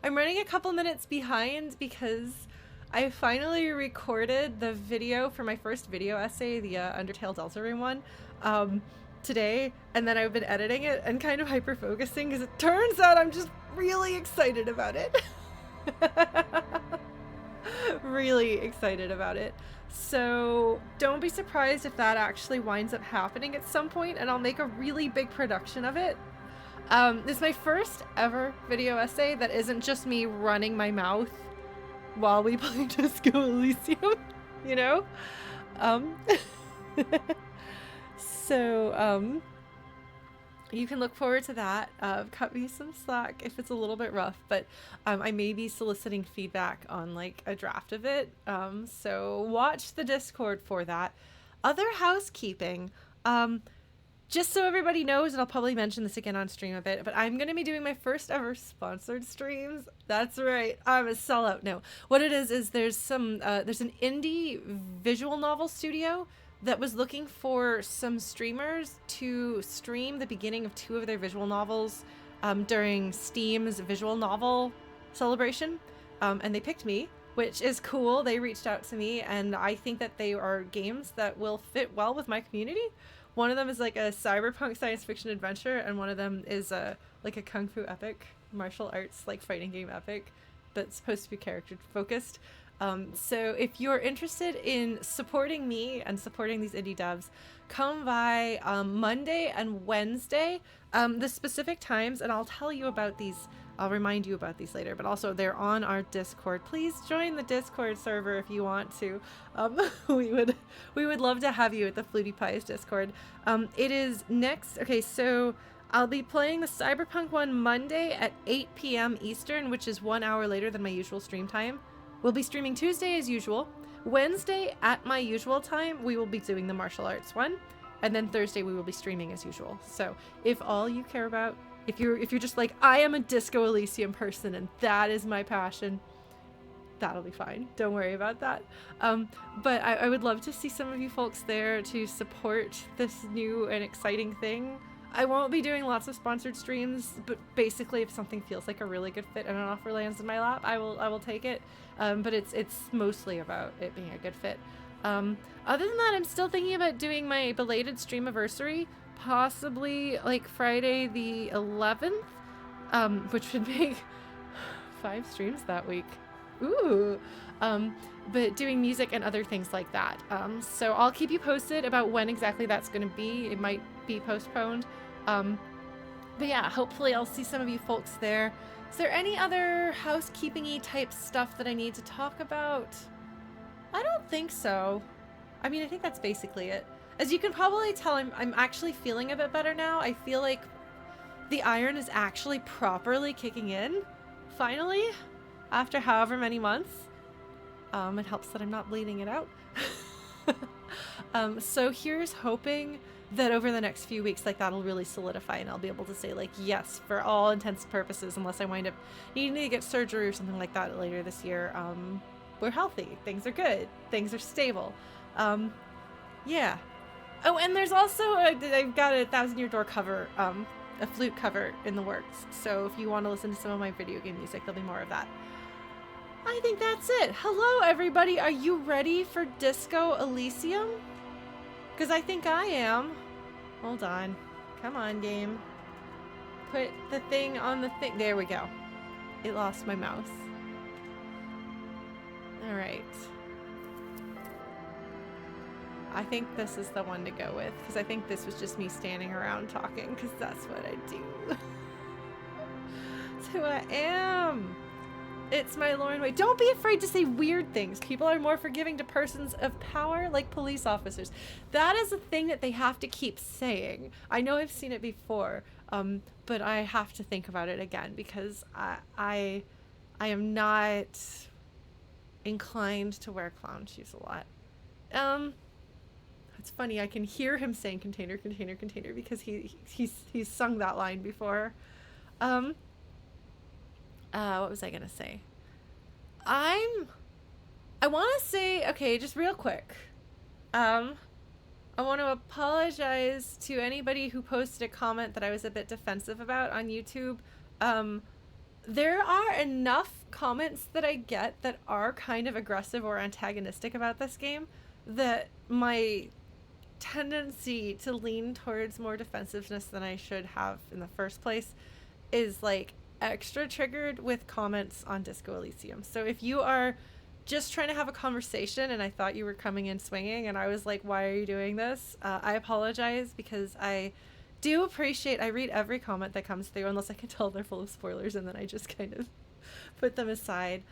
I'm running a couple minutes behind because I finally recorded the video for my first video essay, the Undertale Deltarune one, today, and then I've been editing it and kind of hyper-focusing because it turns out I'm just really excited about it. Really excited about it. So don't be surprised if that actually winds up happening at some point, and I'll make a really big production of it. This is my first ever video essay that isn't just me running my mouth while we play Disco Elysium, you know? Um, so, you can look forward to that. Cut me some slack if it's a little bit rough, but I may be soliciting feedback on like a draft of it. So watch the Discord for that. Other housekeeping. Just so everybody knows, and I'll probably mention this again on stream a bit, but I'm going to be doing my first ever sponsored streams. That's right. I'm a sellout. No, what it is there's an indie visual novel studio that was looking for some streamers to stream the beginning of 2 of their visual novels during Steam's visual novel celebration. And they picked me, which is cool. They reached out to me, and I think that they are games that will fit well with my community. One of them is like a cyberpunk science fiction adventure, and one of them is like a kung fu epic, martial arts, like fighting game epic, that's supposed to be character focused. So if you're interested in supporting me and supporting these indie devs, come by Monday and Wednesday, the specific times, and I'll tell you about these. I'll remind you about these later, but also they're on our Discord. Please join the Discord server if you want to. We would love to have you at the Flutie Pies Discord. It is next. Okay, so I'll be playing the Cyberpunk one Monday at 8 p.m. Eastern, which is 1 hour later than my usual stream time. We'll be streaming Tuesday as usual. Wednesday at my usual time, we will be doing the martial arts one, and then Thursday we will be streaming as usual. So if all you care about, if you're just like, I am a Disco Elysium person and that is my passion, that'll be fine. Don't worry about that. But I would love to see some of you folks there to support this new and exciting thing. I won't be doing lots of sponsored streams, but basically if something feels like a really good fit and an offer lands in my lap, I will take it. But it's mostly about it being a good fit. Other than that, I'm still thinking about doing my belated streamiversary, possibly like Friday the 11th, which would make 5 streams that week. Ooh. But doing music and other things like that. So I'll keep you posted about when exactly that's going to be. It might be postponed. But yeah, hopefully I'll see some of you folks there. Is there any other housekeeping-y type stuff that I need to talk about? I don't think so. I mean, I think that's basically it. As you can probably tell, I'm actually feeling a bit better now. I feel like the iron is actually properly kicking in, finally, after however many months. It helps that I'm not bleeding it out. So here's hoping that over the next few weeks, like, that'll really solidify and I'll be able to say, like, yes, for all intents and purposes, unless I wind up needing to get surgery or something like that later this year, we're healthy. Things are good. Things are stable. Yeah. Oh, and there's also, I've got a 1,000 Year Door cover, a flute cover in the works. So if you want to listen to some of my video game music, there'll be more of that. I think that's it. Hello, everybody. Are you ready for Disco Elysium? Because I think I am. Hold on. Come on, game. Put the thing on the thing. There we go. It lost my mouse. All right. I think this is the one to go with, because I think this was just me standing around talking, because that's what I do. That's who I am. It's my Lauren way. Don't be afraid to say weird things. People are more forgiving to persons of power, like police officers. That is a thing that they have to keep saying. I know I've seen it before, but I have to think about it again, because I am not inclined to wear clown shoes a lot. It's funny, I can hear him saying container, container, container, because he's sung that line before. What was I gonna say? I want to say, okay, just real quick. I want to apologize to anybody who posted a comment that I was a bit defensive about on YouTube. there are enough comments that I get that are kind of aggressive or antagonistic about this game that my tendency to lean towards more defensiveness than I should have in the first place is like extra triggered with comments on Disco Elysium. So if you are just trying to have a conversation and I thought you were coming in swinging and I was like, why are you doing this? I apologize, because I do appreciate, I read every comment that comes through unless I can tell they're full of spoilers, and then I just kind of put them aside.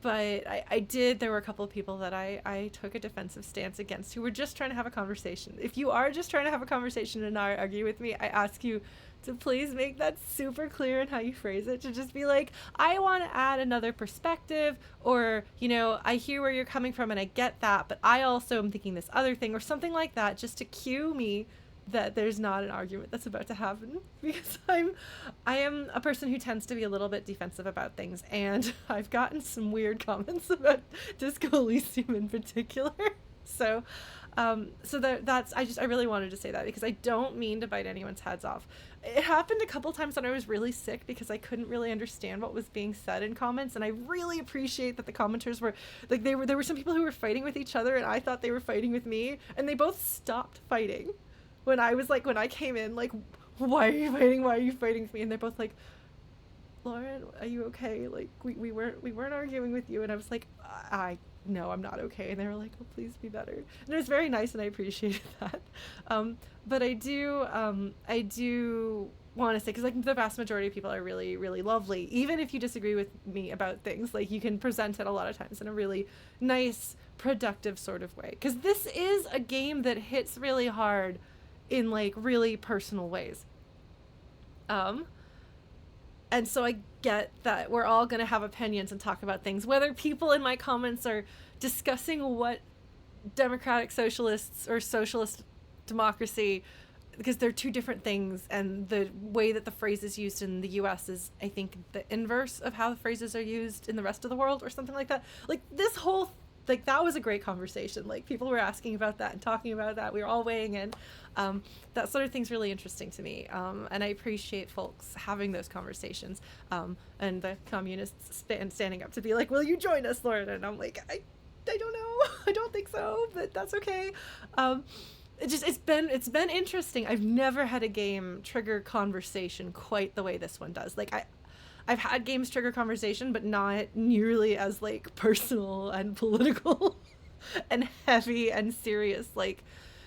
But I did, there were a couple of people that I took a defensive stance against who were just trying to have a conversation. If you are just trying to have a conversation and not argue with me, I ask you to please make that super clear in how you phrase it, to just be like, I want to add another perspective, or, you know, I hear where you're coming from and I get that, but I also am thinking this other thing, or something like that, just to cue me that there's not an argument that's about to happen, because I am a person who tends to be a little bit defensive about things, and I've gotten some weird comments about Disco Elysium in particular. So that's I really wanted to say that, because I don't mean to bite anyone's heads off. It happened a couple times when I was really sick because I couldn't really understand what was being said in comments, and I really appreciate that the commenters were like, there were some people who were fighting with each other and I thought they were fighting with me, and they both stopped fighting when I was like, when I came in, like, why are you fighting? Why are you fighting with me? And they're both like, Lauren, are you okay? Like, we weren't arguing with you. And I was like, I no, I'm not okay. And they were like, oh, please be better. And it was very nice, and I appreciated that. But I do want to say, because like the vast majority of people are really, really lovely. Even if you disagree with me about things, like, you can present it a lot of times in a really nice, productive sort of way. Because this is a game that hits really hard in like really personal ways. And so I get that we're all going to have opinions and talk about things. Whether people in my comments are discussing what democratic socialists or socialist democracy, because they're two different things, and the way that the phrase is used in the US is, I think, the inverse of how the phrases are used in the rest of the world, or something like that. Like, this whole, like, that was a great conversation. Like, people were asking about that and talking about that. We were all weighing in. That sort of thing's really interesting to me, and I appreciate folks having those conversations, and the communists standing up to be like, will you join us, Lauren? And I'm like, I don't know. I don't think so, but that's okay. It's been interesting. I've never had a game trigger conversation quite the way this one does. Like, I've had games trigger conversation, but not nearly as like personal and political and heavy and serious. Like,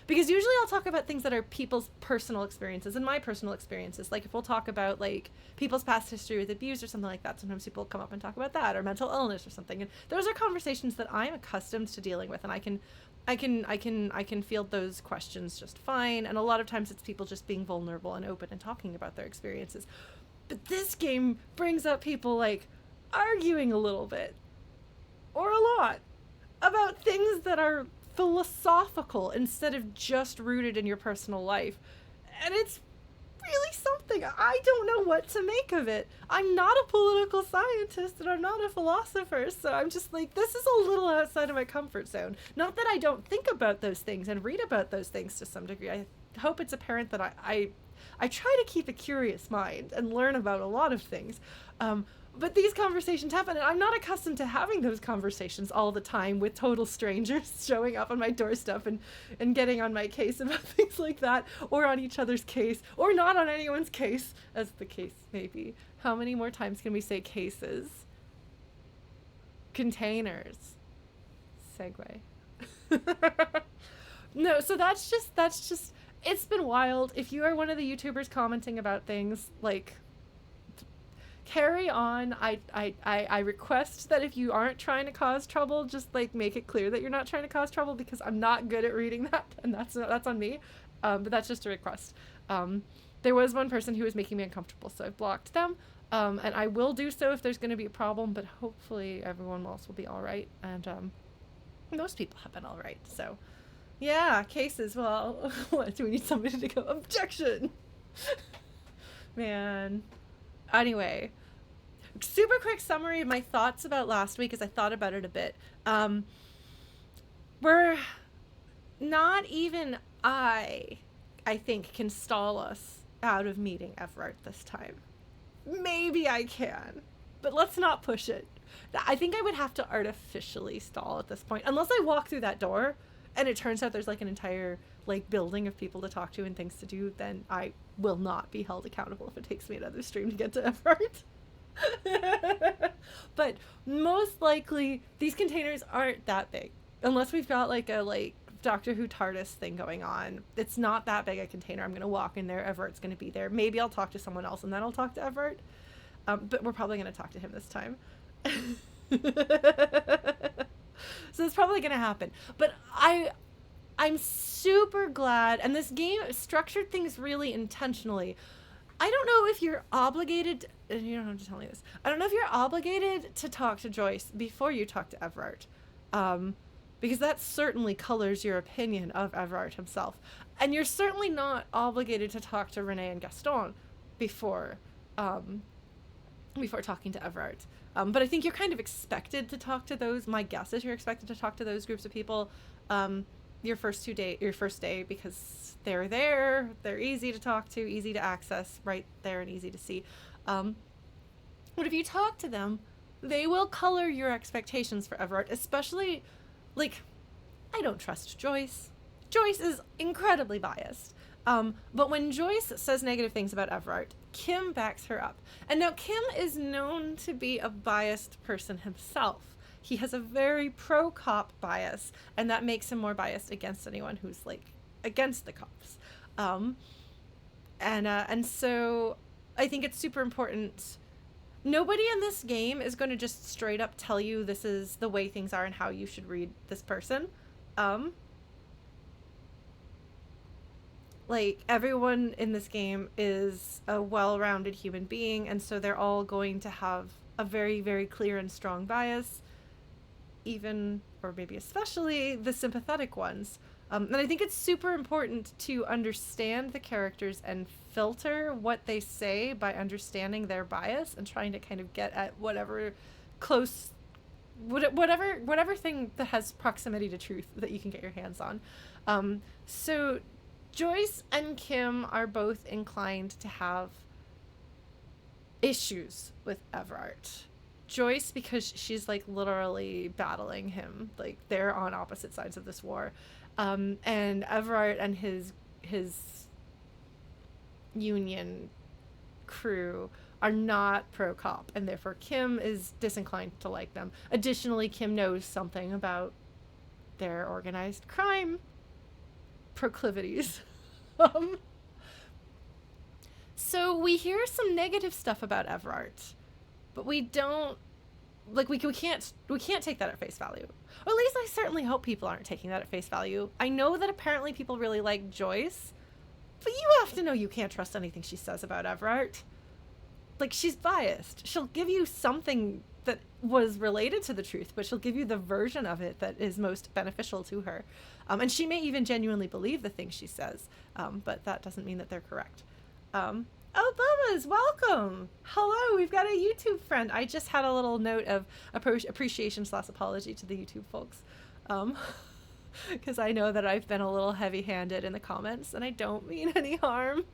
because usually I'll talk about things that are people's personal experiences and my personal experiences. Like, if we'll talk about like people's past history with abuse or something like that, sometimes people come up and talk about that, or mental illness or something. And those are conversations that I'm accustomed to dealing with, and I can field those questions just fine. And a lot of times it's people just being vulnerable and open and talking about their experiences. But this game brings up people like arguing a little bit, or a lot, about things that are philosophical instead of just rooted in your personal life. And it's really something. I don't know what to make of it. I'm not a political scientist and I'm not a philosopher, so I'm just like, this is a little outside of my comfort zone. Not that I don't think about those things and read about those things to some degree. I hope it's apparent that I try to keep a curious mind and learn about a lot of things. But these conversations happen, and I'm not accustomed to having those conversations all the time with total strangers showing up on my doorstep and getting on my case about things like that, or on each other's case, or not on anyone's case, as the case may be. How many more times can we say cases? Containers. Segue. No, so that's just, it's been wild. If you are one of the YouTubers commenting about things, like, carry on. I request that if you aren't trying to cause trouble, just like make it clear that you're not trying to cause trouble, because I'm not good at reading that, and that's on me. But that's just a request. There was one person who was making me uncomfortable, so I've blocked them. And I will do so if there's going to be a problem, but hopefully everyone else will be all right. And most people have been all right. So yeah, cases. Well, what do we need somebody to go? Objection. Man. Anyway, super quick summary of my thoughts about last week, as I thought about it a bit. We're not even I think, can stall us out of meeting Evrart this time. maybe I can, but let's not push it. I think I would have to artificially stall at this point, unless I walk through that door and it turns out there's like an entire like building of people to talk to and things to do. Then I will not be held accountable if it takes me another stream to get to Evrart. But most likely these containers aren't that big, unless we've got like a like Doctor Who TARDIS thing going on. It's not that big a container. I'm gonna walk in there. Everart's gonna be there. Maybe I'll talk to someone else and then I'll talk to Evrart. But we're probably gonna talk to him this time. So it's probably gonna happen. But I'm super glad, and this game structured things really intentionally. I don't know if you're obligated, and you don't have to tell me this. I don't know if you're obligated to talk to Joyce before you talk to Evrart, because that certainly colors your opinion of Evrart himself. And you're certainly not obligated to talk to Renee and Gaston before talking to Evrart. But I think you're kind of expected to talk to those. My guess is you're expected to talk to those groups of people your first day, because they're there, they're easy to talk to, easy to access, right there and easy to see. But if you talk to them, they will color your expectations for Evrart, especially, like, I don't trust Joyce. Joyce is incredibly biased. But when Joyce says negative things about Evrart, Kim backs her up. And now Kim is known to be a biased person himself. He has a very pro-cop bias, and that makes him more biased against anyone who's, like, against the cops. And so I think it's super important. Nobody in this game is going to just straight up tell you this is the way things are and how you should read this person. Like, everyone in this game is a well-rounded human being, and so they're all going to have a very, very clear and strong bias, even, or maybe especially, the sympathetic ones. And I think it's super important to understand the characters and filter what they say by understanding their bias and trying to kind of get at whatever thing that has proximity to truth that you can get your hands on. So Joyce and Kim are both inclined to have issues with Evrart. Joyce, because she's, like, literally battling him. Like, they're on opposite sides of this war. And Evrart and his Union crew are not pro-cop, and therefore Kim is disinclined to like them. Additionally, Kim knows something about their organized crime proclivities. So we hear some negative stuff about Evrart, but we don't, like, we can't take that at face value. Or at least I certainly hope people aren't taking that at face value. I know that apparently people really like Joyce, but you have to know you can't trust anything she says about Evrart. Like, she's biased. She'll give you something that was related to the truth, but she'll give you the version of it that is most beneficial to her. And she may even genuinely believe the things she says, but that doesn't mean that they're correct. Oh, Bubba's, welcome! Hello, we've got a YouTube friend. I just had a little note of appreciation/apology to the YouTube folks. Because I know that I've been a little heavy-handed in the comments, and I don't mean any harm.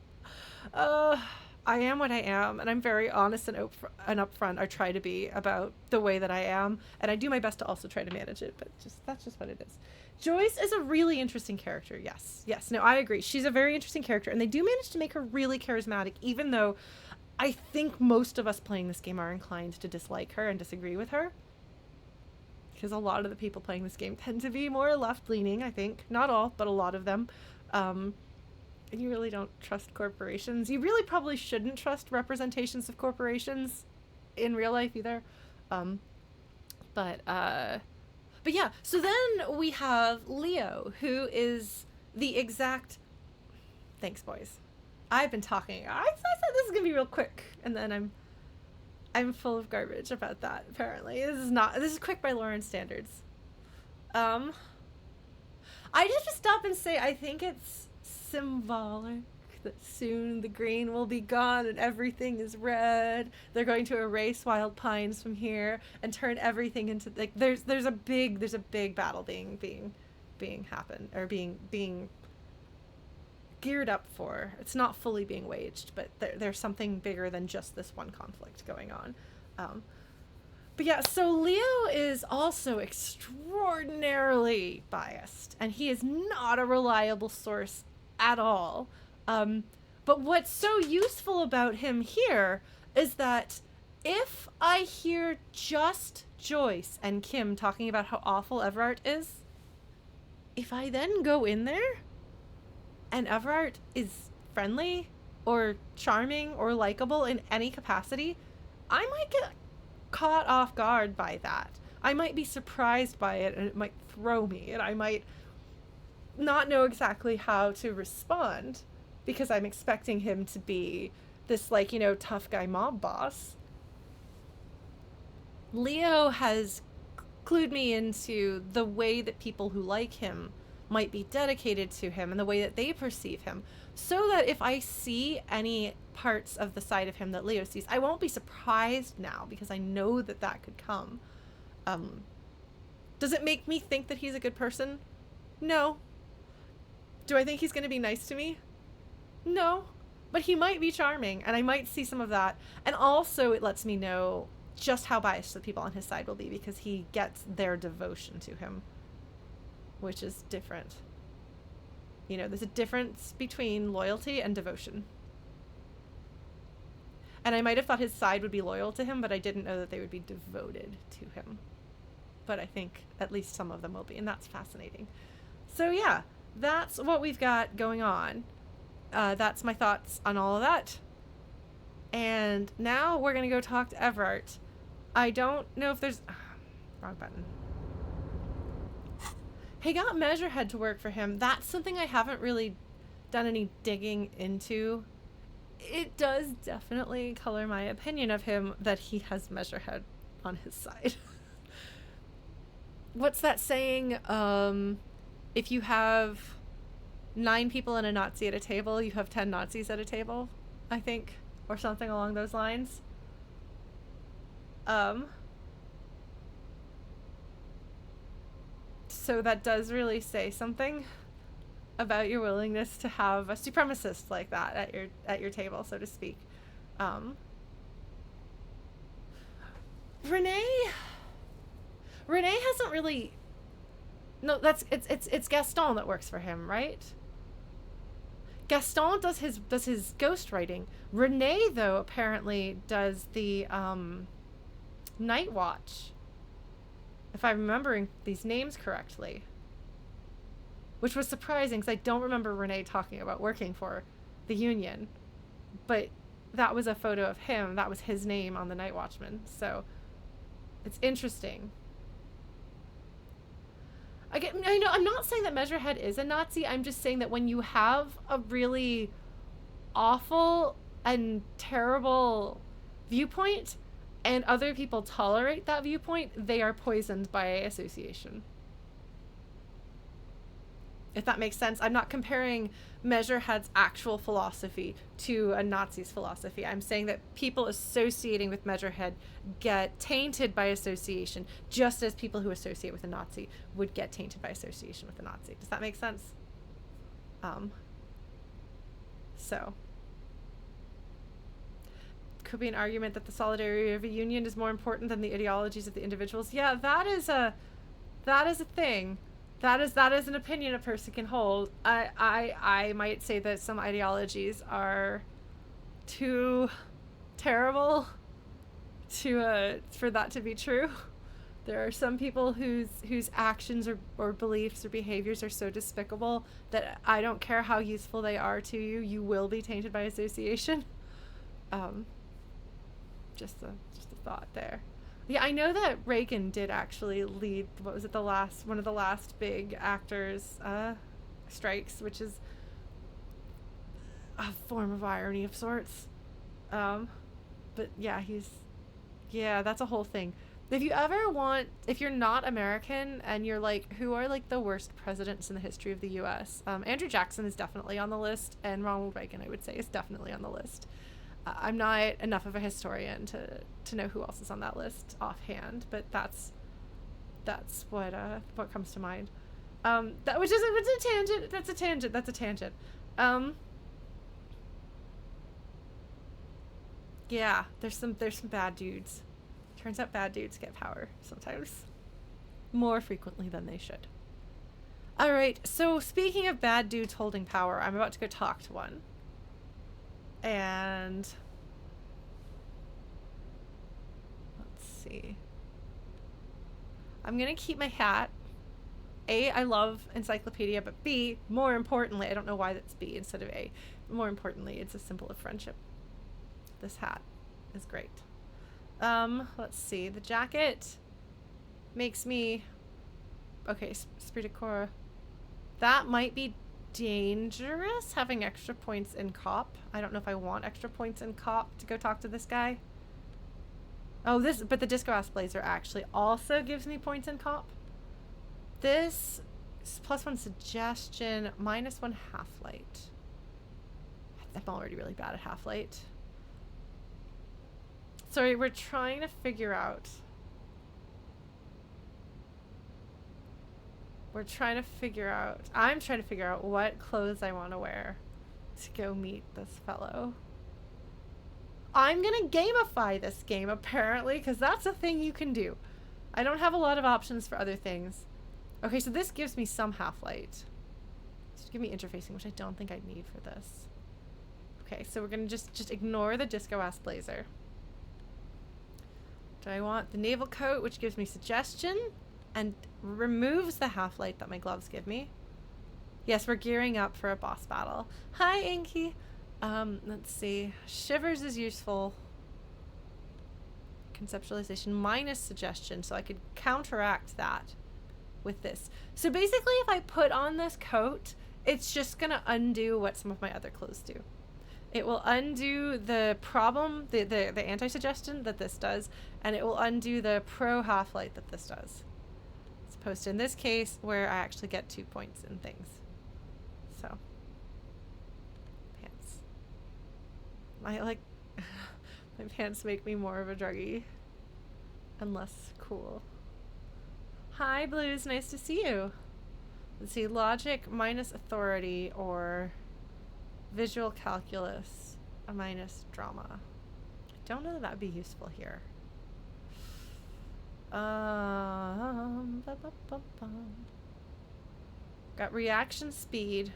I am what I am, and I'm very honest and upfront. I try to be about the way that I am, and I do my best to also try to manage it, but that's just what it is. Joyce is a really interesting character, yes. No, I agree. She's a very interesting character, and they do manage to make her really charismatic, even though I think most of us playing this game are inclined to dislike her and disagree with her. Because a lot of the people playing this game tend to be more left-leaning, I think. Not all, but a lot of them. And you really don't trust corporations. You really probably shouldn't trust representations of corporations in real life either. But yeah, so then we have Leo, who is the exact... Thanks, boys. I've been talking. I said this is going to be real quick, and then I'm full of garbage about that, apparently. This is quick by Lauren standards. I just to stop and say I think it's symbolic that soon the green will be gone and everything is red. They're going to erase Wild Pines from here and turn everything into, like, there's a big battle being geared up for. It's not fully being waged, but there's something bigger than just this one conflict going on. But yeah, so Leo is also extraordinarily biased, and he is not a reliable source at all. But what's so useful about him here is that if I hear just Joyce and Kim talking about how awful Evrart is, if I then go in there and Evrart is friendly or charming or likable in any capacity, I might get caught off guard by that. I might be surprised by it, and it might throw me, and I might not know exactly how to respond because I'm expecting him to be this, like, you know, tough guy mob boss. Leo has clued me into the way that people who like him might be dedicated to him and the way that they perceive him, so that if I see any parts of the side of him that Leo sees, I won't be surprised now because I know that that could come. Does it make me think that he's a good person? No. Do I think he's going to be nice to me? No. But he might be charming, and I might see some of that. And also it lets me know just how biased the people on his side will be, because he gets their devotion to him, which is different. You know, there's a difference between loyalty and devotion. And I might have thought his side would be loyal to him, but I didn't know that they would be devoted to him. But I think at least some of them will be, and that's fascinating. So yeah, that's what we've got going on. That's my thoughts on all of that. And now we're going to go talk to Evrart. I don't know if there's... wrong button. He got Measurehead to work for him. That's something I haven't really done any digging into. It does definitely color my opinion of him that he has Measurehead on his side. What's that saying? If you have 9 people and a Nazi at a table, you have 10 Nazis at a table, I think, or something along those lines. So that does really say something about your willingness to have a supremacist like that at your table, so to speak. Renee hasn't really... No, it's Gaston that works for him, right? Gaston does his ghostwriting. Renee, though, apparently does the Night Watch, if I'm remembering these names correctly. Which was surprising, because I don't remember Renee talking about working for the Union. But that was a photo of him. That was his name on the Night Watchman. So it's interesting. I know, I'm not saying that Measurehead is a Nazi. I'm just saying that when you have a really awful and terrible viewpoint, and other people tolerate that viewpoint, they are poisoned by association. If that makes sense. I'm not comparing Measurehead's actual philosophy to a Nazi's philosophy. I'm saying that people associating with Measurehead get tainted by association, just as people who associate with a Nazi would get tainted by association with a Nazi. Does that make sense? So... could be an argument that the solidarity of a union is more important than the ideologies of the individuals. Yeah, that is a thing. That is an opinion a person can hold. I might say that some ideologies are too terrible for that to be true. There are some people whose actions or beliefs or behaviors are so despicable that I don't care how useful they are to you, you will be tainted by association. Just a thought there. Yeah, I know that Reagan did actually lead, what was it, one of the last big actors strikes, which is a form of irony of sorts. But yeah, that's a whole thing. If you're not American and you're like, who are like the worst presidents in the history of the US? Andrew Jackson is definitely on the list, and Ronald Reagan, I would say, is definitely on the list. I'm not enough of a historian to know who else is on that list offhand, but that's what comes to mind. That's a tangent. Um, yeah, there's some bad dudes. Turns out bad dudes get power sometimes. More frequently than they should. Alright, so speaking of bad dudes holding power, I'm about to go talk to one. And let's see. I'm gonna keep my hat. A, I love encyclopedia, but B, more importantly, I don't know why that's B instead of A. But more importantly, it's a symbol of friendship. This hat is great. Let's see. The jacket makes me... Okay, Esprit de Corps. That might be dangerous, having extra points in cop. I don't know if I want extra points in cop to go talk to this guy. Oh, but the disco ass blazer actually also gives me points in cop. This is +1 suggestion, -1 half light. I'm already really bad at half light. Sorry, we're trying to figure out. I'm trying to figure out what clothes I want to wear to go meet this fellow. I'm gonna gamify this game, apparently, because that's a thing you can do. I don't have a lot of options for other things. Okay, so this gives me some half-light. Just give me interfacing, which I don't think I need for this. Okay, so we're gonna just ignore the disco-ass blazer. Do I want the naval coat, which gives me suggestion and removes the half-light that my gloves give me? Yes, we're gearing up for a boss battle. Hi, Inky. Let's see. Shivers is useful. Conceptualization minus suggestion, so I could counteract that with this. So basically, if I put on this coat, it's just gonna undo what some of my other clothes do. It will undo the problem, the anti-suggestion that this does, and it will undo the pro half-light that this does. As opposed to in this case, where I actually get 2 points in things. So. Pants. My pants make me more of a druggie. And less cool. Hi, Blues. Nice to see you. Let's see. Logic minus authority or visual calculus minus drama. I don't know that would be useful here. Got reaction speed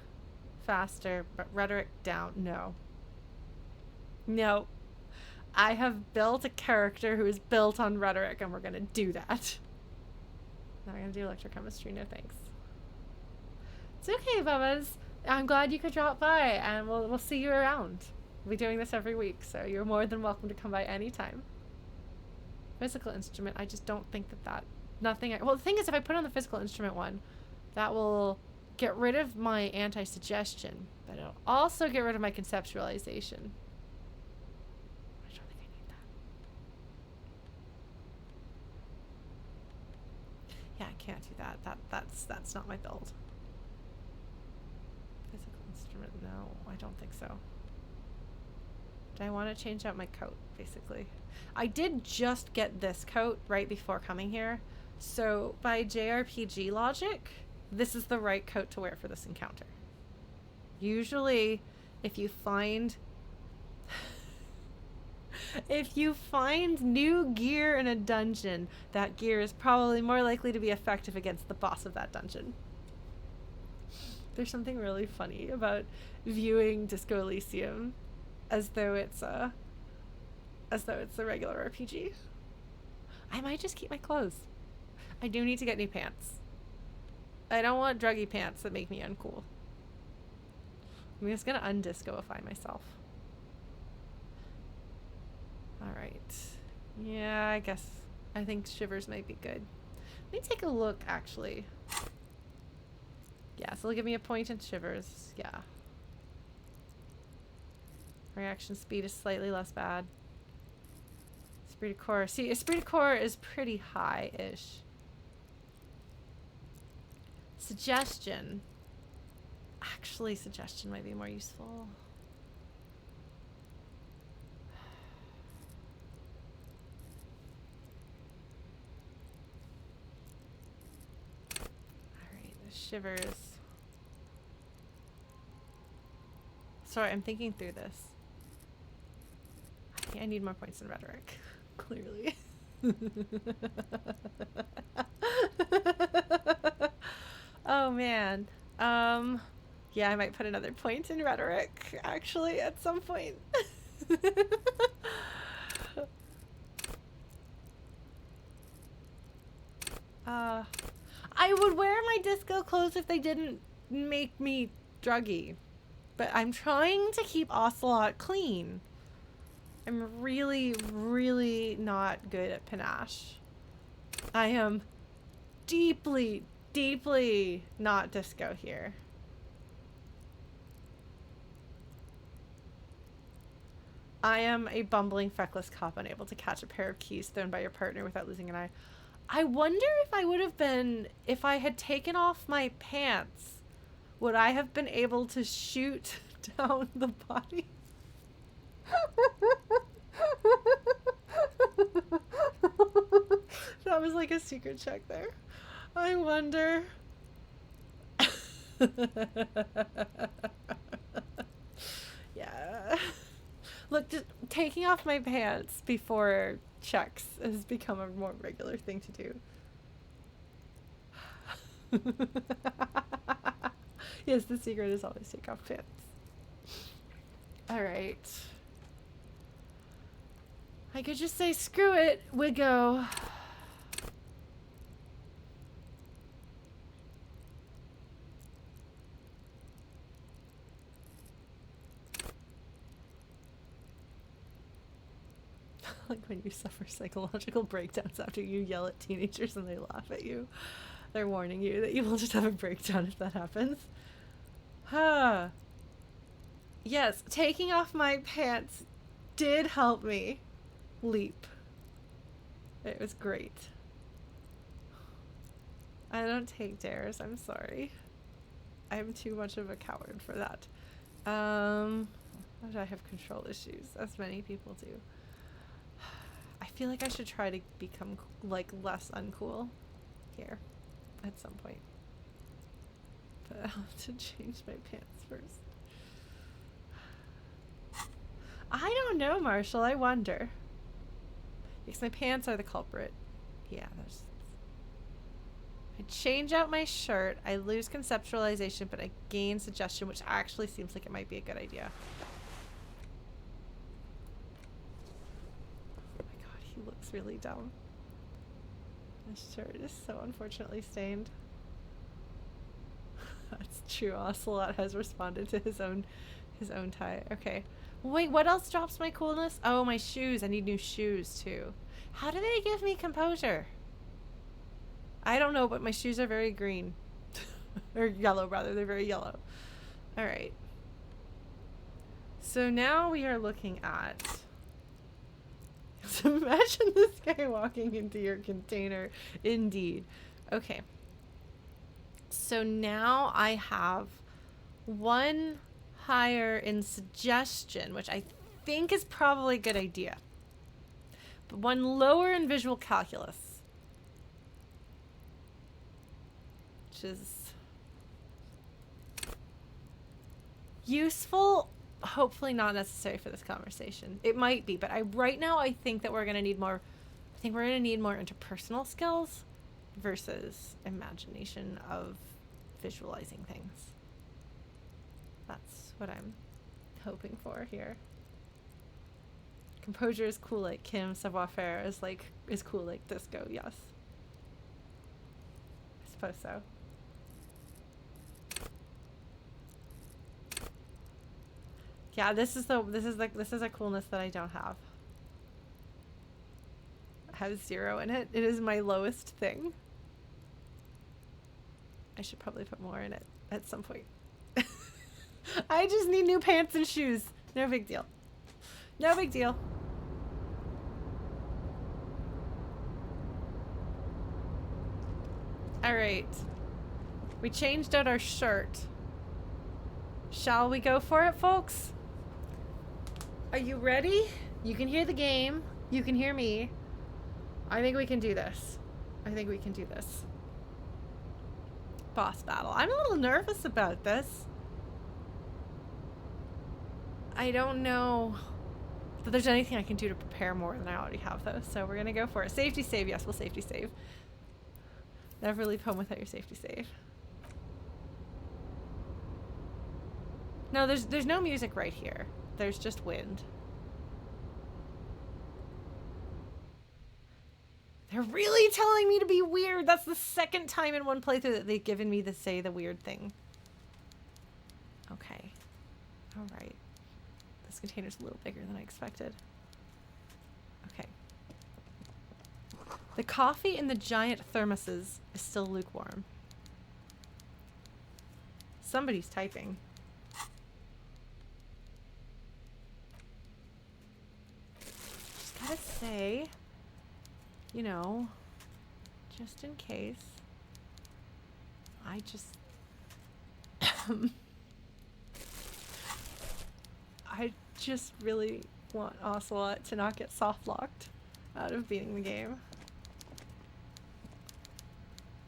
faster, but rhetoric down. No. No. I have built a character who is built on rhetoric, and we're gonna do that. Not gonna do electrochemistry, no thanks. It's okay, Bubbas. I'm glad you could drop by, and we'll see you around. We'll be doing this every week, so you're more than welcome to come by anytime. Physical instrument, I just don't think that nothing... Well, the thing is, if I put on the physical instrument one, that will get rid of my anti-suggestion, but it'll also get rid of my conceptualization. I don't think I need that. Yeah, I can't do that. That's not my build. Physical instrument, no, I don't think so. Do I want to change out my coat, basically? I did just get this coat right before coming here, so by JRPG logic, this is the right coat to wear for this encounter. Usually, if you find new gear in a dungeon, that gear is probably more likely to be effective against the boss of that dungeon. There's something really funny about viewing Disco Elysium as though it's a regular RPG. I might just keep my clothes. I do need to get new pants. I don't want druggy pants that make me uncool. I'm just gonna undiscoify myself. Alright. Yeah, I think shivers might be good. Let me take a look, actually. Yeah, so it'll give me a point in shivers. Yeah. Reaction speed is slightly less bad. Esprit de Corps. See, Esprit de Corps is pretty high-ish. Suggestion. Actually, suggestion might be more useful. Alright, the shivers. Sorry, I'm thinking through this. I need more points in rhetoric. Clearly. Oh man. Yeah, I might put another point in rhetoric, actually, at some point. I would wear my disco clothes if they didn't make me druggy. But I'm trying to keep Ocelot clean. I'm really, really not good at panache. I am deeply, deeply not disco here. I am a bumbling, feckless cop unable to catch a pair of keys thrown by your partner without losing an eye. I wonder if I would have been, if I had taken off my pants, would I have been able to shoot down the body? That was like a secret check there. I wonder. Yeah. Look, just taking off my pants before checks has become a more regular thing to do. Yes, the secret is always take off pants. Alright. I could just say, screw it, we go. Like when you suffer psychological breakdowns after you yell at teenagers and they laugh at you. They're warning you that you will just have a breakdown if that happens. Huh. Yes, taking off my pants did help me leap. It was great. I don't take dares, I'm sorry. I'm too much of a coward for that. I have control issues, as many people do. I feel like I should try to become, like, less uncool here at some point. But I'll have to change my pants first. I don't know, Marshall. I wonder. Because my pants are the culprit. Yeah, there's... I change out my shirt. I lose conceptualization, but I gain suggestion, which actually seems like it might be a good idea. Oh my god, he looks really dumb. This shirt is so unfortunately stained. That's true. Ocelot has responded to his own tie. Okay. Wait, what else drops my coolness? Oh, my shoes. I need new shoes too. How do they give me composure? I don't know, but my shoes are very green. Or yellow, rather. They're very yellow. Alright. So now we are looking at... So imagine this guy walking into your container. Indeed. Okay. So now I have one higher in suggestion, which I think is probably a good idea. But one lower in visual calculus. Which is useful, hopefully not necessary for this conversation. It might be, but right now I think that we're going to need more, I think we're going to need more interpersonal skills versus imagination of visualizing things. That's what I'm hoping for here. Composure is cool like Kim, savoir-faire is cool like disco, yes. I suppose so. Yeah, this is a coolness that I don't have. I have 0 in it. It is my lowest thing. I should probably put more in it at some point. I just need new pants and shoes. No big deal. No big deal. Alright. We changed out our shirt. Shall we go for it, folks? Are you ready? You can hear the game. You can hear me. I think we can do this. I think we can do this. Boss battle. I'm a little nervous about this. I don't know that there's anything I can do to prepare more than I already have, though. So we're gonna go for it. Safety save. Yes, we'll safety save. Never leave home without your safety save. No, there's no music right here. There's just wind. They're really telling me to be weird. That's the second time in one playthrough that they've given me to say the weird thing. Okay. Alright. This container's a little bigger than I expected. Okay. The coffee in the giant thermoses is still lukewarm. Somebody's typing. Just gotta say, you know, just in case, I just I just really want Ocelot to not get soft locked out of beating the game.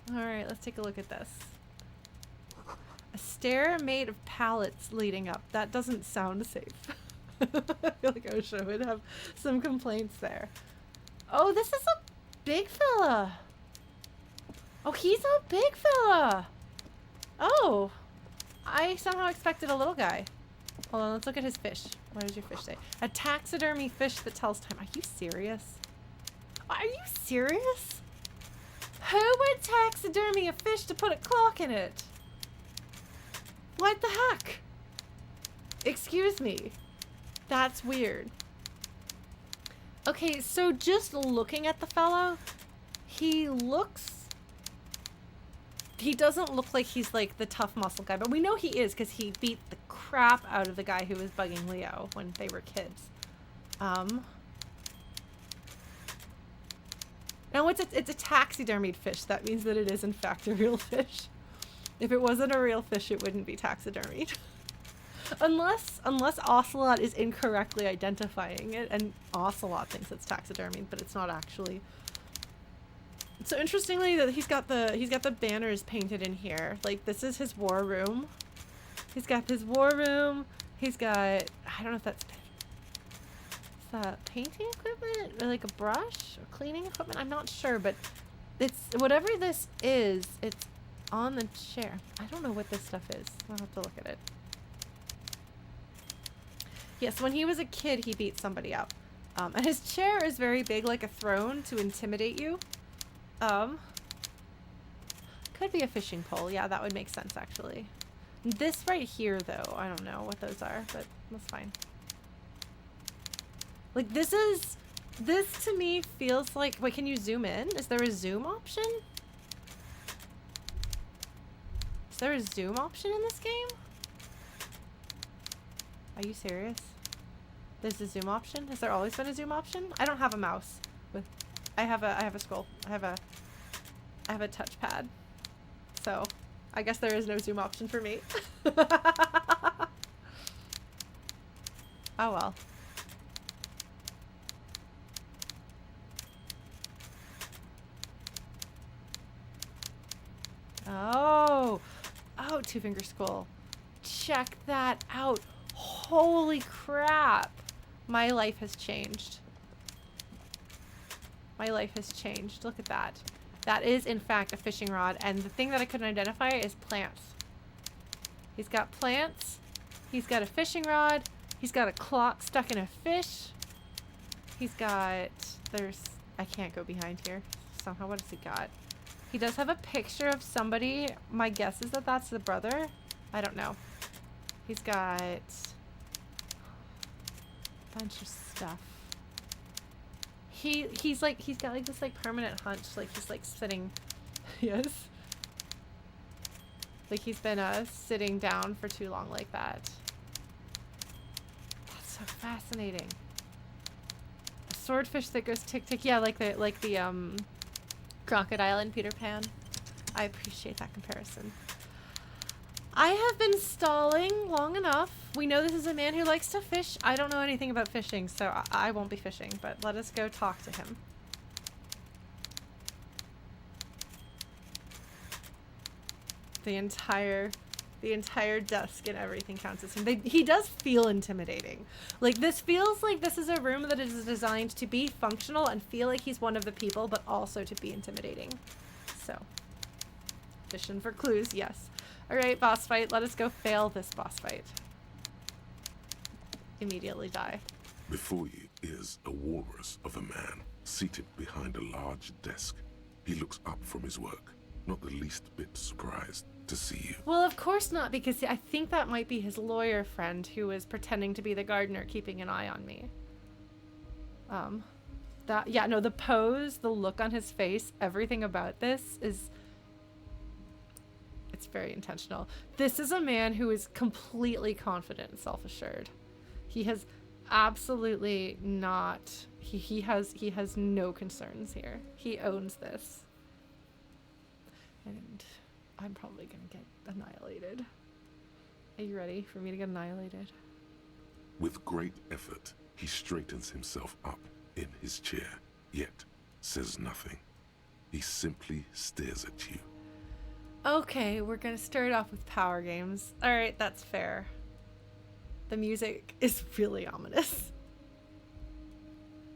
Alright, let's take a look at this. A stair made of pallets leading up. That doesn't sound safe. I feel like OSHA would have some complaints there. Oh, this is a big fella. Oh, he's a big fella. Oh, I somehow expected a little guy. Hold on, let's look at his fish. What does your fish say? A taxidermy fish that tells time. Are you serious? Are you serious? Who would taxidermy a fish to put a clock in it? What the heck? Excuse me. That's weird. Okay, so just looking at the fellow, he doesn't look like he's like the tough muscle guy, but we know he is because he beat the crap out of the guy who was bugging Leo when they were kids. Now it's a taxidermied fish. That means that it is in fact a real fish. If it wasn't a real fish, it wouldn't be taxidermied. Unless Ocelot is incorrectly identifying it, and Ocelot thinks it's taxidermied, but it's not actually. So interestingly, that he's got the banners painted in here. Like, this is his war room. He's got his war room. He's got, I don't know if that's painting equipment or like a brush or cleaning equipment. I'm not sure, but it's whatever this is. It's on the chair. I don't know what this stuff is. I'll have to look at it. Yes, when he was a kid, he beat somebody up. And his chair is very big, like a throne, to intimidate you. Could be a fishing pole. Yeah, that would make sense, actually. This right here, though, I don't know what those are, but that's fine. Like, this to me feels like... Wait, can you zoom in? Is there a zoom option? Is there a zoom option in this game? Are you serious? There's a zoom option? Has there always been a zoom option? I don't have a mouse. I have a scroll. I have a touchpad. So, I guess there is no zoom option for me. Oh well. Oh, two-finger skull. Check that out. Holy crap. My life has changed. My life has changed. Look at that. That is, in fact, a fishing rod. And the thing that I couldn't identify is plants. He's got plants. He's got a fishing rod. He's got a clock stuck in a fish. He's got... I can't go behind here. Somehow, what has he got? He does have a picture of somebody. My guess is that that's the brother. I don't know. He's got... a bunch of stuff. He's got like this like permanent hunch, like he's like sitting. Yes. Like he's been sitting down for too long like that. That's so fascinating. A swordfish that goes tick tick. Yeah, like the crocodile in Peter Pan. I appreciate that comparison. I have been stalling long enough. We know this is a man who likes to fish. I don't know anything about fishing, so I won't be fishing, but let us go talk to him. The entire The entire desk and everything counts as him. He does feel intimidating. Like, this feels like this is a room that is designed to be functional and feel like he's one of the people, but also to be intimidating. So, mission for clues, yes. Alright, boss fight. Let us go fail this boss fight. Immediately die. Before you is a walrus of a man, seated behind a large desk. He looks up from his work, not the least bit surprised to see you. Well, of course not, because I think that might be his lawyer friend who is pretending to be the gardener, keeping an eye on me. Yeah, no, the pose, the look on his face, everything about this is... It's very intentional. This is a man who is completely confident and self-assured. He has absolutely not... He has no concerns here. He owns this. And I'm probably gonna get annihilated. Are you ready for me to get annihilated? With great effort, he straightens himself up in his chair, yet says nothing. He simply stares at you. Okay, we're gonna start off with power games. Alright, that's fair. The music is really ominous.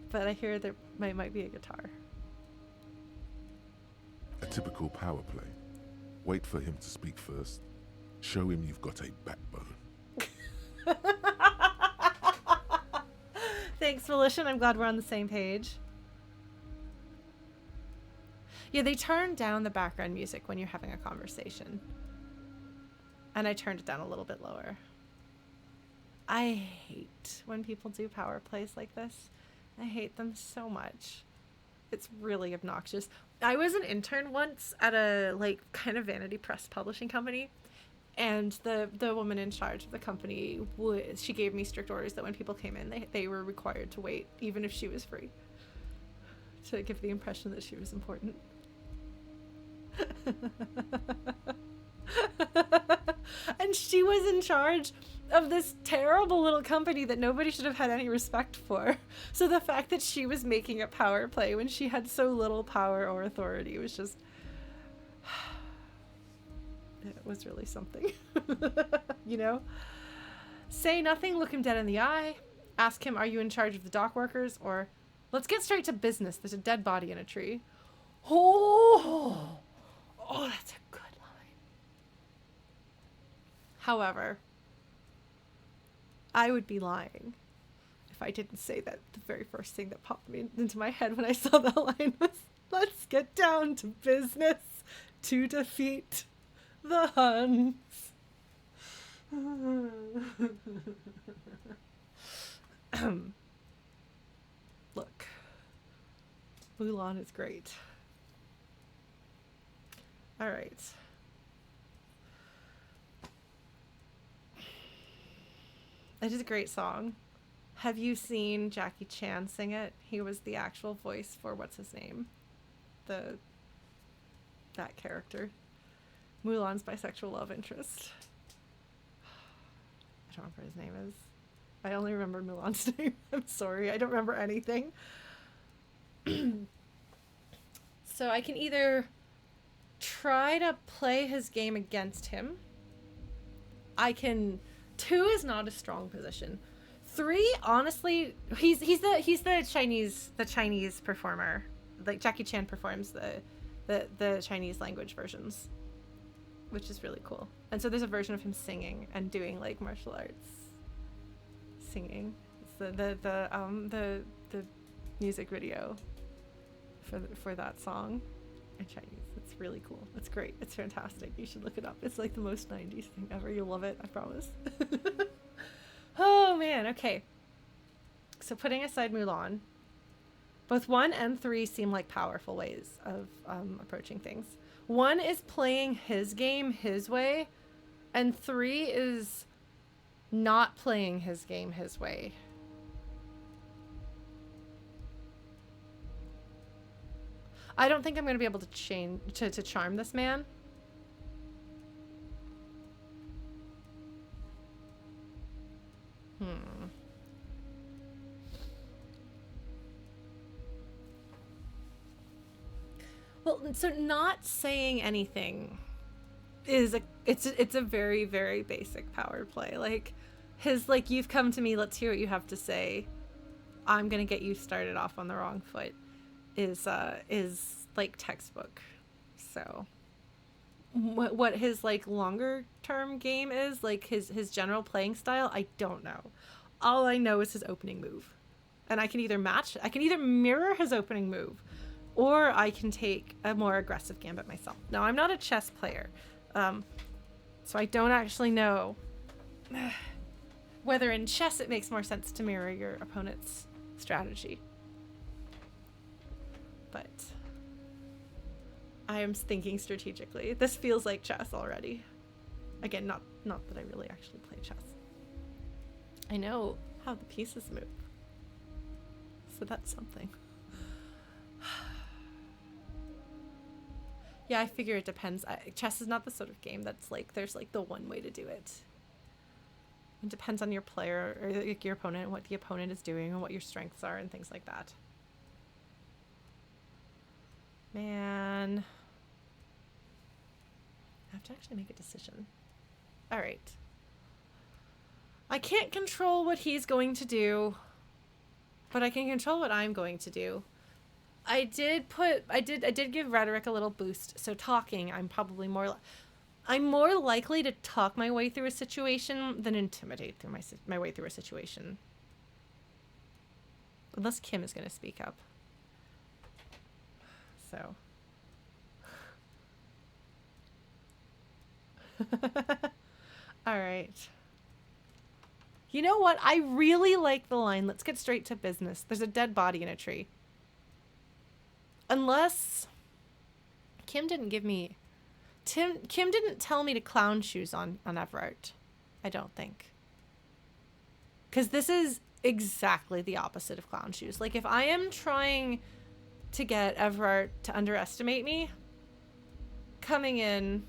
But I hear there might be a guitar. A typical power play. Wait for him to speak first. Show him you've got a backbone. Thanks, Volition. I'm glad we're on the same page. Yeah, they turn down the background music when you're having a conversation. And I turned it down a little bit lower. I hate when people do power plays like this. I hate them so much. It's really obnoxious. I was an intern once at a kind of vanity press publishing company, and the woman in charge of the company she gave me strict orders that when people came in, they were required to wait, even if she was free, to give the impression that she was important. And she was in charge of this terrible little company that nobody should have had any respect for. So the fact that she was making a power play when she had so little power or authority was just... It was really something. You know? Say nothing, look him dead in the eye. Ask him, are you in charge of the dock workers? Or, let's get straight to business. There's a dead body in a tree. Oh, that's a good line. However, I would be lying if I didn't say that the very first thing that popped into my head when I saw that line was, let's get down to business to defeat the Huns. Look, Mulan is great. All right. It is a great song. Have you seen Jackie Chan sing it? He was the actual voice for what's his name? That character. Mulan's bisexual love interest. I don't remember his name is. I only remember Mulan's name. I'm sorry. I don't remember anything. So I can either try to play his game against him. I can... 2 is not a strong position. 3, honestly, he's the Chinese performer. Like Jackie Chan performs the Chinese language versions, which is really cool. And so there's a version of him singing and doing like martial arts singing. It's the music video for that song in Chinese. It's really cool. It's great. It's fantastic. You should look it up. It's like the most 90s thing ever. You'll love it. I promise. Oh man. Okay. So putting aside Mulan, both 1 and 3 seem like powerful ways of approaching things. 1 is playing his game his way, and 3 is not playing his game his way. I don't think I'm going to be able to charm this man. Well, so not saying anything it's a very, very basic power play. Like his like, you've come to me, let's hear what you have to say. I'm gonna get you started off on the wrong foot is like textbook. So what his like longer term game is, like his general playing style, I don't know. All I know is his opening move. And I can either mirror his opening move, or I can take a more aggressive gambit myself. Now, I'm not a chess player, so I don't actually know whether in chess it makes more sense to mirror your opponent's strategy. But I am thinking strategically. This feels like chess already. Again, not that I really actually play chess. I know how the pieces move. So that's something. Yeah, I figure it depends. Chess is not the sort of game that's like, there's like the one way to do it. It depends on your player, or like your opponent, what the opponent is doing, and what your strengths are, and things like that. Man. I have to actually make a decision. All right. I can't control what he's going to do, but I can control what I'm going to do. I did give rhetoric a little boost. So talking, I'm more likely to talk my way through a situation than intimidate through my way through a situation. Unless Kim is going to speak up. So. All right. You know what? I really like the line, let's get straight to business. There's a dead body in a tree. Unless Kim didn't tell me to clown shoes on Evrart. I don't think. Because this is exactly the opposite of clown shoes. Like, if I am trying to get Evrart to underestimate me, coming in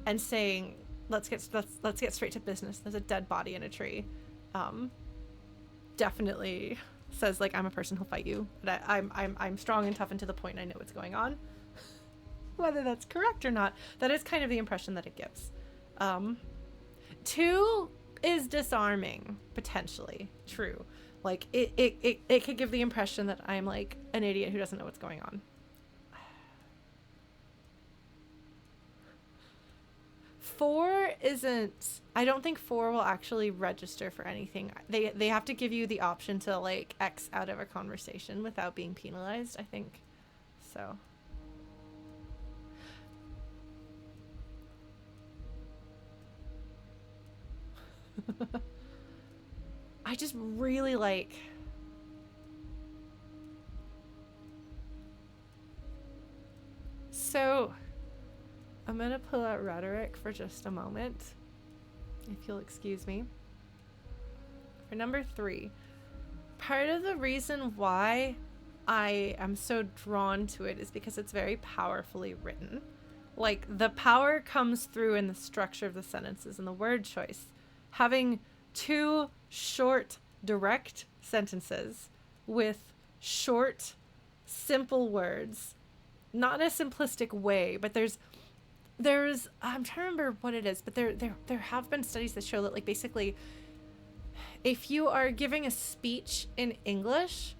and saying, let's get straight to business, there's a dead body in a tree, definitely says, like, I'm a person who'll fight you, but I'm strong and tough and to the point, and I know what's going on. Whether that's correct or not, that is kind of the impression that it gives. 2 is disarming, potentially. True. Like, it could give the impression that I'm, like, an idiot who doesn't know what's going on. 4 isn't... I don't think 4 will actually register for anything. They have to give you the option to, like, X out of a conversation without being penalized, I think. So... I just really like... So... I'm going to pull out rhetoric for just a moment, if you'll excuse me. For number 3, part of the reason why I am so drawn to it is because it's very powerfully written. Like, the power comes through in the structure of the sentences and the word choice. Having 2 short, direct sentences with short, simple words. Not in a simplistic way, but there's I'm trying to remember what it is, but there have been studies that show that, like, basically if you are giving a speech in English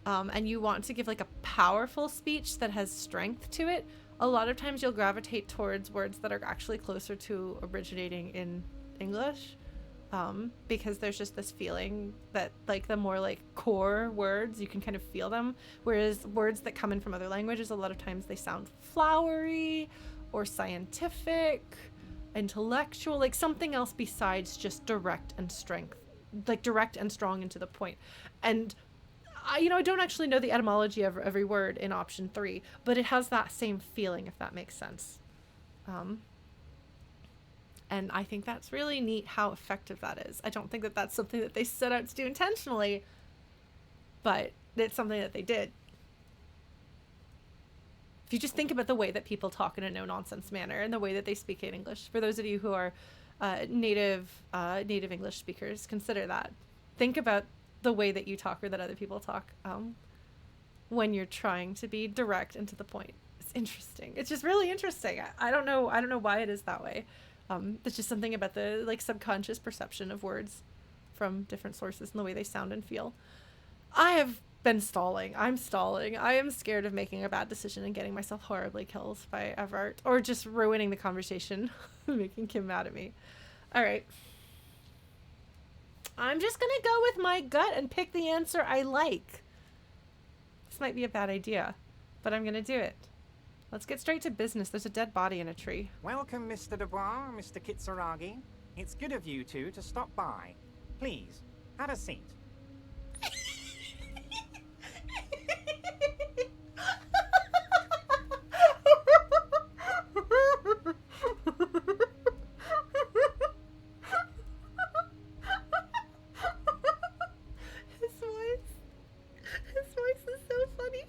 and you want to give, like, a powerful speech that has strength to it, a lot of times you'll gravitate towards words that are actually closer to originating in English, because there's just this feeling that, like, the more, like, core words, you can kind of feel them, whereas words that come in from other languages, a lot of times they sound flowery or scientific, intellectual, like something else besides just direct and strength, like direct and strong and to the point. And I don't actually know the etymology of every word in option 3, but it has that same feeling, if that makes sense. And I think that's really neat how effective that is. I don't think that that's something that they set out to do intentionally, but it's something that they did. If you just think about the way that people talk in a no-nonsense manner and the way that they speak in English, for those of you who are native English speakers, consider that. Think about the way that you talk or that other people talk when you're trying to be direct and to the point. interesting. It's just really interesting. I don't know. I don't know why it is that way. There's just something about the like subconscious perception of words from different sources and the way they sound and feel. I have been stalling. I'm stalling. I am scared of making a bad decision and getting myself horribly killed by Evrart, or just ruining the conversation, making Kim mad at me. All right. I'm just gonna go with my gut and pick the answer I like. This might be a bad idea, but I'm gonna do it. Let's get straight to business. There's a dead body in a tree. Welcome, Mr. Dubois, Mr. Kitsuragi. It's good of you two to stop by. Please, have a seat. His voice is so funny.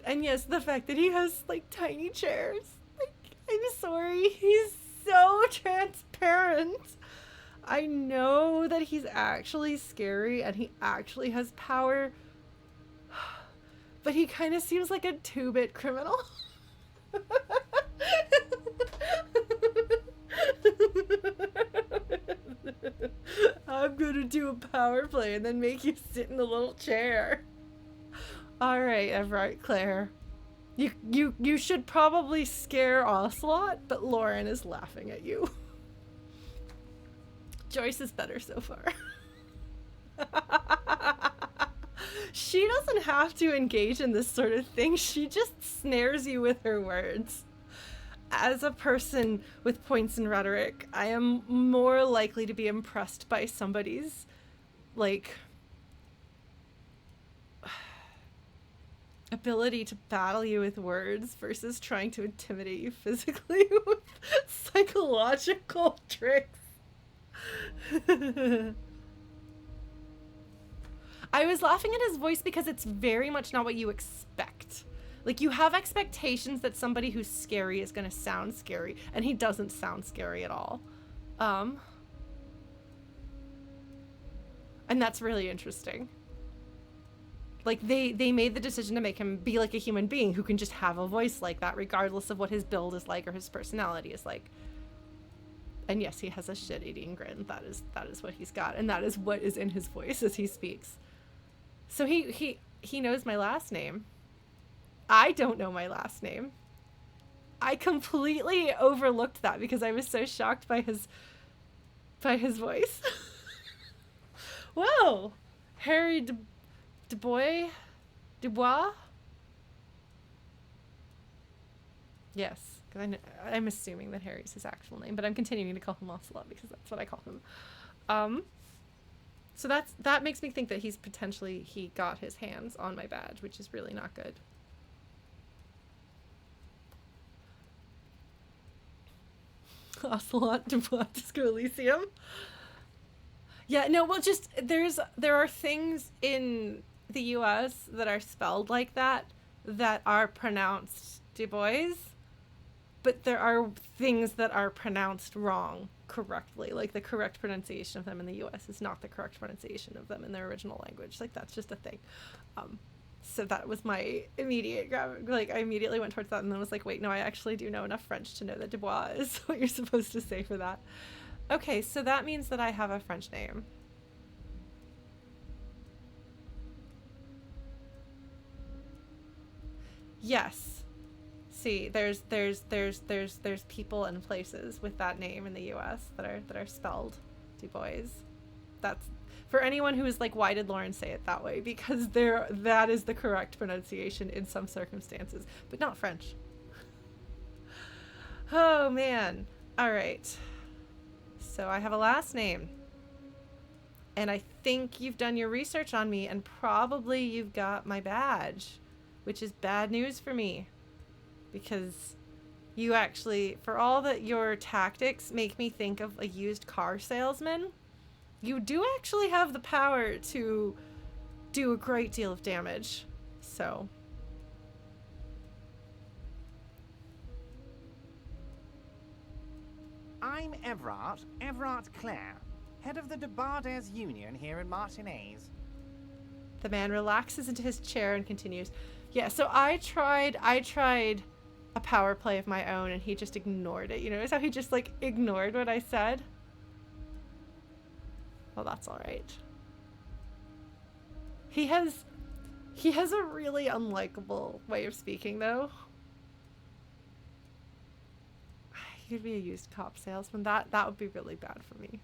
And yes, the fact that he has like tiny chairs. Like, I'm sorry, he's so transparent. I know that he's actually scary and he actually has power, but he kind of seems like a 2-bit criminal. I'm gonna do a power play and then make you sit in a little chair. Alright, Evrart, Claire. You should probably scare Ocelot, but Lauren is laughing at you. Joyce is better so far. She doesn't have to engage in this sort of thing. She just snares you with her words. As a person with points in rhetoric, I am more likely to be impressed by somebody's, like, ability to battle you with words versus trying to intimidate you physically with psychological tricks. I was laughing at his voice because it's very much not what you expect. Like, you have expectations that somebody who's scary is going to sound scary, and he doesn't sound scary at all. And that's really interesting. Like, they made the decision to make him be like a human being who can just have a voice like that, regardless of what his build is like or his personality is like. And yes, he has a shit-eating grin. That is what he's got, and that is what is in his voice as he speaks. So he knows my last name. I don't know my last name. I completely overlooked that because I was so shocked by his voice. Whoa! Harry Dubois? Yes, because I'm assuming that Harry's his actual name, but I'm continuing to call him Ocelot because that's what I call him. So that makes me think that he got his hands on my badge, which is really not good. Ocelot Dubois Disco Elysium. Yeah, no, well, just there are things in the US that are spelled like that are pronounced Dubois, but there are things that are pronounced wrong correctly. Like, the correct pronunciation of them in the US is not the correct pronunciation of them in their original language. Like, that's just a thing. So that was my immediate I immediately went towards that and then was like, wait, no, I actually do know enough French to know that Dubois is what you're supposed to say for that. Okay, so that means that I have a French name. Yes. See, there's people and places with that name in the US that are spelled Dubois. That's for anyone who is like, why did Lauren say it that way? Because that is the correct pronunciation in some circumstances, but not French. Oh man. All right. So I have a last name. And I think you've done your research on me and probably you've got my badge, which is bad news for me. Because you actually, for all that your tactics make me think of a used car salesman, you do actually have the power to do a great deal of damage. So. I'm Evrart Clare, head of the Debarders Union here in Martinez. The man relaxes into his chair and continues. Yeah, so I tried a power play of my own and he just ignored it. You notice how he just like ignored what I said? Well, that's all right. He has a really unlikable way of speaking though. He could be a used cop salesman. That would be really bad for me.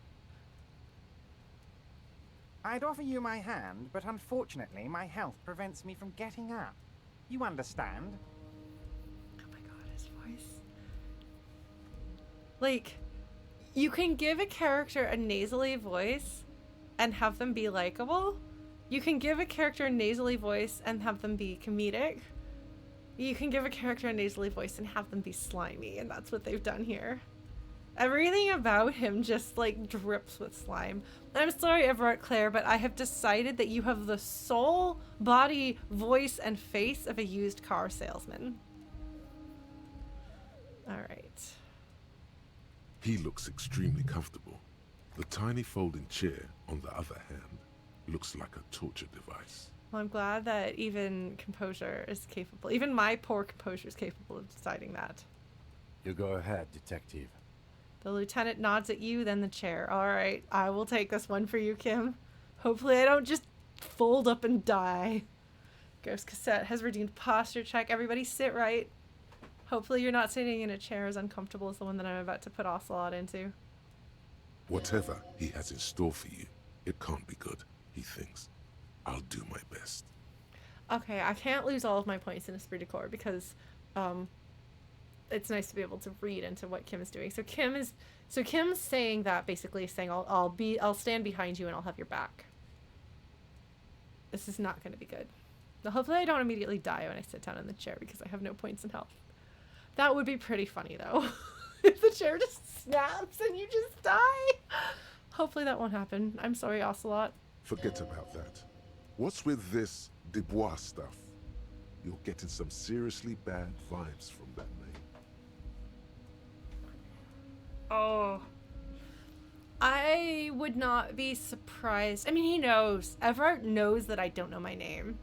I'd offer you my hand, but unfortunately my health prevents me from getting up. You understand? Oh my god, his voice. Like, you can give a character a nasally voice and have them be likable. You can give a character a nasally voice and have them be comedic. You can give a character a nasally voice and have them be slimy, and that's what they've done here. Everything about him just like drips with slime. I'm sorry, Evrart Claire, but I have decided that you have the soul, body, voice, and face of a used car salesman. All right. He looks extremely comfortable. The tiny folding chair, on the other hand, looks like a torture device. Well, I'm glad that even composure is capable. Even my poor composure is capable of deciding that. You go ahead, detective. The lieutenant nods at you, then the chair. All right, I will take this one for you, Kim. Hopefully I don't just fold up and die. Ghost Cassette has redeemed posture check. Everybody sit right. Hopefully you're not sitting in a chair as uncomfortable as the one that I'm about to put Ocelot into. Whatever he has in store for you, it can't be good, he thinks. I'll do my best. Okay, I can't lose all of my points in Esprit de Corps because it's nice to be able to read into what Kim is doing. So Kim's saying that, basically saying I'll stand behind you and I'll have your back. This is not going to be good. Now, hopefully I don't immediately die when I sit down in the chair because I have no points in health. That would be pretty funny though. If the chair just snaps and you just die. Hopefully that won't happen. I'm sorry, Ocelot. Forget about that. What's with this Dubois stuff? You're getting some seriously bad vibes from that name. Oh. I would not be surprised. I mean, he knows. Evrart knows that I don't know my name.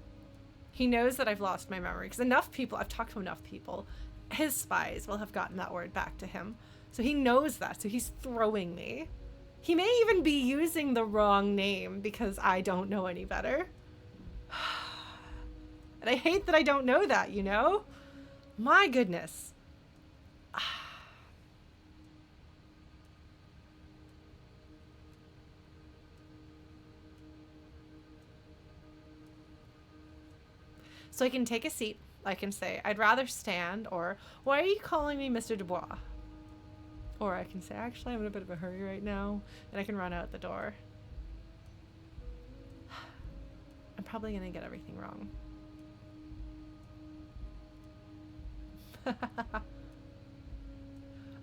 He knows that I've lost my memory. Because I've talked to enough people. His spies will have gotten that word back to him. So he knows that. So he's throwing me. He may even be using the wrong name because I don't know any better. And I hate that I don't know that, you know? My goodness. So I can take a seat. I can say, I'd rather stand, or why are you calling me Mr. Dubois? Or I can say, actually, I'm in a bit of a hurry right now, and I can run out the door. I'm probably going to get everything wrong.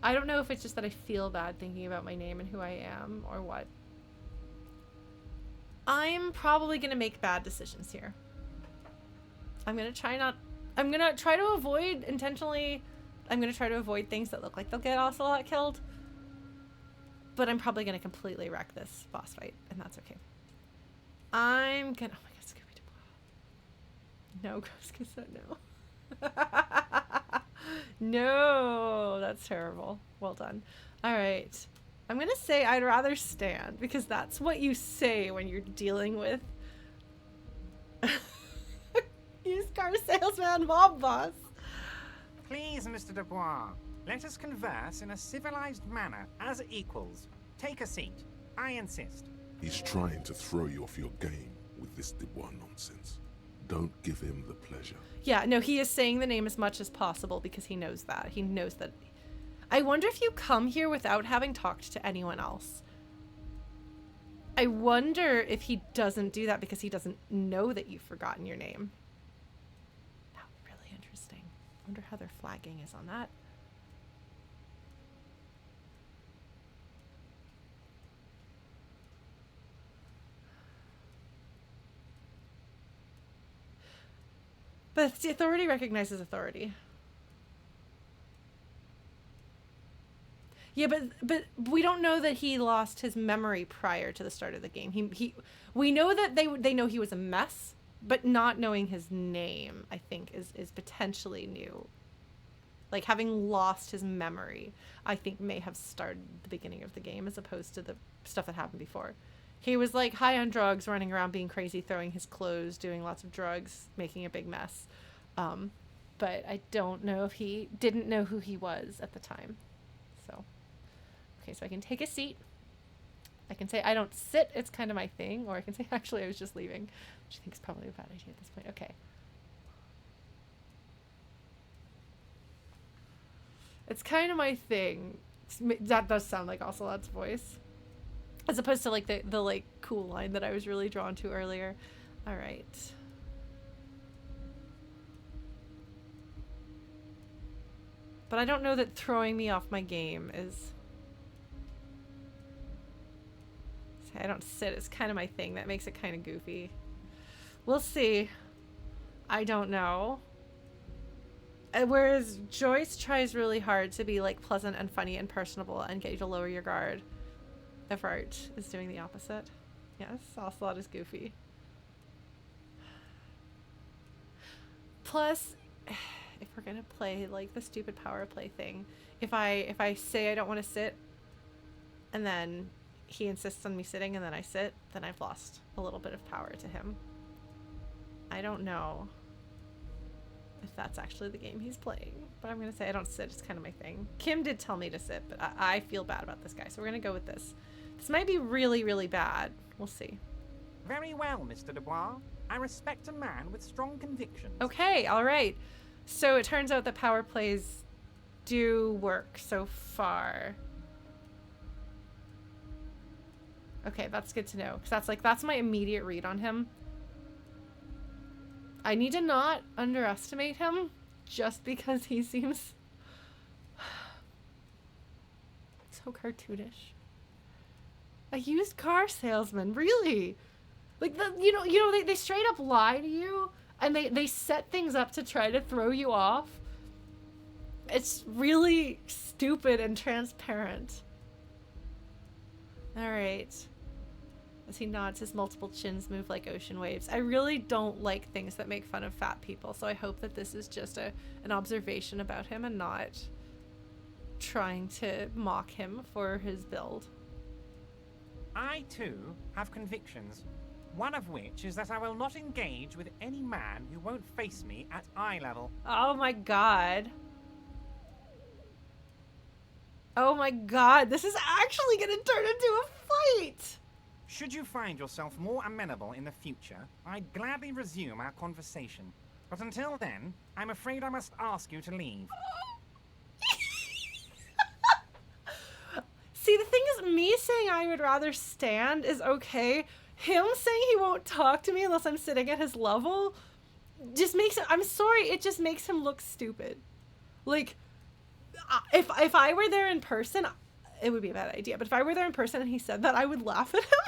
I don't know if it's just that I feel bad thinking about my name and who I am, or what. I'm probably going to make bad decisions here. I'm going to try to avoid intentionally. I'm going to try to avoid things that look like they'll get Ocelot killed. But I'm probably going to completely wreck this boss fight, and that's okay. I'm going to... Oh my god, Scooby Doo. No, Ghost Cassette, no. No, that's terrible. Well done. All right. I'm going to say I'd rather stand, because that's what you say when you're dealing with... used car salesman mob boss. Please, Mr. Dubois, let us converse in a civilized manner as equals. Take a seat. I insist. He's trying to throw you off your game with this Dubois nonsense. Don't give him the pleasure. Yeah, no, he is saying the name as much as possible because he knows that. He knows that. I wonder if you come here without having talked to anyone else. I wonder if he doesn't do that because he doesn't know that you've forgotten your name. I wonder how their flagging is on that. But the authority recognizes authority. Yeah, but we don't know that he lost his memory prior to the start of the game. We know that they know he was a mess but not knowing his name, I think, is potentially new. Like, having lost his memory, I think may have started the beginning of the game as opposed to the stuff that happened before. He was, like, high on drugs, running around being crazy, throwing his clothes, doing lots of drugs, making a big mess. But I don't know if he didn't know who he was at the time. So, okay, so I can take a seat. I can say I don't sit, it's kind of my thing. Or I can say, actually, I was just leaving, which I think is probably a bad idea at this point. Okay. It's kind of my thing. That does sound like Ocelot's voice. As opposed to, like, the like, cool line that I was really drawn to earlier. All right. But I don't know that throwing me off my game is... I don't sit. It's kind of my thing. That makes it kind of goofy. We'll see. I don't know. Whereas Joyce tries really hard to be, like, pleasant and funny and personable and get you to lower your guard. Evrart is doing the opposite. Yes, Ocelot is goofy. Plus, if we're gonna play, like, the stupid power play thing, if I say I don't want to sit, and then he insists on me sitting and then I sit, then I've lost a little bit of power to him. I don't know if that's actually the game he's playing, but I'm gonna say I don't sit. It's kind of my thing. Kim did tell me to sit, but I feel bad about this guy, so we're gonna go with this. This might be really, really bad. We'll see. Very well, Mr. Dubois. I respect a man with strong convictions. Okay, all right. So it turns out that power plays do work so far. Okay, that's good to know, because that's my immediate read on him. I need to not underestimate him just because he seems so cartoonish. A used car salesman, really? Like, they straight up lie to you, and they set things up to try to throw you off. It's really stupid and transparent. All right. As he nods, his multiple chins move like ocean waves. I really don't like things that make fun of fat people, so I hope that this is just an observation about him and not trying to mock him for his build. I, too, have convictions. One of which is that I will not engage with any man who won't face me at eye level. Oh my god. Oh my god, this is actually gonna turn into a fight! Should you find yourself more amenable in the future, I'd gladly resume our conversation. But until then, I'm afraid I must ask you to leave. See, the thing is, me saying I would rather stand is okay. Him saying he won't talk to me unless I'm sitting at his level just makes it, I'm sorry, it just makes him look stupid. Like, if I were there in person, it would be a bad idea. But if I were there in person and he said that, I would laugh at him.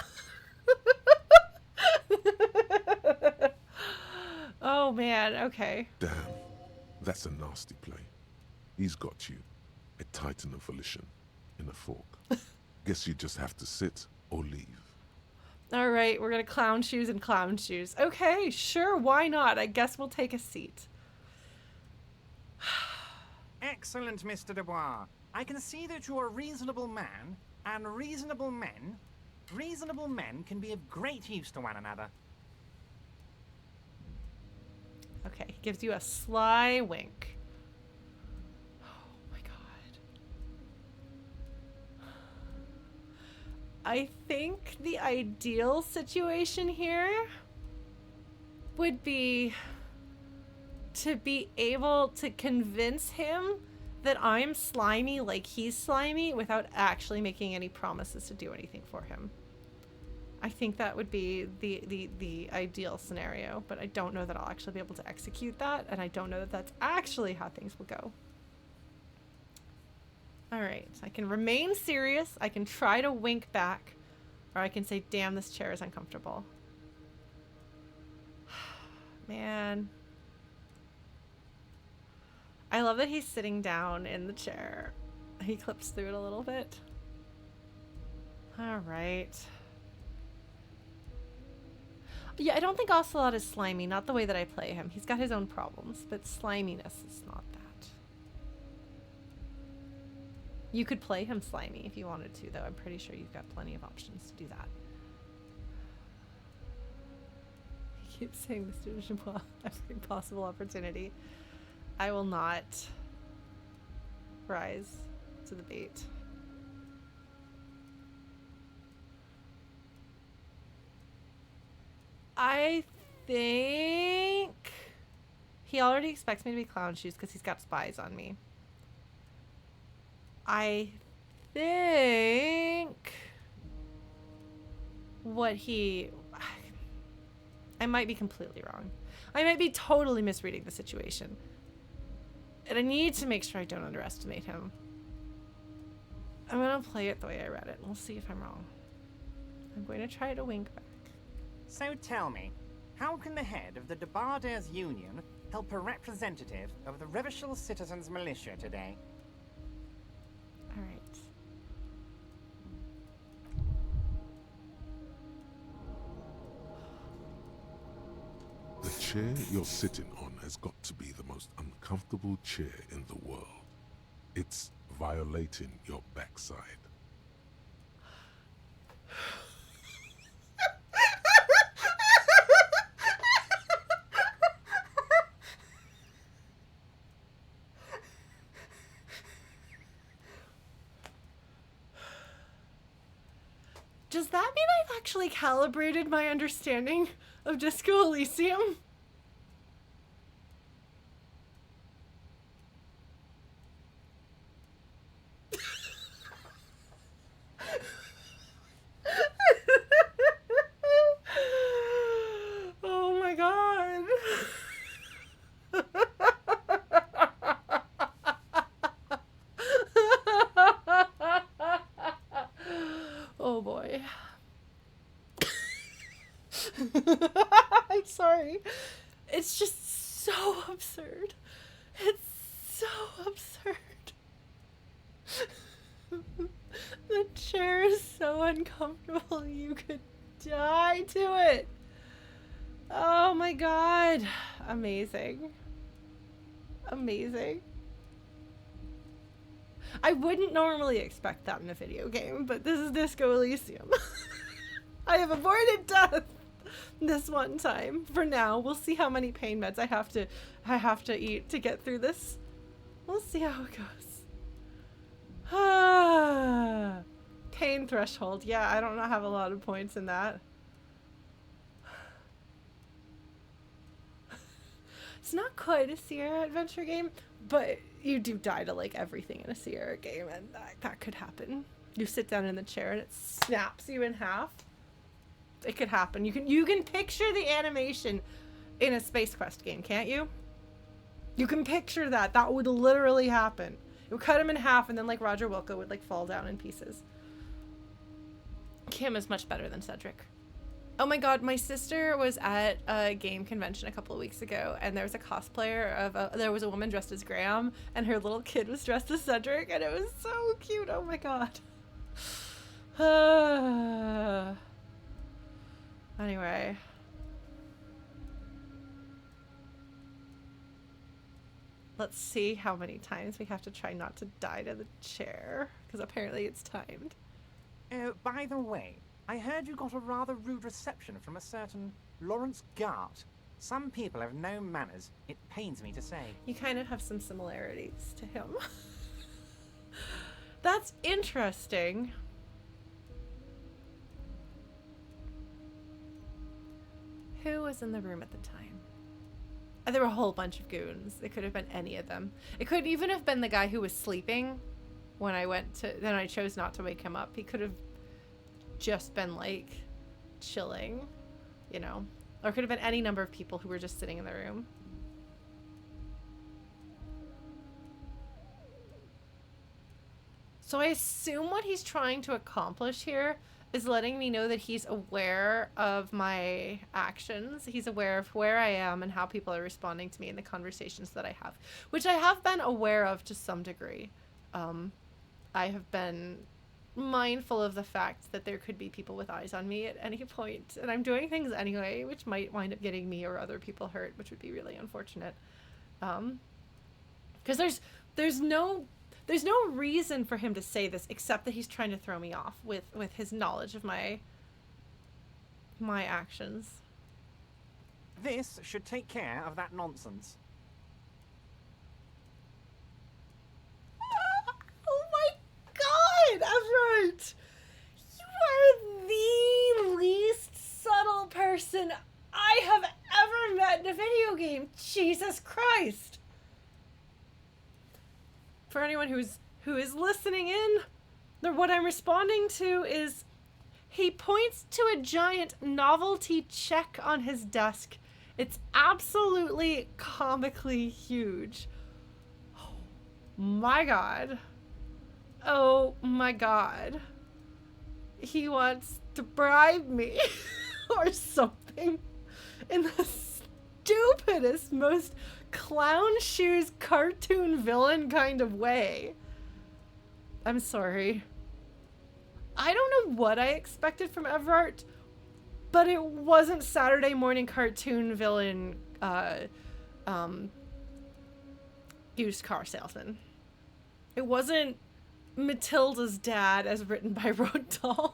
Oh, man. Okay. Damn, that's a nasty play. He's got you, a titan of volition, in a fork. Guess you just have to sit or leave. All right, we're going to clown shoes and clown shoes. Okay, sure, why not? I guess we'll take a seat. Excellent, Mr. Dubois. I can see that you're a reasonable man, and reasonable men can be of great use to one another. Okay, he gives you a sly wink. Oh my god. I think the ideal situation here would be to be able to convince him that I'm slimy like he's slimy without actually making any promises to do anything for him. I think that would be the ideal scenario, but I don't know that I'll actually be able to execute that, and I don't know that that's actually how things will go. Alright, I can remain serious, I can try to wink back, or I can say, damn, this chair is uncomfortable. Man. I love that he's sitting down in the chair. He clips through it a little bit. Alright. Yeah, I don't think Ocelot is slimy, not the way that I play him. He's got his own problems, but sliminess is not that. You could play him slimy if you wanted to, though. I'm pretty sure you've got plenty of options to do that. He keeps saying Mr. Dubois every possible opportunity. I will not rise to the bait. I think he already expects me to be clown shoes because he's got spies on me. I think I might be completely wrong. I might be totally misreading the situation. And I need to make sure I don't underestimate him. I'm going to play it the way I read it, and we'll see if I'm wrong. I'm going to try to wink back. So tell me, how can the head of the Debarders Union help a representative of the Revachol Citizens Militia today? All right. The chair you're sitting on has got to be the most uncomfortable chair in the world. It's violating your backside. Does that mean I've actually calibrated my understanding of Disco Elysium? Oh my god. Oh boy. I'm sorry. It's just so absurd. It's so absurd. The chair is so uncomfortable. You could die to it. Oh my god. Amazing. Amazing. I wouldn't normally expect that in a video game, but this is Disco Elysium. I have avoided death this one time. For now, we'll see how many pain meds I have to eat to get through this. We'll see how it goes. Pain threshold. Yeah, I don't have a lot of points in that. It's not quite a Sierra adventure game, but you do die to like everything in a Sierra game, and that could happen. You sit down in the chair and it snaps you in half. It could happen. You can picture the animation in a Space Quest game, can't you? You can picture that. That would literally happen. It would cut him in half, and then like Roger Wilco would like fall down in pieces. Kim is much better than Cedric. Oh my god, my sister was at a game convention a couple of weeks ago, and there was a cosplayer of there was a woman dressed as Graham, and her little kid was dressed as Cedric, and it was so cute. Oh my god. Anyway. Let's see how many times we have to try not to die to the chair, because apparently it's timed. By the way, I heard you got a rather rude reception from a certain Lawrence Gart. Some people have no manners, it pains me to say. You kind of have some similarities to him. That's interesting. Who was in the room at the time? There were a whole bunch of goons. It could have been any of them. It could even have been the guy who was sleeping when I went to... Then I chose not to wake him up. He could have just been, like, chilling, you know? Or it could have been any number of people who were just sitting in the room. So I assume what he's trying to accomplish here is letting me know that he's aware of my actions. He's aware of where I am and how people are responding to me in the conversations that I have, which I have been aware of to some degree. I have been mindful of the fact that there could be people with eyes on me at any point, and I'm doing things anyway, which might wind up getting me or other people hurt, which would be really unfortunate. Because there's no reason for him to say this except that he's trying to throw me off with his knowledge of my actions. This should take care of that nonsense. Oh my god, Evrart! You are the least subtle person I have ever met in a video game. Jesus Christ! For anyone who is listening in, what I'm responding to is he points to a giant novelty check on his desk. It's absolutely comically huge. Oh my god. Oh my god. He wants to bribe me or something in the stupidest, most clown shoes cartoon villain kind of way. I'm sorry. I don't know what I expected from Evrart, but it wasn't Saturday morning cartoon villain used car salesman. It wasn't Matilda's dad as written by Rodal.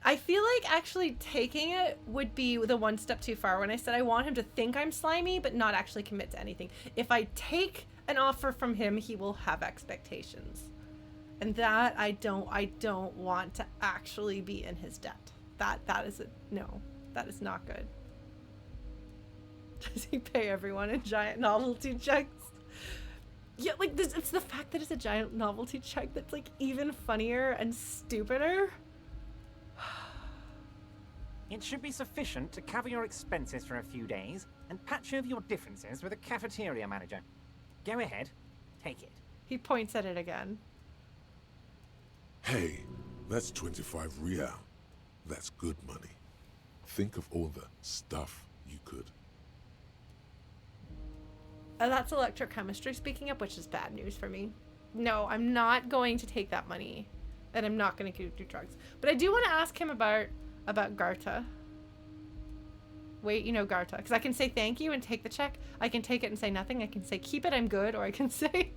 I feel like actually taking it would be the one step too far when I said I want him to think I'm slimy but not actually commit to anything. If I take an offer from him, he will have expectations. And that I don't want to actually be in his debt. That is no. That is not good. Does he pay everyone in giant novelty checks? Yeah, like this, it's the fact that it's a giant novelty check that's like even funnier and stupider. It should be sufficient to cover your expenses for a few days and patch over your differences with a cafeteria manager. Go ahead, take it. He points at it again. Hey, that's 25 real. That's good money. Think of all the stuff you could. That's electrochemistry speaking up, which is bad news for me. No, I'm not going to take that money, and I'm not going to do drugs. But I do want to ask him about Garta. Wait, you know Garta, because I can say thank you and take the check. I can take it and say nothing. I can say keep it, I'm good, or I can say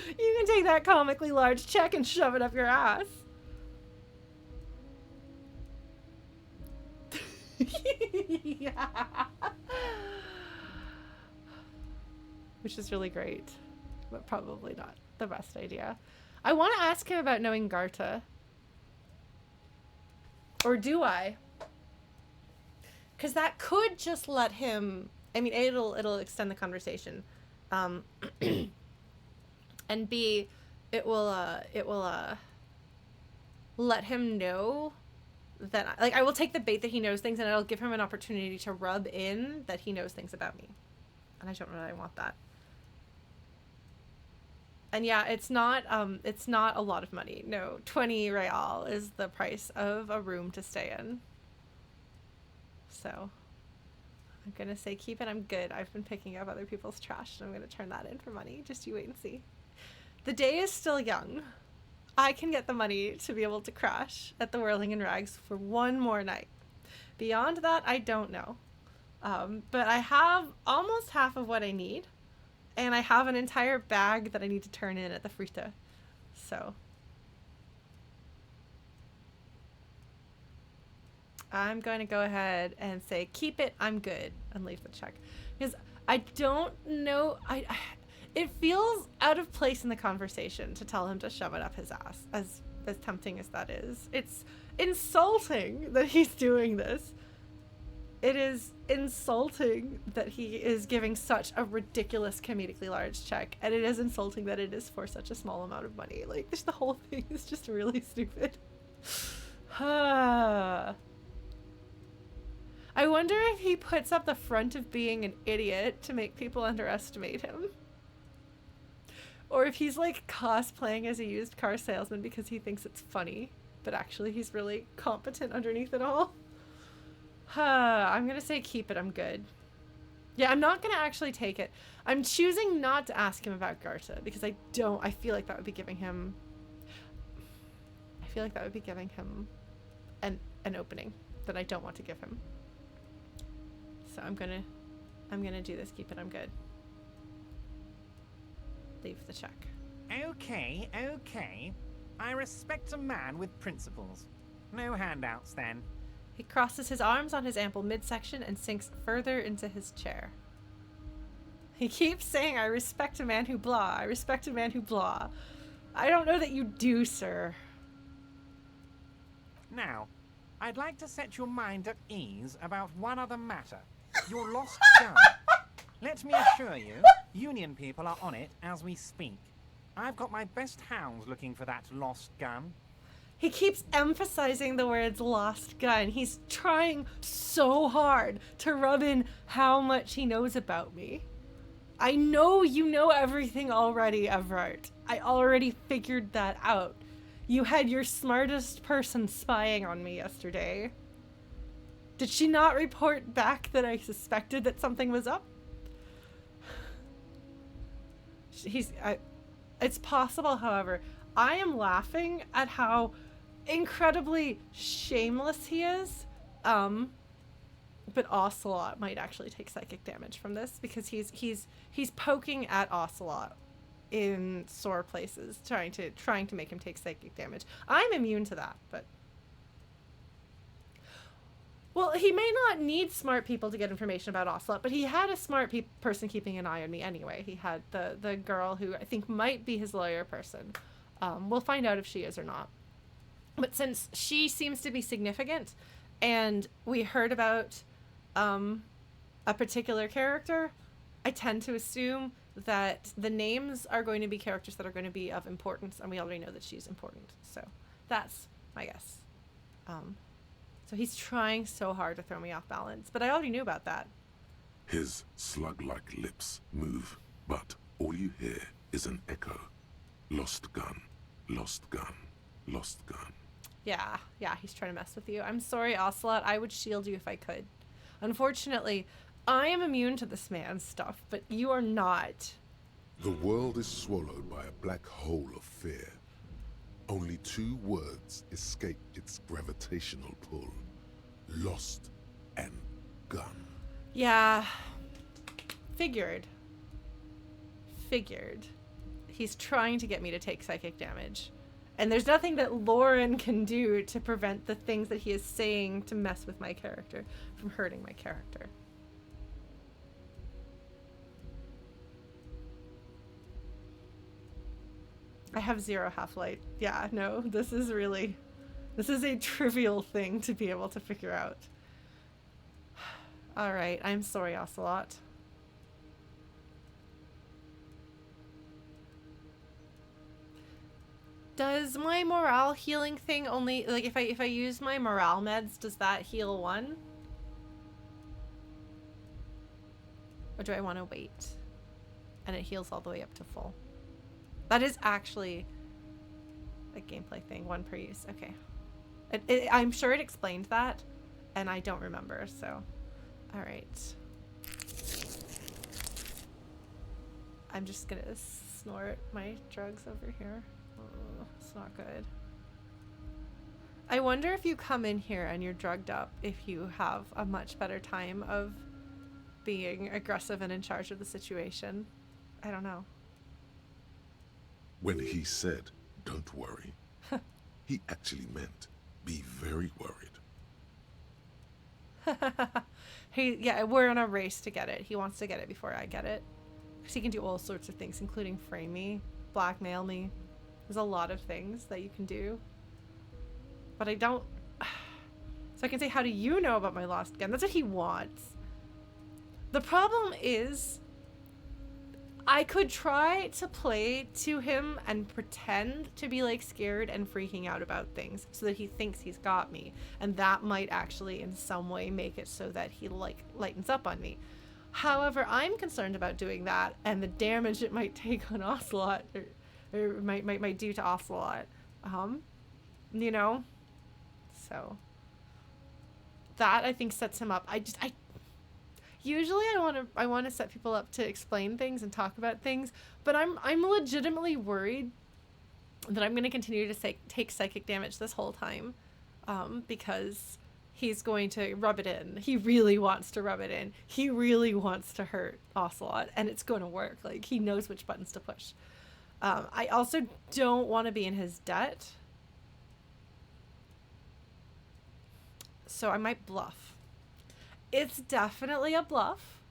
you can take that comically large check and shove it up your ass. Yeah. Which is really great, but probably not the best idea. I want to ask him about knowing Garta. Or do I? Because that could just let him... I mean, A, it'll extend the conversation. And B, it will let him know that... Like, I will take the bait that he knows things, and it'll give him an opportunity to rub in that he knows things about me. And I don't really want that. And yeah, it's not a lot of money. No, 20 real is the price of a room to stay in. So I'm gonna say keep it, I'm good. I've been picking up other people's trash and I'm gonna turn that in for money. Just you wait and see. The day is still young. I can get the money to be able to crash at the Whirling in Rags for one more night. Beyond that, I don't know. But I have almost half of what I need. And I have an entire bag that I need to turn in at the Frita. So I'm going to go ahead and say, keep it, I'm good, and leave the check. Because I don't know, it feels out of place in the conversation to tell him to shove it up his ass, as tempting as that is. It's insulting that he's doing this. It is insulting that he is giving such a ridiculous comedically large check, and it is insulting that it is for such a small amount of money. Like, the whole thing is just really stupid. I wonder if he puts up the front of being an idiot to make people underestimate him. Or if he's like cosplaying as a used car salesman because he thinks it's funny, but actually he's really competent underneath it all. I'm gonna say keep it, I'm good. Yeah, I'm not going to actually take it. I'm choosing not to ask him about Garta because I feel like that would be giving him an opening that I don't want to give him. So I'm going to do this. Keep it. I'm good. Leave the check. Okay, okay. I respect a man with principles. No handouts, then. He crosses his arms on his ample midsection and sinks further into his chair. He keeps saying, I respect a man who blah. I respect a man who blah. I don't know that you do, sir. Now, I'd like to set your mind at ease about one other matter. Your lost gun. Let me assure you, Union people are on it as we speak. I've got my best hounds looking for that lost gun. He keeps emphasizing the words lost gun. He's trying so hard to rub in how much he knows about me. I know you know everything already, Evrart. I already figured that out. You had your smartest person spying on me yesterday. Did she not report back that I suspected that something was up? It's possible, however. I am laughing at how incredibly shameless he is. But Ocelot might actually take psychic damage from this because he's poking at Ocelot in sore places, trying to make him take psychic damage. I'm immune to that, but well, he may not need smart people to get information about Ocelot, but he had a smart person keeping an eye on me anyway. He had the girl who I think might be his lawyer person. We'll find out if she is or not. But since she seems to be significant, and we heard about a particular character, I tend to assume that the names are going to be characters that are going to be of importance, and we already know that she's important. So that's my guess. So he's trying so hard to throw me off balance, but I already knew about that. His slug-like lips move, but all you hear is an echo. Lost gun, lost gun, lost gun. Yeah, he's trying to mess with you. I'm sorry, Ocelot. I would shield you if I could. Unfortunately, I am immune to this man's stuff, but you are not. The world is swallowed by a black hole of fear. Only 2 words escape its gravitational pull. Lost and gun. Yeah. Figured. He's trying to get me to take psychic damage. And there's nothing that Lauren can do to prevent the things that he is saying to mess with my character from hurting my character. I have 0 half-light. Yeah, no, this is a trivial thing to be able to figure out. Alright, I'm sorry, Ocelot. Does my morale healing thing only, like, if I use my morale meds, does that heal 1? Or do I want to wait? And it heals all the way up to full. That is actually a gameplay thing, 1 per use. Okay. I'm sure it explained that, and I don't remember, so. Alright. I'm just gonna snort my drugs over here. Oh, it's not good. I wonder if you come in here and you're drugged up, if you have a much better time of being aggressive and in charge of the situation. I don't know. When he said, "Don't worry," he actually meant, "Be very worried." Yeah, we're in a race to get it. He wants to get it before I get it. Because he can do all sorts of things, including frame me, blackmail me. There's a lot of things that you can do. But I don't... So I can say, how do you know about my lost gun? That's what he wants. The problem is, I could try to play to him and pretend to be like scared and freaking out about things so that he thinks he's got me. And that might actually in some way make it so that he like lightens up on me. However, I'm concerned about doing that and the damage it might take on Ocelot or might do to Ocelot. You know? So that I think sets him up. usually I want to set people up to explain things and talk about things, but I'm legitimately worried that I'm going to continue to take psychic damage this whole time, because he's going to rub it in. He really wants to rub it in. He really wants to hurt Ocelot, and it's going to work. Like, he knows which buttons to push. I also don't want to be in his debt, so I might bluff. It's definitely a bluff,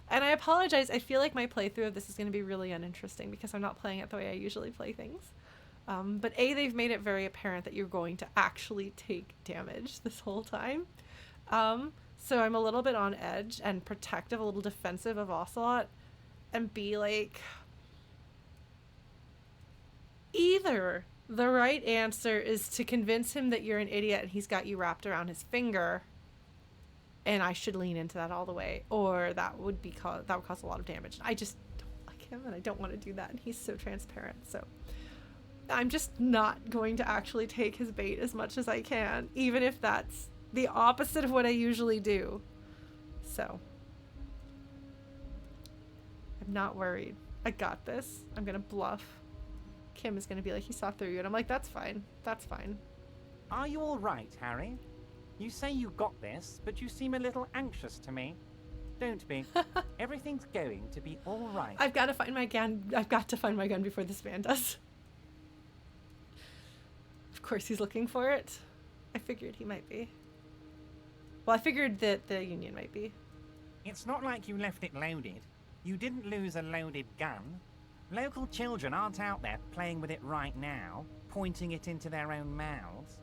and I apologize. I feel like my playthrough of this is going to be really uninteresting because I'm not playing it the way I usually play things. But they've made it very apparent that you're going to actually take damage this whole time. So I'm a little bit on edge and protective, a little defensive of Ocelot, and B, like, either the right answer is to convince him that you're an idiot and he's got you wrapped around his finger, and I should lean into that all the way, or that would cause a lot of damage. I just don't like him, and I don't want to do that, and he's so transparent. So I'm just not going to actually take his bait as much as I can, even if that's the opposite of what I usually do. So I'm not worried. I got this. I'm gonna bluff. Kim is gonna be like, he saw through you, and I'm like, that's fine. That's fine. Are you all right, Harry? You say you got this, but you seem a little anxious to me. Don't be. Everything's going to be all right. I've got to find my gun. I've got to find my gun before this man does. Of course he's looking for it. I figured he might be. Well, I figured that the Union might be. It's not like you left it loaded. You didn't lose a loaded gun. Local children aren't out there playing with it right now, pointing it into their own mouths.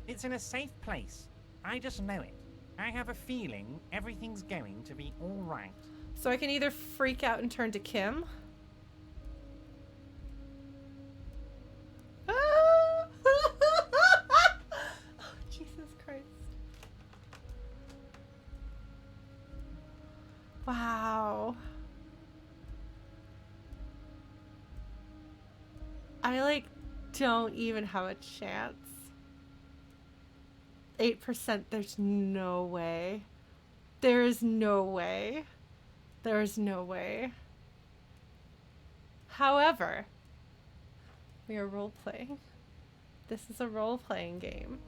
It's in a safe place. I just know it. I have a feeling everything's going to be all right. So I can either freak out and turn to Kim. Ah! Oh, Jesus Christ. Wow. I, like, don't even have a chance. 8%, there's no way. There is no way. There is no way. However, we are role-playing. This is a role-playing game.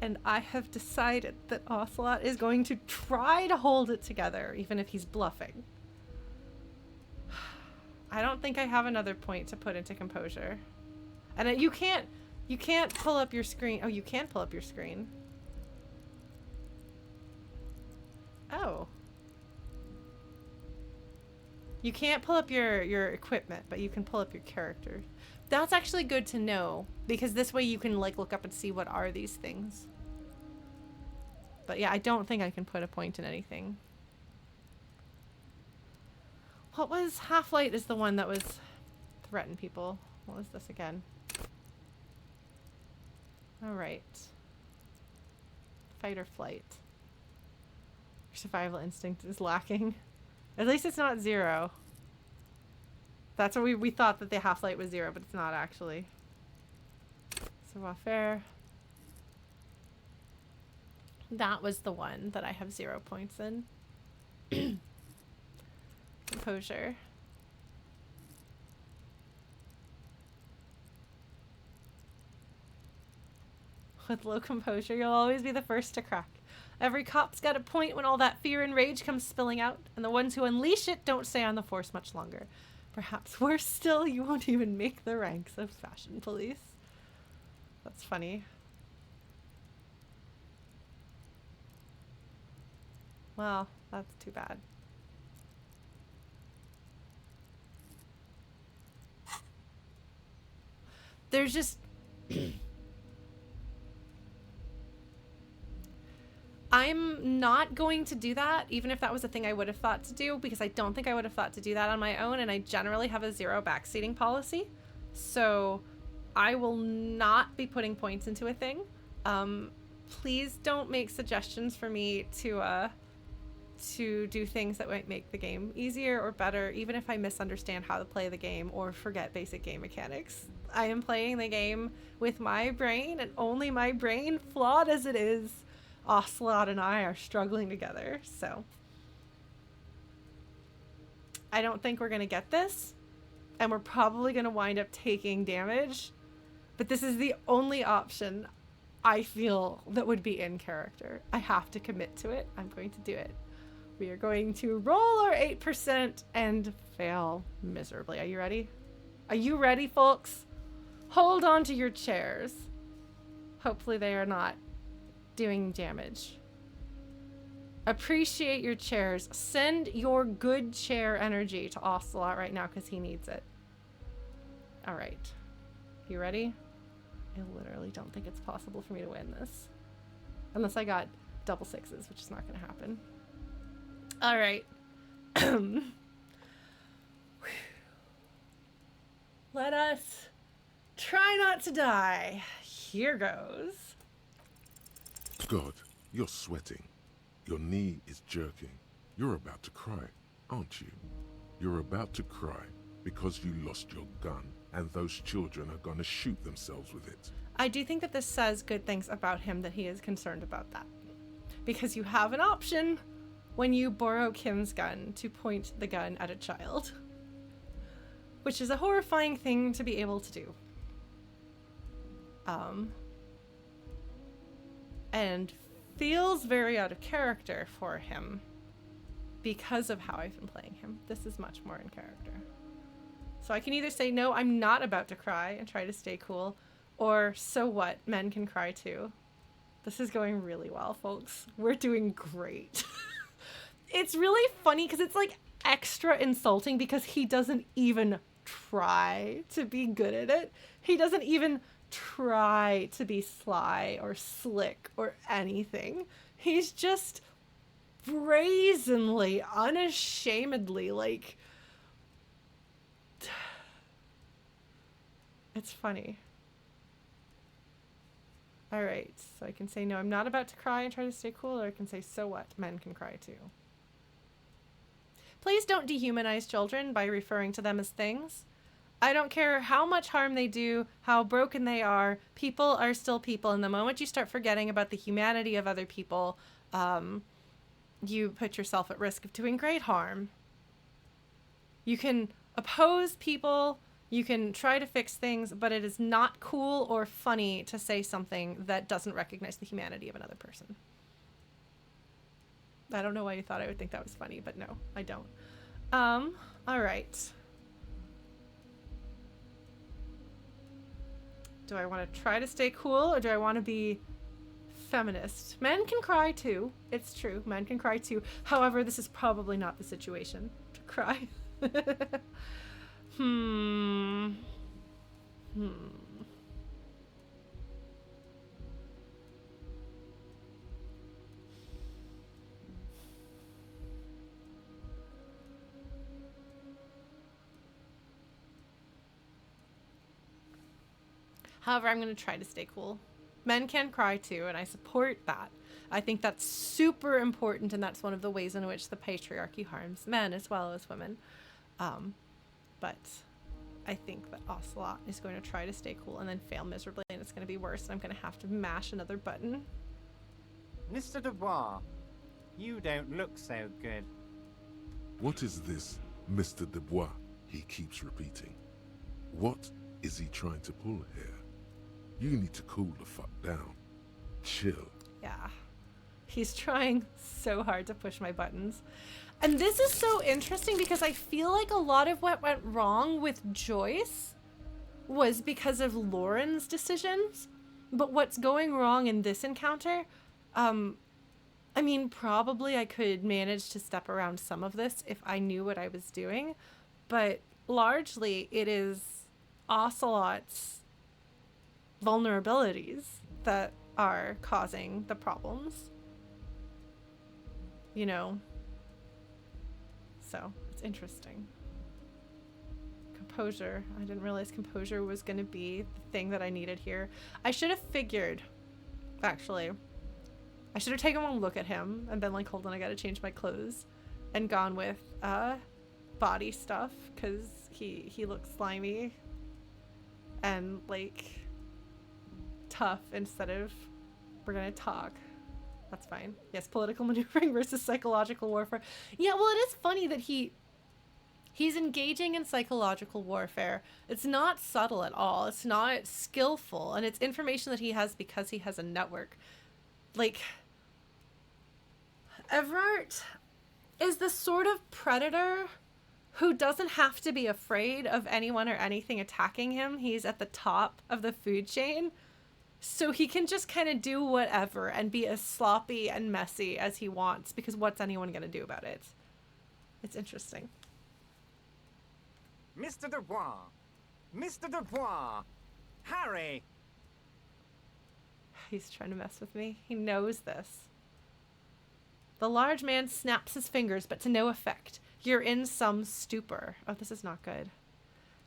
And I have decided that Ocelot is going to try to hold it together, even if he's bluffing. I don't think I have another point to put into composure. And you can't pull up your screen. Oh, you can pull up your screen. Oh. You can't pull up your equipment, but you can pull up your character. That's actually good to know, because this way you can, like, look up and see what are these things. But yeah, I don't think I can put a point in anything. What was Half-Light is the one that was threaten people. What was this again? Alright. Fight or flight. Your survival instinct is lacking. At least it's not 0. That's what we thought that the Half-Light was 0, but it's not actually. Savoir-faire. That was the one that I have 0 points in. Composure. With low composure, you'll always be the first to crack. Every cop's got a point when all that fear and rage comes spilling out, and the ones who unleash it don't stay on the force much longer. Perhaps worse still, you won't even make the ranks of fashion police. That's funny. Well, that's too bad. There's just... I'm not going to do that, even if that was a thing I would have thought to do, because I don't think I would have thought to do that on my own, and I generally have a 0 backseating policy. So I will not be putting points into a thing. Please don't make suggestions for me to do things that might make the game easier or better, even if I misunderstand how to play the game or forget basic game mechanics. I am playing the game with my brain, and only my brain, flawed as it is. Ocelot and I are struggling together, so I don't think we're going to get this. And we're probably going to wind up taking damage. But this is the only option I feel that would be in character. I have to commit to it. I'm going to do it. We are going to roll our 8% and fail miserably. Are you ready? Are you ready, folks? Hold on to your chairs. Hopefully they are not doing damage. Appreciate your chairs. Send your good chair energy to Ocelot right now because he needs it. All right. You ready? I literally don't think it's possible for me to win this. Unless I got double sixes, which is not going to happen. All right. Let us try not to die. Here goes. God, you're sweating. Your knee is jerking. You're about to cry, aren't you? You're about to cry because you lost your gun, and those children are going to shoot themselves with it. I do think that this says good things about him, that he is concerned about that. Because you have an option when you borrow Kim's gun to point the gun at a child. Which is a horrifying thing to be able to do. And feels very out of character for him because of how I've been playing him. This is much more in character. So I can either say, no, I'm not about to cry and try to stay cool, or so what, men can cry too. This is going really well, folks. We're doing great. It's really funny because it's like extra insulting because he doesn't even try to be good at it. He doesn't even try to be sly or slick or anything. He's just brazenly, unashamedly, like... It's funny. All right, so I can say, no, I'm not about to cry and try to stay cool, or I can say, so what, men can cry too. Please don't dehumanize children by referring to them as things. I don't care how much harm they do, how broken they are, people are still people, and the moment you start forgetting about the humanity of other people, you put yourself at risk of doing great harm. You can oppose people, you can try to fix things, but it is not cool or funny to say something that doesn't recognize the humanity of another person. I don't know why you thought I would think that was funny, but no, I don't. All right. Do I want to try to stay cool, or do I want to be feminist? Men can cry too. It's true. Men can cry too. However, this is probably not the situation to cry. However, I'm going to try to stay cool. Men can cry too, and I support that. I think that's super important, and that's one of the ways in which the patriarchy harms men as well as women. But I think that Ocelot is going to try to stay cool and then fail miserably, and it's going to be worse, and I'm going to have to mash another button. Mr. Dubois, you don't look so good. What is this Mr. Dubois he keeps repeating? What is he trying to pull here? You need to cool the fuck down. Chill. Yeah. He's trying so hard to push my buttons. And this is so interesting because I feel like a lot of what went wrong with Joyce was because of Lauren's decisions. But what's going wrong in this encounter, I mean, probably I could manage to step around some of this if I knew what I was doing. But largely it is Ocelot's vulnerabilities that are causing the problems. You know? So, it's interesting. Composure. I didn't realize composure was going to be the thing that I needed here. I should have figured, actually. I should have taken one look at him and been like, hold on, I gotta change my clothes. And gone with body stuff, because he looks slimy and like tough instead of we're gonna talk. That's fine. Yes, political maneuvering versus psychological warfare. Yeah, well, it is funny that he He's engaging in psychological warfare. It's not subtle at all. It's not skillful. And it's information that he has because he has a network. Like, Evrart is the sort of predator who doesn't have to be afraid of anyone or anything attacking him. He's at the top of the food chain. So he can just kind of do whatever and be as sloppy and messy as he wants, because what's anyone going to do about it? It's interesting. Mr. Dubois! Mr. Dubois! Harry! He's trying to mess with me. He knows this. The large man snaps his fingers, but to no effect. You're in some stupor. Oh, this is not good.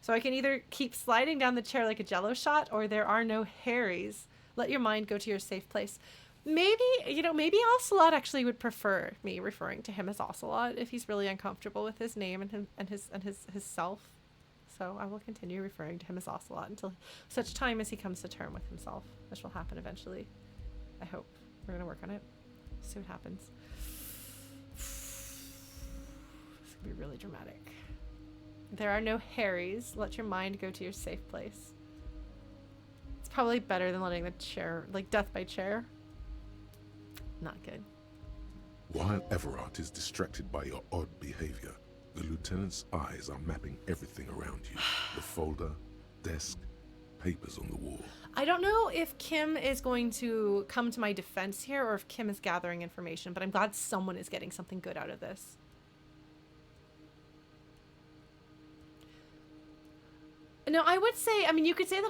So I can either keep sliding down the chair like a jello shot, or there are no Harrys. Let your mind go to your safe place. Maybe, maybe Ocelot actually would prefer me referring to him as Ocelot if he's really uncomfortable with his name and his self. So I will continue referring to him as Ocelot until such time as he comes to term with himself, which will happen eventually. I hope. We're going to work on it. See what happens. This is going to be really dramatic. There are no Harrys. Let your mind go to your safe place. It's probably better than letting the chair, like death by chair. Not good. While Evrart is distracted by your odd behavior, the lieutenant's eyes are mapping everything around you. The folder, desk, papers on the wall. I don't know if Kim is going to come to my defense here or if Kim is gathering information, but I'm glad someone is getting something good out of this. No, I would say, I mean, you could say that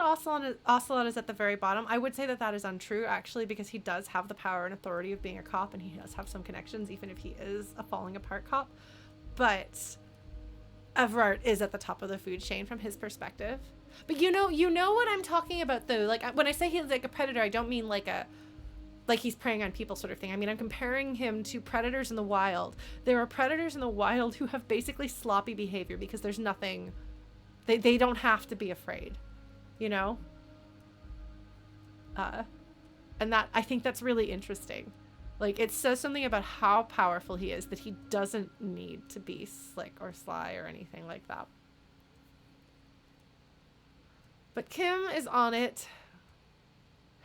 Ocelot is at the very bottom. I would say that that is untrue, actually, because he does have the power and authority of being a cop, and he does have some connections, even if he is a falling apart cop. But Evrart is at the top of the food chain from his perspective. But you know what I'm talking about, though. Like, when I say he's like a predator, I don't mean like he's preying on people sort of thing. I mean, I'm comparing him to predators in the wild. There are predators in the wild who have basically sloppy behavior because there's nothing... They don't have to be afraid, you know? And that, I think that's really interesting. Like, it says something about how powerful he is, that he doesn't need to be slick or sly or anything like that. But Kim is on it.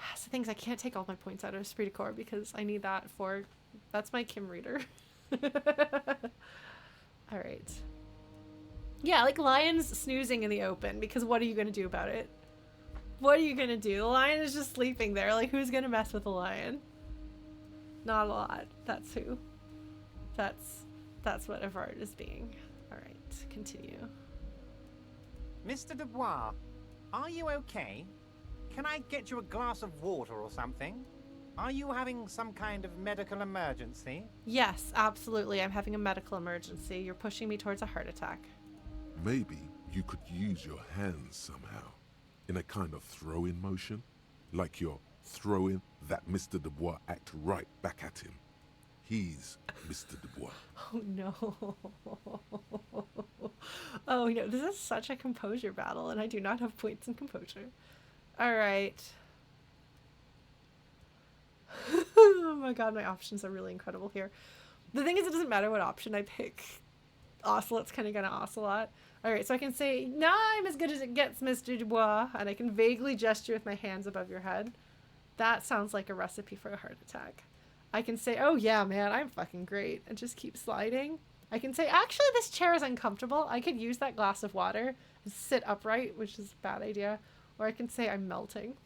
That's the things, I can't take all my points out of Esprit de Corps because I need that for... That's my Kim reader. All right. Yeah, like lions snoozing in the open, because what are you going to do about it? What are you going to do? The lion is just sleeping there. Like, who's going to mess with the lion? Not a lot. That's who. That's what Evrart is being. All right, continue. Mr. Dubois, are you okay? Can I get you a glass of water or something? Are you having some kind of medical emergency? Yes, absolutely. I'm having a medical emergency. You're pushing me towards a heart attack. Maybe you could use your hands somehow, in a kind of throw-in motion, like you're throwing that Mr. Dubois act right back at him. He's Mr. Dubois. Oh no. Oh no, this is such a composure battle, and I do not have points in composure. All right. Oh my god, my options are really incredible here. The thing is, it doesn't matter what option I pick. Ocelot's kind of gonna Ocelot. Alright, so I can say, "Nah, I'm as good as it gets, Mr. Dubois," and I can vaguely gesture with my hands above your head. That sounds like a recipe for a heart attack. I can say, "Oh yeah, man, I'm fucking great," and just keep sliding. I can say, "Actually, this chair is uncomfortable. I could use that glass of water and sit upright," which is a bad idea. Or I can say, "I'm melting."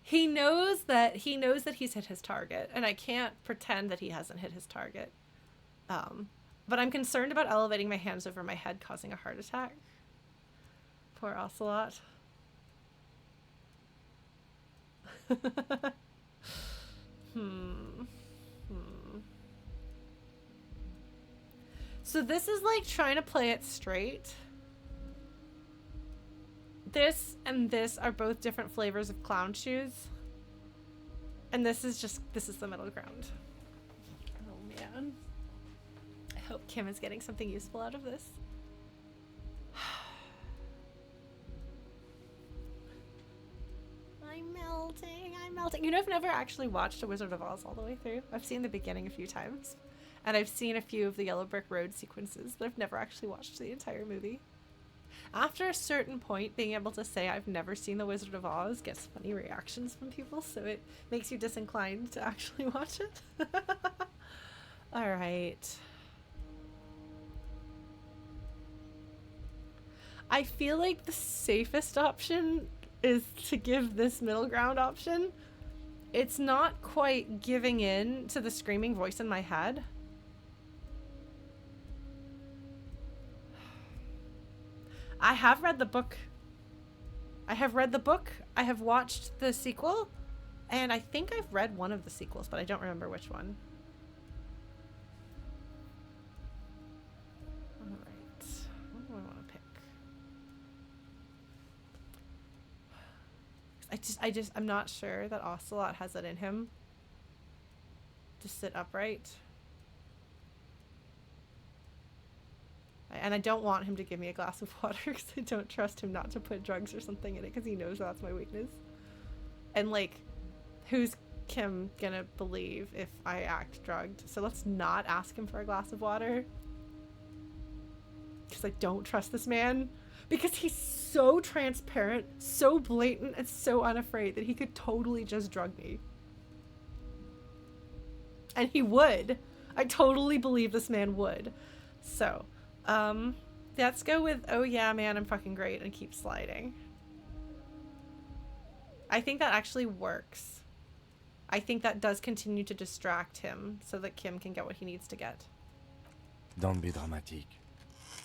He knows that he's hit his target, and I can't pretend that he hasn't hit his target. But I'm concerned about elevating my hands over my head, causing a heart attack. Poor Ocelot. So this is like trying to play it straight. This and this are both different flavors of clown shoes. And this is the middle ground. Oh man. I hope Kim is getting something useful out of this. I'm melting. I'm melting. You know, I've never actually watched A Wizard of Oz all the way through. I've seen the beginning a few times. And I've seen a few of the Yellow Brick Road sequences, but I've never actually watched the entire movie. After a certain point, being able to say I've never seen The Wizard of Oz gets funny reactions from people, so it makes you disinclined to actually watch it. Alright. I feel like the safest option is to give this middle ground option. It's not quite giving in to the screaming voice in my head. I have read the book. I have read the book. I have watched the sequel. And I think I've read one of the sequels, but I don't remember which one. Alright. What do I want to pick? I'm not sure that Ocelot has it in him to sit upright. And I don't want him to give me a glass of water because I don't trust him not to put drugs or something in it because he knows that's my weakness. And, like, who's Kim gonna believe if I act drugged? So let's not ask him for a glass of water. Because I don't trust this man. Because he's so transparent, so blatant, and so unafraid that he could totally just drug me. And he would. I totally believe this man would. So... let's go with, oh yeah, man, I'm fucking great, and keep sliding. I think that actually works. I think that does continue to distract him so that Kim can get what he needs to get. Don't be dramatic.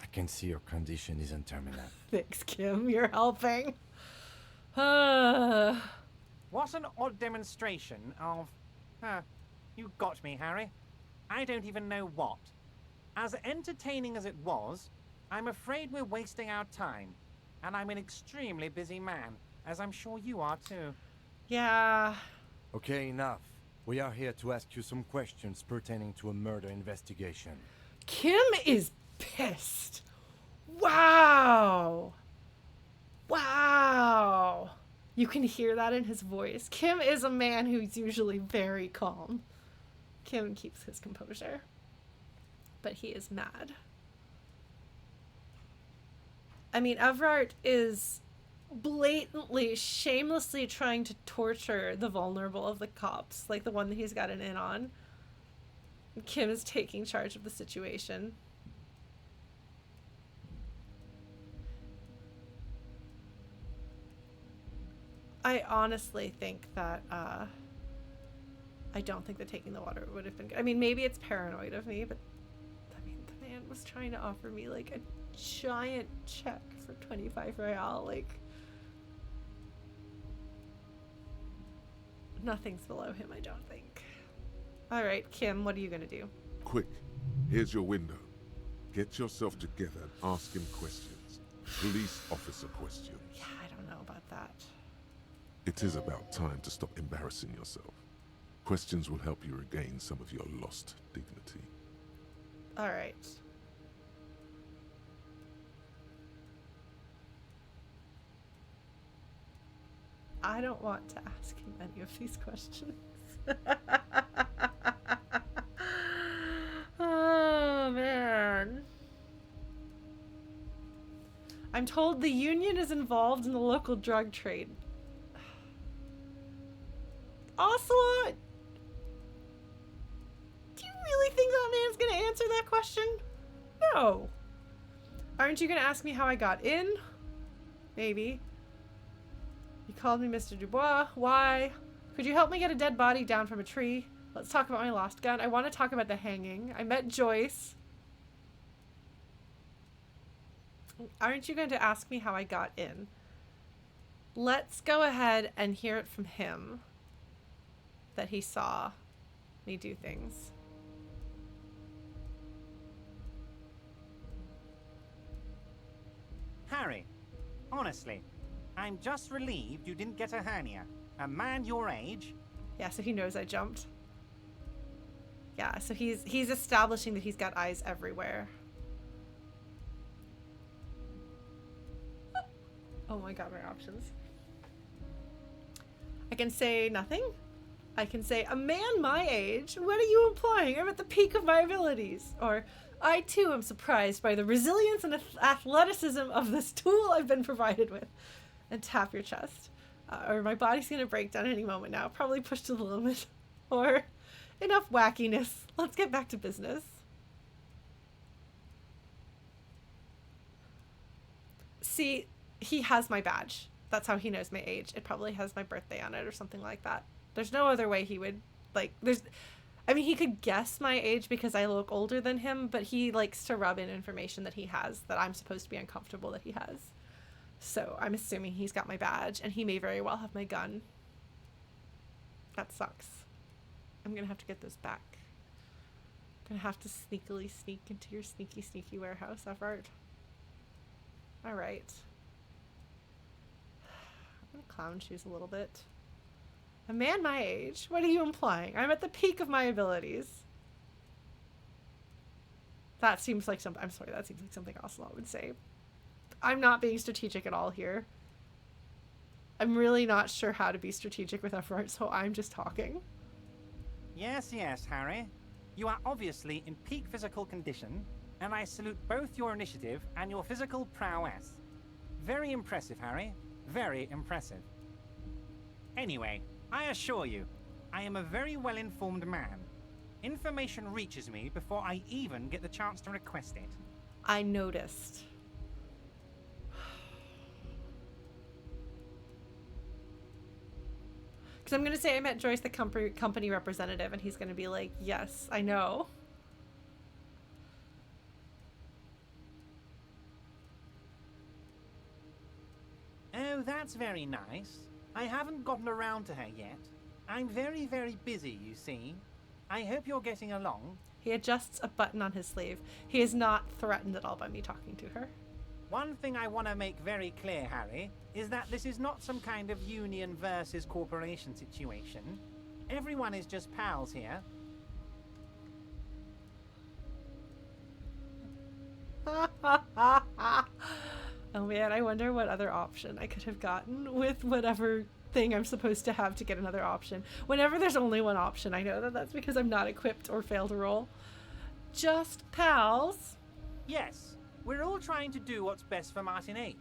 I can see your condition isn't terminal. Thanks, Kim. You're helping. What an odd demonstration of... you got me, Harry. I don't even know what. As entertaining as it was, I'm afraid we're wasting our time. And I'm an extremely busy man, as I'm sure you are too. Yeah. Okay, enough. We are here to ask you some questions pertaining to a murder investigation. Kim is pissed. Wow. Wow. You can hear that in his voice. Kim is a man who's usually very calm. Kim keeps his composure. But he is mad. I mean, Evrart is blatantly, shamelessly trying to torture the vulnerable of the cops, like the one that he's got an in on. And Kim is taking charge of the situation. I honestly think that, I don't think that taking the water would have been good. I mean, maybe it's paranoid of me, but was trying to offer me like a giant check for 25 real. Like, nothing's below him, I don't think. Alright, Kim, what are you gonna do? Quick, here's your window. Get yourself together and ask him questions. Police officer questions. Yeah, I don't know about that. It is about time to stop embarrassing yourself. Questions will help you regain some of your lost dignity. Alright. I don't want to ask him any of these questions. Oh, man. I'm told the union is involved in the local drug trade. Ocelot! Do you really think that man's gonna answer that question? No. Aren't you gonna ask me how I got in? Maybe. You called me Mr. Dubois. Why? Could you help me get a dead body down from a tree? Let's talk about my lost gun. I want to talk about the hanging. I met Joyce. Aren't you going to ask me how I got in? Let's go ahead and hear it from him. That he saw me do things. Harry, honestly, I'm just relieved you didn't get a hernia. A man your age... Yeah, so he knows I jumped. Yeah, so he's establishing that he's got eyes everywhere. Oh my god, my options. can say nothing. I can say, a man my age? What are you implying? I'm at the peak of my abilities. Or, I too am surprised by the resilience and athleticism of this tool I've been provided with. And tap your chest. Or, my body's gonna break down any moment now. Probably pushed to the limit. Or, enough wackiness. Let's get back to business. See, he has my badge. That's how he knows my age. It probably has my birthday on it or something like that. There's no other way he would, like, I mean, he could guess my age because I look older than him, but he likes to rub in information that he has that I'm supposed to be uncomfortable that he has. So I'm assuming he's got my badge, and he may very well have my gun. That sucks. I'm gonna have to get those back. I'm gonna have to sneakily sneak into your sneaky, sneaky warehouse, Evrart. Alright. I'm gonna clown shoes a little bit. A man my age? What are you implying? I'm at the peak of my abilities. That seems like something... I'm sorry, that seems like something Ocelot would say. I'm not being strategic at all here. I'm really not sure how to be strategic with Evrart, so I'm just talking. Yes, yes, Harry. You are obviously in peak physical condition, and I salute both your initiative and your physical prowess. Very impressive, Harry. Very impressive. Anyway, I assure you, I am a very well-informed man. Information reaches me before I even get the chance to request it. I noticed. Because I'm going to say I met Joyce, the company representative, and he's going to be like, yes, I know. Oh, that's very nice. I haven't gotten around to her yet. I'm very, very busy, you see. I hope you're getting along. He adjusts a button on his sleeve. He is not threatened at all by me talking to her. One thing I want to make very clear, Harry, is that this is not some kind of union versus corporation situation. Everyone is just pals here. Oh man, I wonder what other option I could have gotten with whatever thing I'm supposed to have to get another option. Whenever there's only one option, I know that that's because I'm not equipped or failed to roll. Just pals. Yes, we're all trying to do what's best for Martin 8.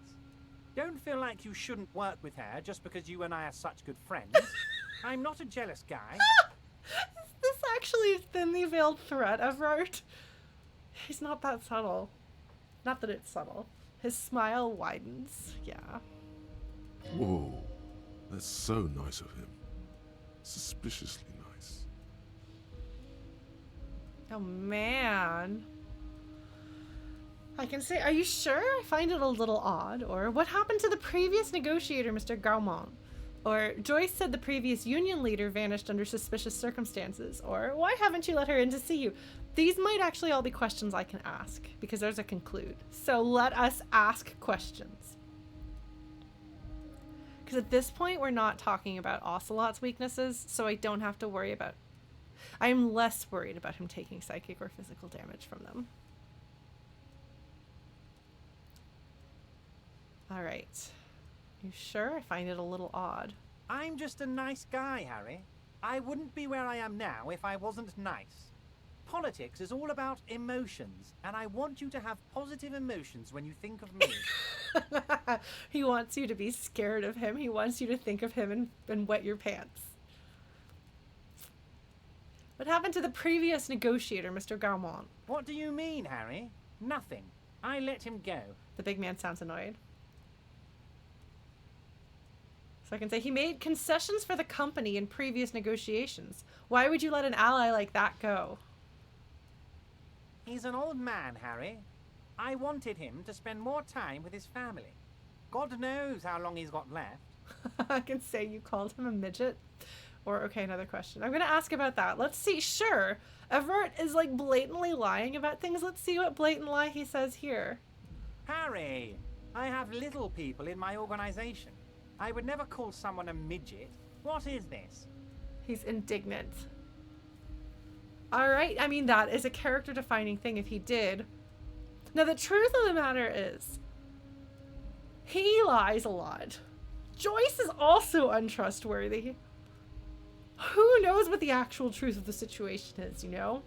Don't feel like you shouldn't work with her just because you and I are such good friends. I'm not a jealous guy. Is this actually a thinly veiled threat, Evrart? He's not that subtle. Not that it's subtle. His smile widens. Yeah. Whoa, that's so nice of him. Suspiciously nice. Oh man. I can say, are you sure? I find it a little odd. Or, what happened to the previous negotiator, Mr. Gaumont? Or, Joyce said the previous union leader vanished under suspicious circumstances. Or, why haven't you let her in to see you? These might actually all be questions I can ask, because there's a conclude. So let us ask questions. Because at this point, we're not talking about Ocelot's weaknesses, so I don't have to worry about... I am less worried about him taking psychic or physical damage from them. Alright. You sure? I find it a little odd. I'm just a nice guy, Harry. I wouldn't be where I am now if I wasn't nice. Politics is all about emotions, and I want you to have positive emotions when you think of me. He wants you to be scared of him. He wants you to think of him and wet your pants. What happened to the previous negotiator, Mr. Gaumont? What do you mean, Harry? Nothing. I let him go. The big man sounds annoyed. So I can say, he made concessions for the company in previous negotiations. Why would you let an ally like that go? He's an old man, Harry. I wanted him to spend more time with his family. God knows how long he's got left. I can say you called him a midget. Or, okay, another question. I'm going to ask about that. Let's see. Sure. Evrart is like blatantly lying about things. Let's see what blatant lie he says here. Harry, I have little people in my organization. I would never call someone a midget. What is this? He's indignant. Alright, I mean, that is a character-defining thing if he did. Now, the truth of the matter is, he lies a lot. Joyce is also untrustworthy. Who knows what the actual truth of the situation is, you know?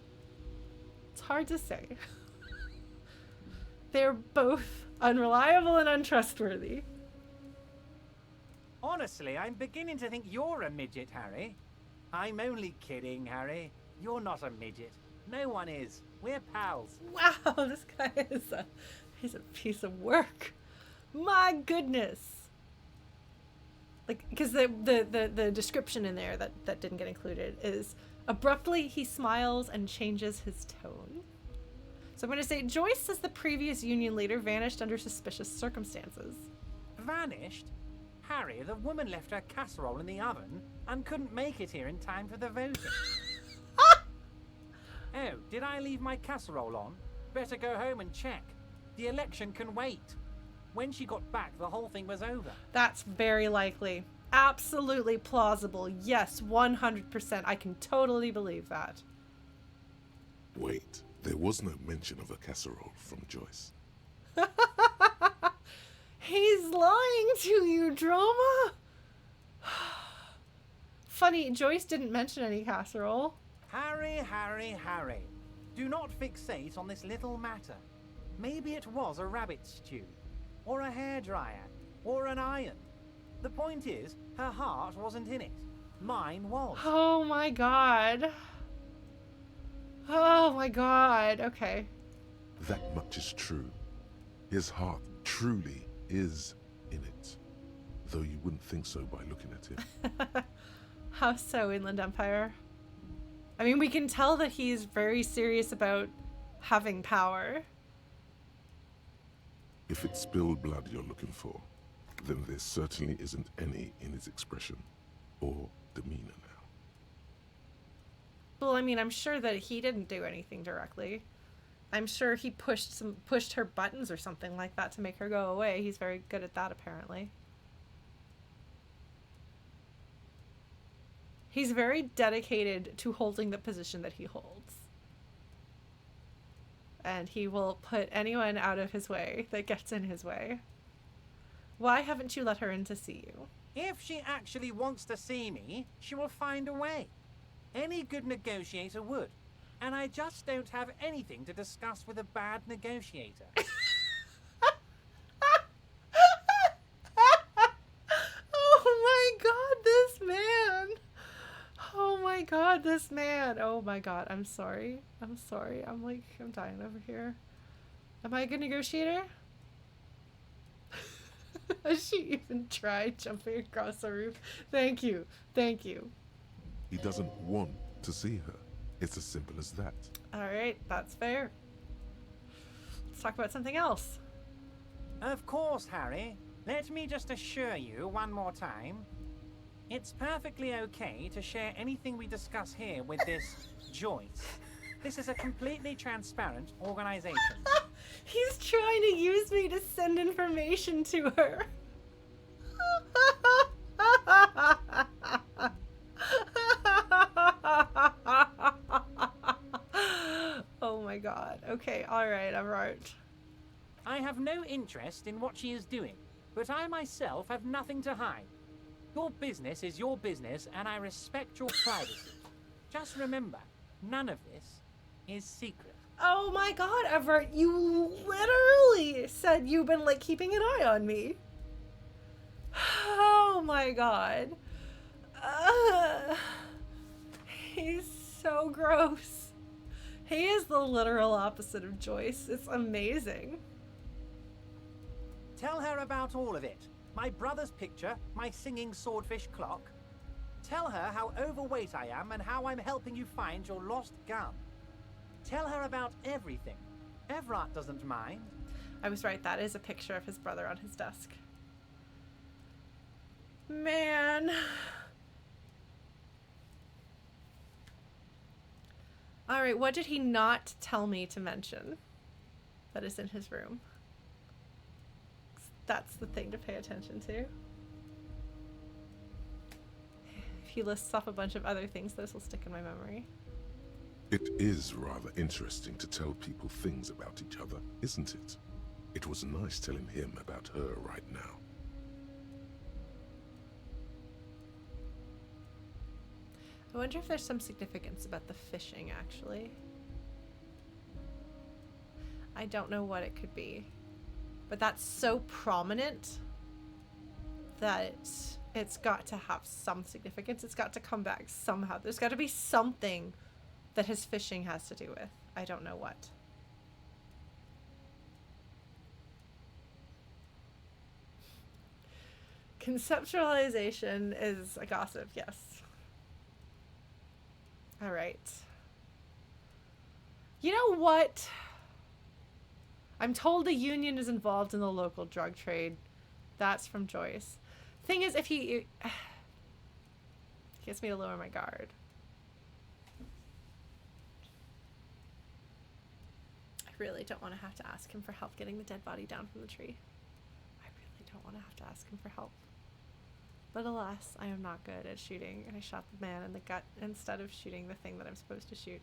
It's hard to say. They're both unreliable and untrustworthy. Honestly, I'm beginning to think you're a midget, Harry. I'm only kidding, Harry. You're not a midget. No one is. We're pals. Wow, this guy he's a piece of work. My goodness. Like, because the description in there that didn't get included is abruptly he smiles and changes his tone. So I'm going to say Joyce says the previous union leader vanished under suspicious circumstances. Vanished? Harry, the woman left her casserole in the oven and couldn't make it here in time for the voting. Oh, did I leave my casserole on? Better go home and check. The election can wait. When she got back, the whole thing was over. That's very likely. Absolutely plausible. Yes, 100%. I can totally believe that. Wait, there was no mention of a casserole from Joyce. He's lying to you, drama. Funny, Joyce didn't mention any casserole. Harry, Harry, Harry. Do not fixate on this little matter. Maybe it was a rabbit stew, or a hairdryer, or an iron. The point is, her heart wasn't in it. Mine was. Oh my god. Oh my god. Okay. That much is true. His heart truly is in it. Though you wouldn't think so by looking at him. How so, Inland Empire? I mean, we can tell that he's very serious about having power. If it's spilled blood you're looking for, then there certainly isn't any in his expression or demeanor now. Well, I mean, I'm sure that he didn't do anything directly. I'm sure he pushed her buttons or something like that to make her go away. He's very good at that, apparently. He's very dedicated to holding the position that he holds. And he will put anyone out of his way that gets in his way. Why haven't you let her in to see you? If she actually wants to see me, she will find a way. Any good negotiator would. And I just don't have anything to discuss with a bad negotiator. Oh my god, this man! Oh my god, this man! Oh my god, I'm sorry. I'm sorry. I'm dying over here. Am I a good negotiator? Has she even tried jumping across the roof? Thank you. Thank you. He doesn't want to see her. It's as simple as that. Alright, that's fair. Let's talk about something else. Of course, Harry. Let me just assure you one more time. It's perfectly okay to share anything we discuss here with this Joyce. This is a completely transparent organization. He's trying to use me to send information to her. Oh my god. Okay, alright, Evrart. I have no interest in what she is doing, but I myself have nothing to hide. Your business is your business, and I respect your privacy. Just remember, none of this is secret. Oh my god, Evrart, you literally said you've been, like, keeping an eye on me. Oh my god. He's so gross. He is the literal opposite of Joyce. It's amazing. Tell her about all of it. My brother's picture, my singing swordfish clock. Tell her how overweight I am and how I'm helping you find your lost gun. Tell her about everything. Evrart doesn't mind. I was right, that is a picture of his brother on his desk. Man. Alright, what did he not tell me to mention that is in his room? That's the thing to pay attention to. If he lists off a bunch of other things, those will stick in my memory. It is rather interesting to tell people things about each other, isn't it? It was nice telling him about her right now. I wonder if there's some significance about the fishing, actually. I don't know what it could be. But that's so prominent that it's got to have some significance. It's got to come back somehow. There's got to be something that his fishing has to do with. I don't know what. Conceptualization is a gossip, yes. All right. You know what? I'm told the union is involved in the local drug trade. That's from Joyce. Thing is, if he gets me to lower my guard. I really don't want to have to ask him for help getting the dead body down from the tree. I really don't want to have to ask him for help. But alas, I am not good at shooting, and I shot the man in the gut instead of shooting the thing that I'm supposed to shoot.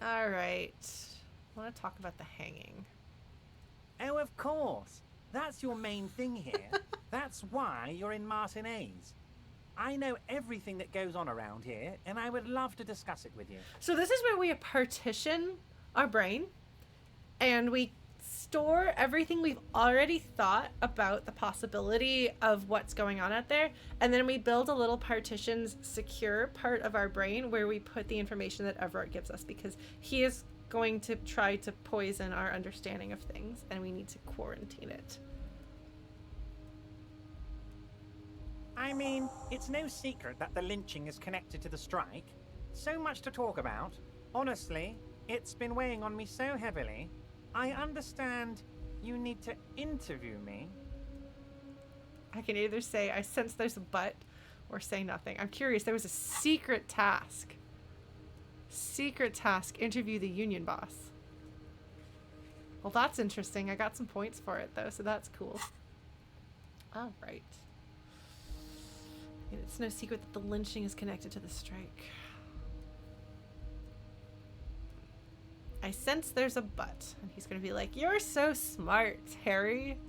Alright. I want to talk about the hanging. Oh, of course. That's your main thing here. That's why you're in Martinez. I know everything that goes on around here, and I would love to discuss it with you. So this is where we partition our brain, and we store everything we've already thought about the possibility of what's going on out there, and then we build a little partitions secure part of our brain where we put the information that Evrart gives us, because he is going to try to poison our understanding of things, and we need to quarantine it. I mean, it's no secret that the lynching is connected to the strike. So much to talk about. Honestly, it's been weighing on me so heavily. I understand you need to interview me. I can either say, I sense there's a but, or say nothing. I'm curious, there was a secret task. Secret task, interview the union boss. Well, that's interesting. I got some points for it, though, so that's cool. All right. It's no secret that the lynching is connected to the strike. I sense there's a but. And he's going to be like, you're so smart, Harry.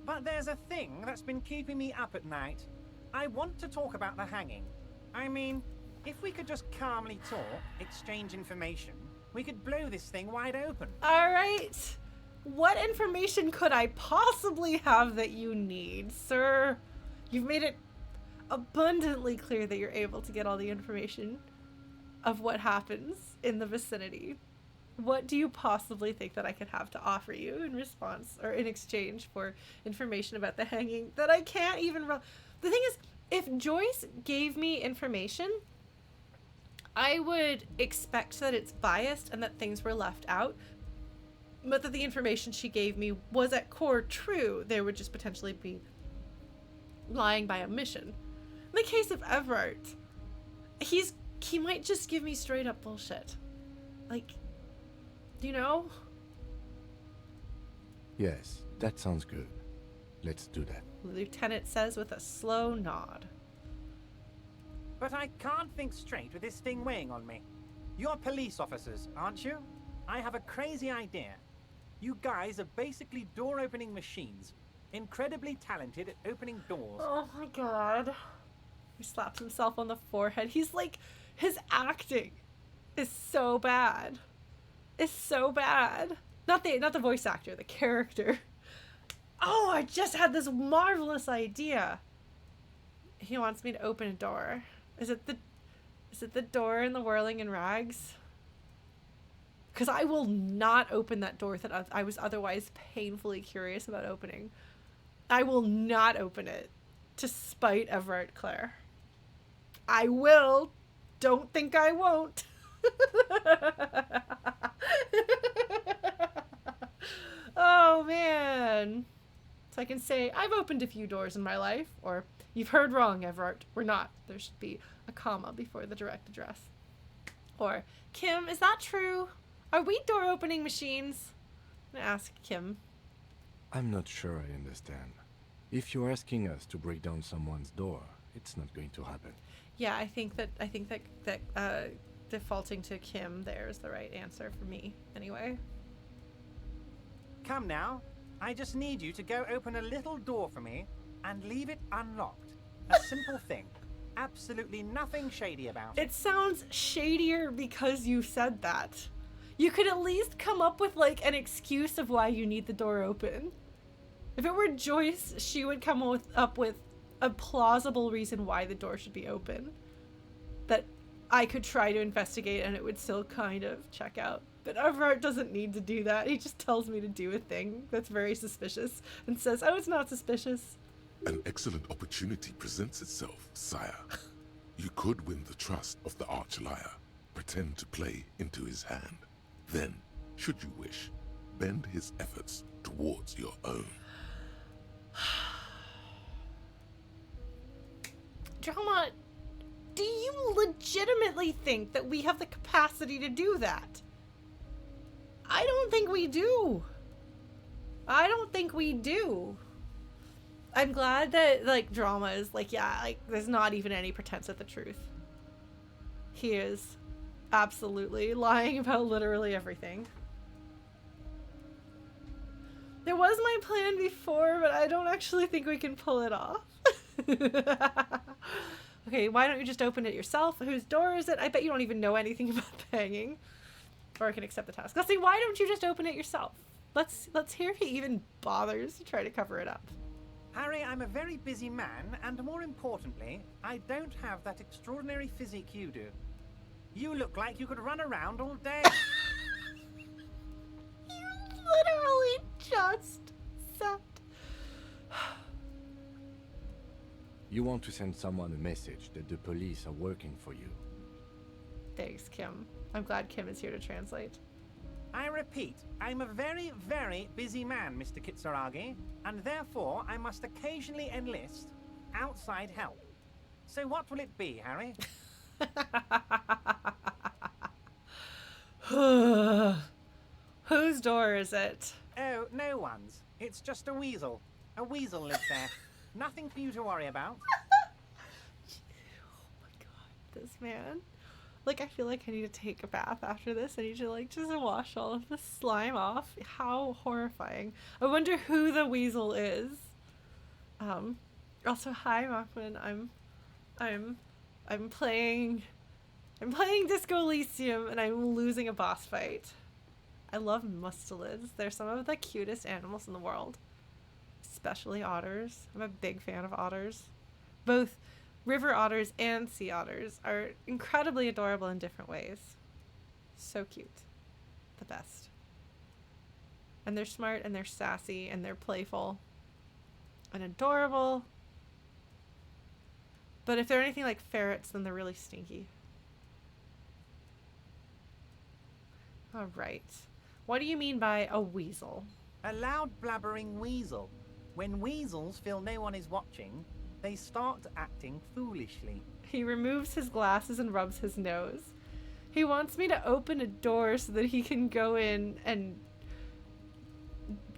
But there's a thing that's been keeping me up at night. I want to talk about the hanging. I mean, if we could just calmly talk, exchange information, we could blow this thing wide open. All right. What information could I possibly have that you need, sir? You've made it abundantly clear that you're able to get all the information of what happens in the vicinity. What do you possibly think that I could have to offer you in response or in exchange for information about the hanging that I can't even... The thing is, if Joyce gave me information, I would expect that it's biased and that things were left out, but that the information she gave me was at core true. There would just potentially be lying by omission. In the case of Evrart, he might just give me straight up bullshit. Like, you know? Yes, that sounds good. Let's do that. The lieutenant says with a slow nod. But I can't think straight with this thing weighing on me. You're police officers, aren't you? I have a crazy idea. You guys are basically door-opening machines. Incredibly talented at opening doors. Oh my god. He slaps himself on the forehead. He's like, his acting is so bad. It's so bad. Not the voice actor, the character. Oh, I just had this marvelous idea. He wants me to open a door. Is it the door in the Whirling in Rags? Because I will not open that door that I was otherwise painfully curious about opening. I will not open it to spite Evrart Claire. I will. Don't think I won't. Oh, man. So I can say, I've opened a few doors in my life, or you've heard wrong, Evrart. We're not. There should be a comma before the direct address. Or, Kim, is that true? Are we door-opening machines? I'm gonna ask Kim. I'm not sure I understand. If you're asking us to break down someone's door, it's not going to happen. Yeah, I think that defaulting to Kim there is the right answer for me, anyway. Come now. I just need you to go open a little door for me and leave it unlocked. A simple thing. absolutely nothing shady about it. It sounds shadier because you said that. You could at least come up with like an excuse of why you need the door open. If it were Joyce, she would come up with a plausible reason why the door should be open that I could try to investigate and it would still kind of check out. But Evrart doesn't need to do that. He just tells me to do a thing that's very suspicious and says, oh, it's not suspicious. An excellent opportunity presents itself, sire. You could win the trust of the arch-liar, pretend to play into his hand. Then, should you wish, bend his efforts towards your own. Drama, do you legitimately think that we have the capacity to do that? I don't think we do. I don't think we do. I'm glad that, like, Drama is like, yeah, like, there's not even any pretense at the truth. He is absolutely lying about literally everything. There was my plan before, but I don't actually think we can pull it off. Okay, why don't you just open it yourself? Whose door is it? I bet you don't even know anything about the hanging. Or I can accept the task. Let's see, why don't you just open it yourself? Let's hear if he even bothers to try to cover it up. Harry, I'm a very busy man, and more importantly, I don't have that extraordinary physique you do. You look like you could run around all day. You literally just said. You want to send someone a message that the police are working for you. Thanks, Kim. I'm glad Kim is here to translate. I repeat, I'm a very, very busy man, Mr. Kitsuragi, and therefore I must occasionally enlist outside help. So what will it be, Harry? Whose door is it? Oh, no one's. It's just a weasel. A weasel lives there. Nothing for you to worry about. Oh my god, this man. Like, I feel like I need to take a bath after this. I need to, like, just wash all of the slime off. How horrifying. I wonder who the weasel is. Also, hi, Machman. I'm playing Disco Elysium, and I'm losing a boss fight. I love mustelids. They're some of the cutest animals in the world. Especially otters. I'm a big fan of otters. Both river otters and sea otters are incredibly adorable in different ways. So cute. The best. And they're smart and they're sassy and they're playful and adorable. But if they're anything like ferrets, then they're really stinky. Alright. What do you mean by a weasel? A loud blabbering weasel. When weasels feel no one is watching, they start acting foolishly. He removes his glasses and rubs his nose. He wants me to open a door so that he can go in and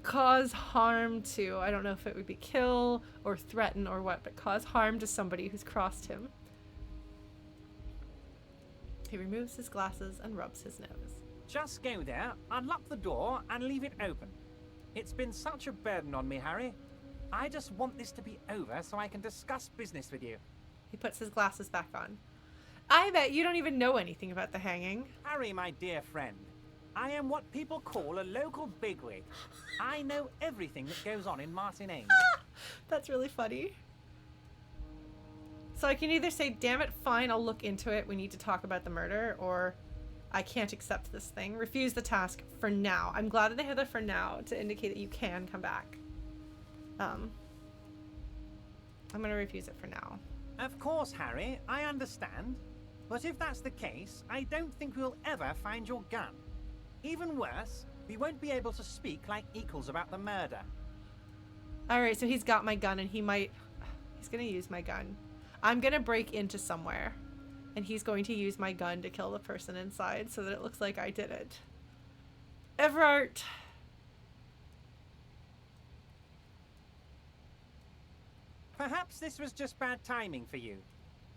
cause harm to, I don't know if it would be kill or threaten or what, but cause harm to somebody who's crossed him. He removes his glasses and rubs his nose. Just go there, unlock the door, and leave it open. It's been such a burden on me, Harry. I just want this to be over so I can discuss business with you. He puts his glasses back on. I bet you don't even know anything about the hanging. Harry, my dear friend, I am what people call a local bigwig. I know everything that goes on in Martinez. That's really funny. So I can either say, damn it, fine, I'll look into it, we need to talk about the murder, or I can't accept this thing. Refuse the task for now. I'm glad that they have the for now to indicate that you can come back. I'm gonna refuse it for now. Of course, Harry, I understand. But if that's the case, I don't think we'll ever find your gun. Even worse, we won't be able to speak like equals about the murder. Alright, so he's got my gun and he's gonna use my gun. I'm gonna break into somewhere and he's going to use my gun to kill the person inside so that it looks like I did it. Evrart. Perhaps this was just bad timing for you.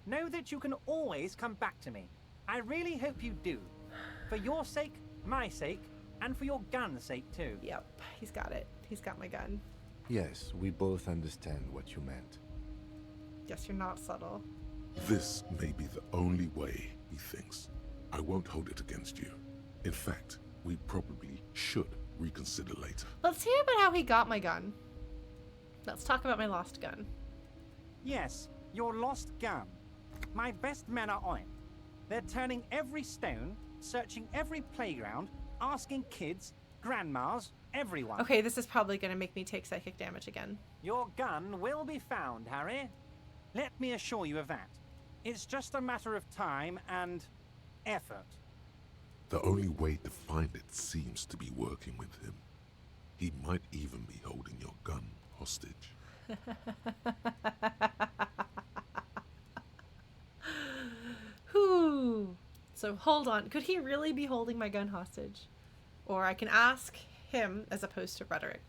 Know that you can always come back to me. I really hope you do. For your sake, my sake, and for your gun's sake too. Yep, he's got it. He's got my gun. Yes, we both understand what you meant. Yes, you're not subtle. This may be the only way, he thinks. I won't hold it against you. In fact, we probably should reconsider later. Let's hear about how he got my gun. Let's talk about my lost gun. Yes, your lost gun. My best men are on it. They're turning every stone, searching every playground, asking kids, grandmas, everyone. Okay, this is probably going to make me take psychic damage again. Your gun will be found, Harry. Let me assure you of that. It's just a matter of time and effort. The only way to find it seems to be working with him. He might even be holding your gun hostage. Whew. So hold on. Could he really be holding my gun hostage? Or I can ask him as opposed to rhetoric.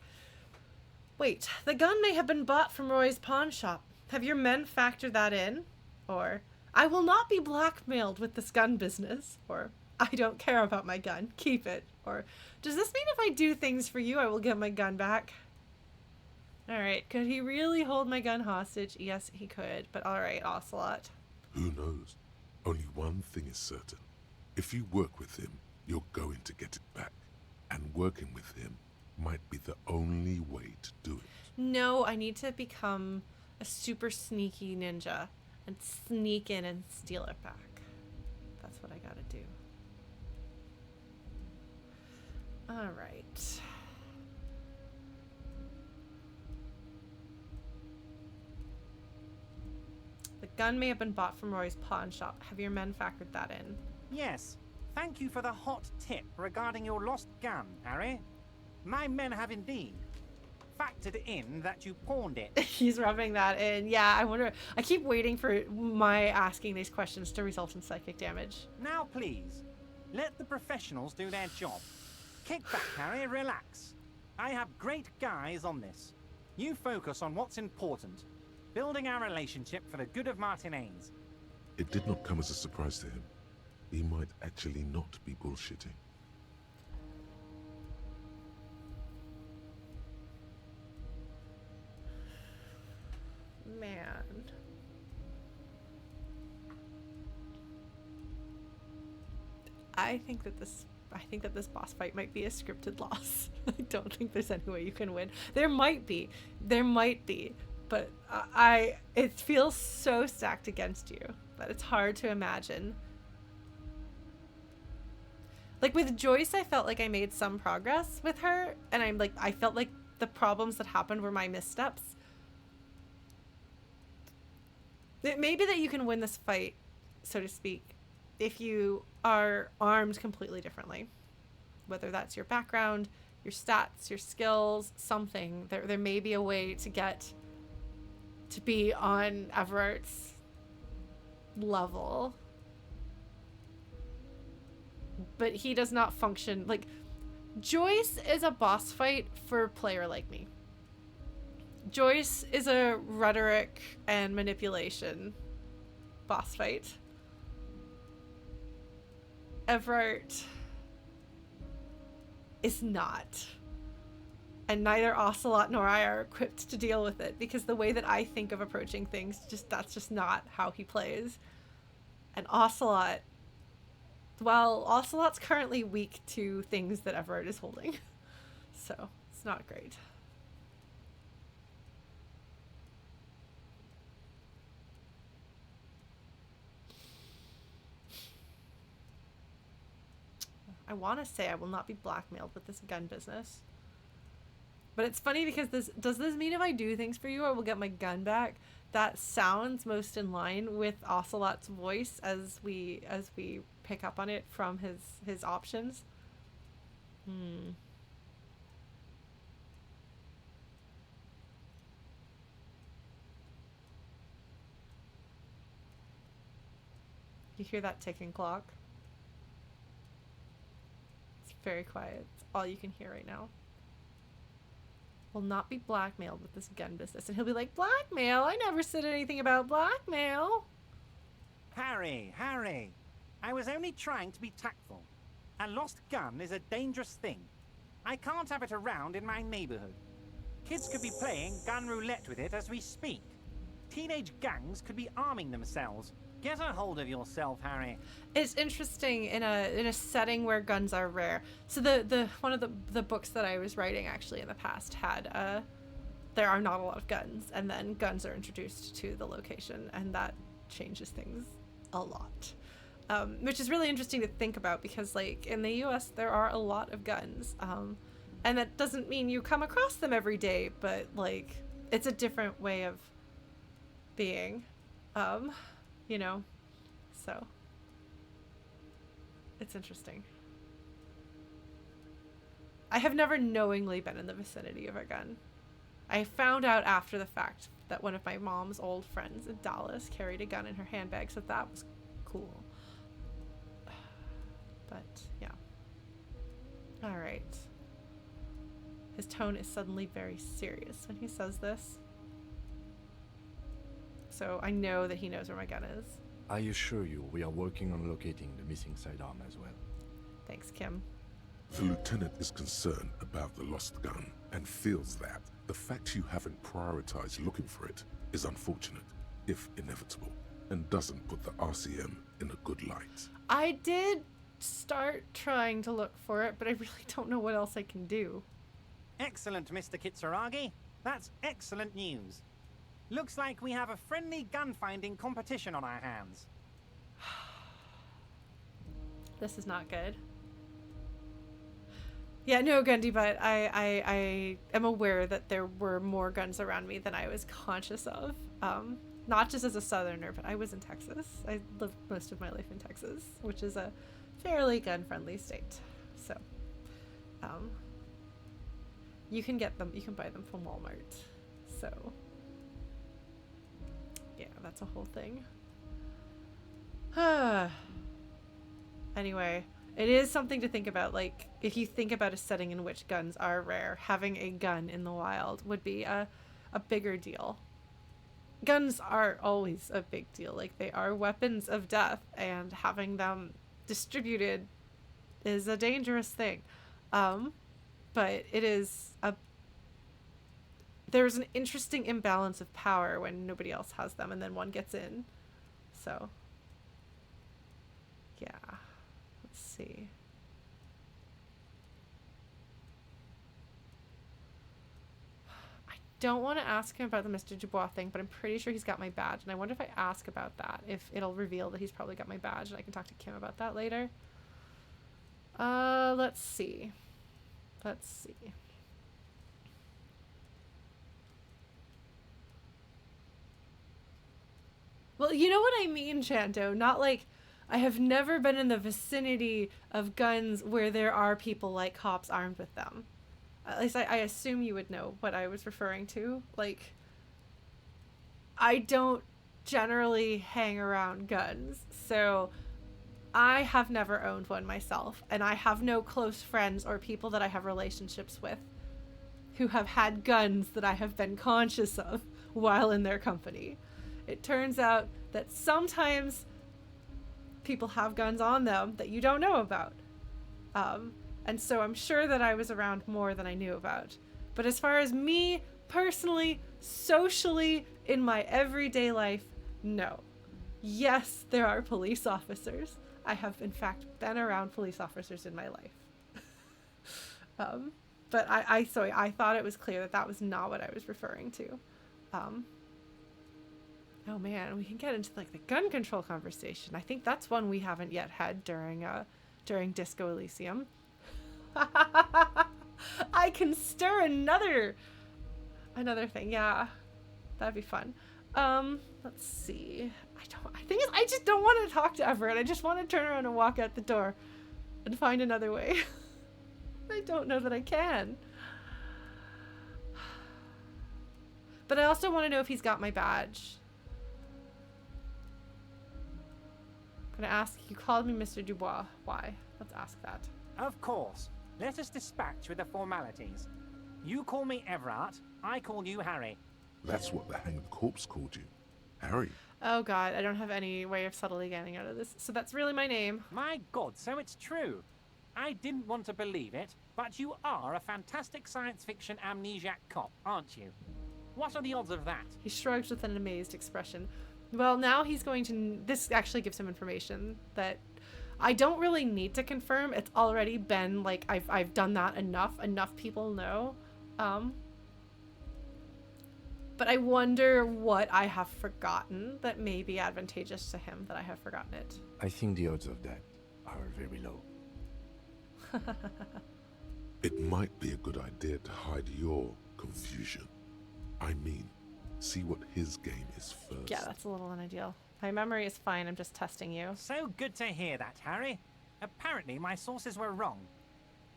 Wait, the gun may have been bought from Roy's pawn shop. Have your men factored that in? Or, I will not be blackmailed with this gun business. Or, I don't care about my gun. Keep it. Or, does this mean if I do things for you, I will get my gun back? Alright, could he really hold my gun hostage? Yes, he could. But alright, Ocelot. Who knows? Only one thing is certain. If you work with him, you're going to get it back. And working with him might be the only way to do it. No, I need to become a super sneaky ninja and sneak in and steal it back. That's what I gotta do. Alright. The gun may have been bought from Roy's pawn shop. Have your men factored that in? Yes, thank you for the hot tip regarding your lost gun, Harry. My men have indeed factored in that you pawned it. He's rubbing that in. Yeah, I wonder. I keep waiting for my asking these questions to result in psychic damage. Now, please, let the professionals do their job. Kick back, Harry, relax. I have great guys on this. You focus on what's important. Building our relationship for the good of Martinez. It did not come as a surprise to him. He might actually not be bullshitting. Man. I think that this boss fight might be a scripted loss. I don't think there's any way you can win. There might be, but it feels so stacked against you that it's hard to imagine. Like with Joyce, I felt like I made some progress with her, and I felt like the problems that happened were my missteps. It may be that you can win this fight, so to speak, if you are armed completely differently. Whether that's your background, your stats, your skills, something. There may be a way to get to be on Evrart's level. But he does not function like Joyce is a boss fight for a player like me. Joyce is a rhetoric and manipulation boss fight. Evrart is not. And neither Ocelot nor I are equipped to deal with it because the way that I think of approaching things, that's just not how he plays. And Ocelot, well, Ocelot's currently weak to things that Evrart is holding. So, it's not great. I want to say I will not be blackmailed with this gun business. But it's funny because does this mean if I do things for you I will get my gun back? That sounds most in line with Ocelot's voice as we pick up on it from his options. You hear that ticking clock? Very quiet. It's all you can hear right now. Will not be blackmailed with this gun business. And he'll be like, blackmail? I never said anything about blackmail. Harry, I was only trying to be tactful. A lost gun is a dangerous thing. I can't have it around in my neighborhood. Kids could be playing gun roulette with it as we speak. Teenage gangs could be arming themselves. Get a hold of yourself, Harry. It's interesting in a setting where guns are rare. So the one of the books that I was writing actually in the past had there are not a lot of guns, and then guns are introduced to the location, and that changes things a lot. Which is really interesting to think about because, like, in the US there are a lot of guns, and that doesn't mean you come across them every day, but like it's a different way of being, you know, so it's interesting. I have never knowingly been in the vicinity of a gun. I found out after the fact that one of my mom's old friends in Dallas carried a gun in her handbag, so that was cool. But yeah. All right. His tone is suddenly very serious when he says this. So I know that he knows where my gun is. I assure you, we are working on locating the missing sidearm as well. Thanks, Kim. The lieutenant is concerned about the lost gun and feels that the fact you haven't prioritized looking for it is unfortunate, if inevitable, and doesn't put the RCM in a good light. I did start trying to look for it, but I really don't know what else I can do. Excellent, Mr. Kitsuragi. That's excellent news. Looks like we have a friendly gun-finding competition on our hands. This is not good. Yeah, no, Gundy, but I am aware that there were more guns around me than I was conscious of. Not just as a southerner, but I was in Texas. I lived most of my life in Texas, which is a fairly gun-friendly state. So, you can get them, you can buy them from Walmart. So, yeah, that's a whole thing. Anyway. It is something to think about, like, if you think about a setting in which guns are rare, having a gun in the wild would be a bigger deal. Guns are always a big deal, like, they are weapons of death, and having them distributed is a dangerous thing. But it is there's an interesting imbalance of power when nobody else has them, and then one gets in. So, yeah. See. I don't want to ask him about the Mr. Dubois thing, but I'm pretty sure he's got my badge, and I wonder if I ask about that, if it'll reveal that he's probably got my badge, and I can talk to Kim about that later. Let's see. Let's see. Well, you know what I mean, Shanto? Not like I have never been in the vicinity of guns where there are people like cops armed with them. At least I assume you would know what I was referring to. Like, I don't generally hang around guns, so I have never owned one myself, and I have no close friends or people that I have relationships with who have had guns that I have been conscious of while in their company. It turns out that sometimes people have guns on them that you don't know about. And so I'm sure that I was around more than I knew about. But as far as me, personally, socially, in my everyday life, no. Yes, there are police officers. I have, in fact, been around police officers in my life. But I thought it was clear that that was not what I was referring to. Oh man, we can get into like the gun control conversation. I think that's one we haven't yet had during Disco Elysium. I can stir another thing. Yeah, that'd be fun. Let's see. I just don't want to talk to Everett. I just want to turn around and walk out the door and find another way. I don't know that I can. But I also want to know if he's got my badge. I'm gonna ask, you called me Mr. Dubois. Why? Let's ask that. Of course. Let us dispatch with the formalities. You call me Evrart, I call you Harry. That's what the hanged corpse called you. Harry. Oh god, I don't have any way of subtly getting out of this. So that's really my name. My god, so it's true. I didn't want to believe it, but you are a fantastic science fiction amnesiac cop, aren't you? What are the odds of that? He shrugs with an amazed expression. Well, now he's going to... This actually gives him information that I don't really need to confirm. It's already been, like, I've done that enough. Enough people know. But I wonder what I have forgotten that may be advantageous to him that I have forgotten it. I think the odds of that are very low. It might be a good idea to hide your confusion. I mean, see what his game is first. Yeah, that's a little unideal. My memory is fine. I'm just testing you. So good to hear that, Harry. Apparently, my sources were wrong.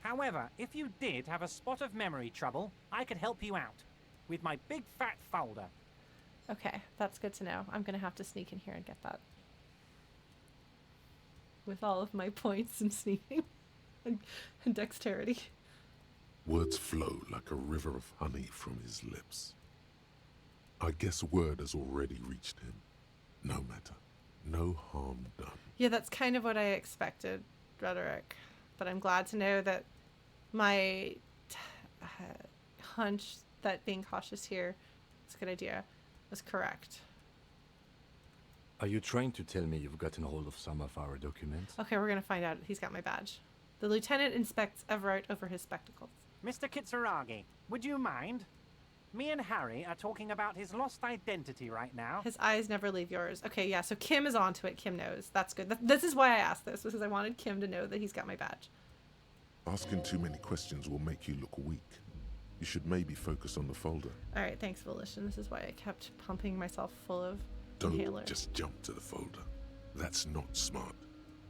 However, if you did have a spot of memory trouble, I could help you out with my big fat folder. Okay, that's good to know. I'm going to have to sneak in here and get that. With all of my points and sneaking and dexterity. Words flow like a river of honey from his lips. I guess word has already reached him. No matter. No harm done. Yeah, that's kind of what I expected, Rhetoric. But I'm glad to know that my hunch that being cautious here is a good idea was correct. Are you trying to tell me you've gotten hold of some of our documents? Okay, we're going to find out. He's got my badge. The lieutenant inspects Evrart over his spectacles. Mr. Kitsuragi, would you mind? Me and Harry are talking about his lost identity right now. His eyes never leave yours. Okay, yeah, so Kim is onto it. Kim knows. That's good. This is why I asked this, because I wanted Kim to know that he's got my badge. Asking too many questions will make you look weak. You should maybe focus on the folder. All right, thanks, Volition. This is why I kept pumping myself full of Don't inhaler. just jump to the folder. That's not smart.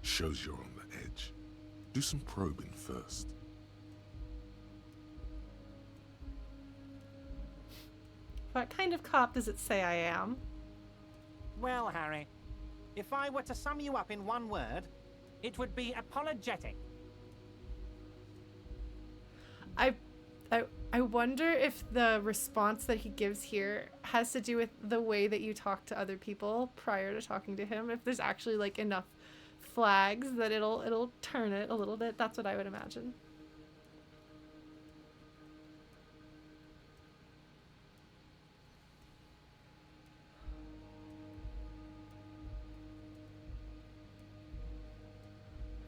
Shows you're on the edge. Do some probing first. What kind of cop does it say I am? Well, Harry, if I were to sum you up in one word, it would be apologetic. I wonder if the response that he gives here has to do with the way that you talk to other people prior to talking to him. If there's actually like enough flags that it'll turn it a little bit. That's what I would imagine.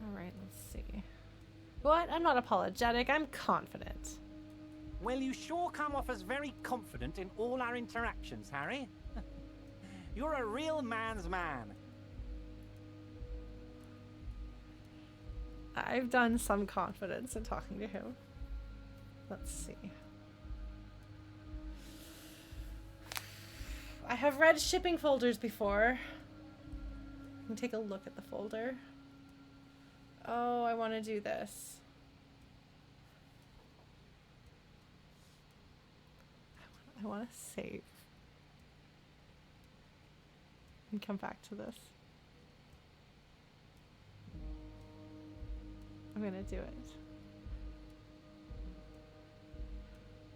All right, let's see. What? I'm not apologetic. I'm confident. Well, you sure come off as very confident in all our interactions, Harry. You're a real man's man. I've done some confidence in talking to him. Let's see. I have read shipping folders before. Let me take a look at the folder. Oh, I want to do this. I want to save. And come back to this. I'm gonna do it.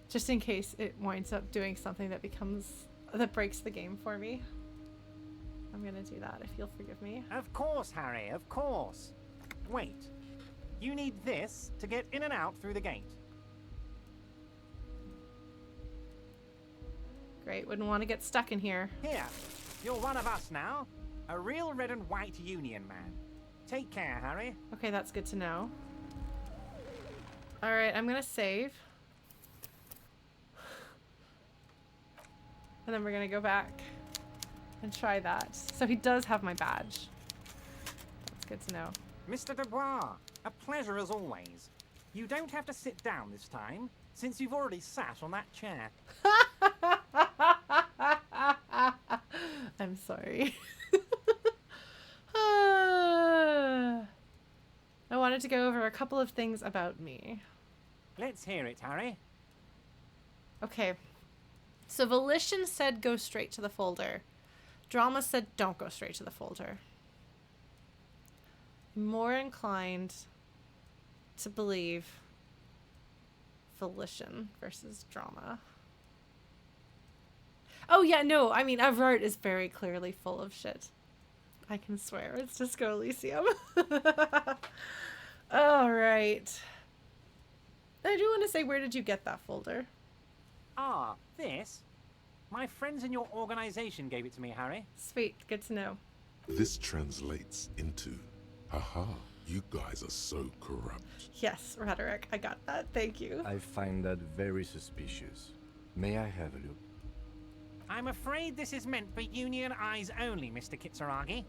Just in case it winds up doing something that breaks the game for me. I'm gonna do that if you'll forgive me. Of course, Harry, of course. Wait. You need this to get in and out through the gate. Great, wouldn't want to get stuck in here. Here, you're one of us now. A real red and white Union man. Take care, Harry. Okay, that's good to know. Alright, I'm gonna save. And then we're gonna go back and try that. So he does have my badge. That's good to know. Mr. Dubois, a pleasure as always. You don't have to sit down this time, since you've already sat on that chair. I'm sorry. I wanted to go over a couple of things about me. Let's hear it, Harry. Okay. So Volition said go straight to the folder. Drama said don't go straight to the folder. I'm more inclined to believe Volition versus Drama. Oh yeah, no, I mean Evrart is very clearly full of shit. I can swear. It's Disco Elysium. Alright. I do want to say, where did you get that folder? Ah, this? My friends in your organization gave it to me, Harry. Sweet, good to know. This translates into, haha, you guys are so corrupt. Yes, rhetoric. I got that. Thank you. I find that very suspicious. May I have a look? I'm afraid this is meant for Union eyes only, Mr. Kitsuragi.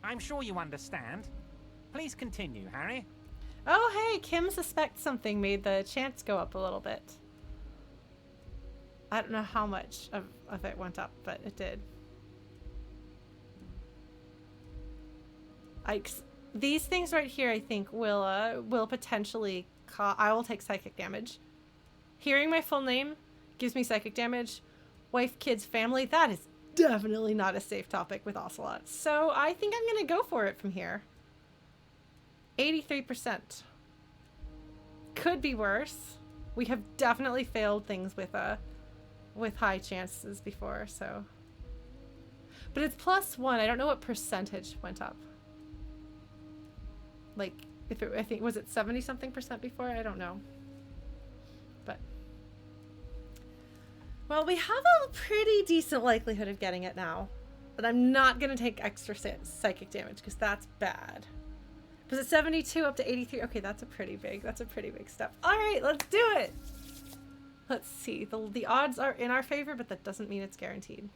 I'm sure you understand. Please continue, Harry. Oh, hey, Kim suspects something made the chance go up a little bit. I don't know how much of it went up, but it did. These things right here, I think, will potentially cause... I will take psychic damage. Hearing my full name gives me psychic damage. Wife, kids, family, that is definitely not a safe topic with Ocelot. So I think I'm going to go for it from here. 83%. Could be worse. We have definitely failed things with high chances before, so. But it's +1. I don't know what percentage went up. Like, I think, was it 70-something% before? I don't know. But. Well, we have a pretty decent likelihood of getting it now. But I'm not going to take extra psychic damage, because that's bad. Was it 72 up to 83? Okay, that's a pretty big step. All right, let's do it. Let's see. The odds are in our favor, but that doesn't mean it's guaranteed.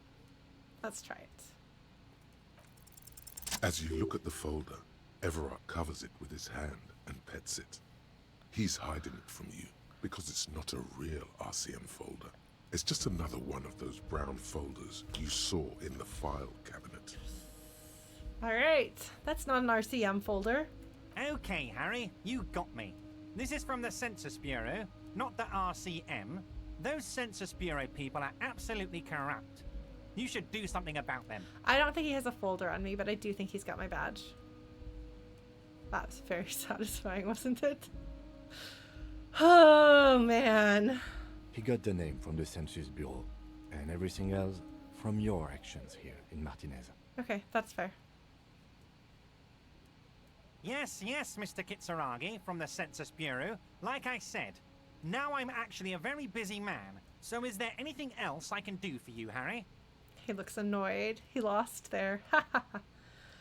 Let's try it. As you look at the folder, Evrart covers it with his hand and pets it. He's hiding it from you because it's not a real RCM folder. It's just another one of those brown folders you saw in the file cabinet. All right, that's not an RCM folder. Okay, Harry, you got me. This is from the Census Bureau, not the RCM. Those Census Bureau people are absolutely corrupt. You should do something about them. I don't think he has a folder on me, but I do think he's got my badge. That's very satisfying, wasn't it? Oh, man. He got the name from the Census Bureau, and everything else from your actions here in Martinez. Okay, that's fair. Yes, Mr. Kitsuragi from the Census Bureau. Like I said, now I'm actually a very busy man. So is there anything else I can do for you, Harry? He looks annoyed. He lost there.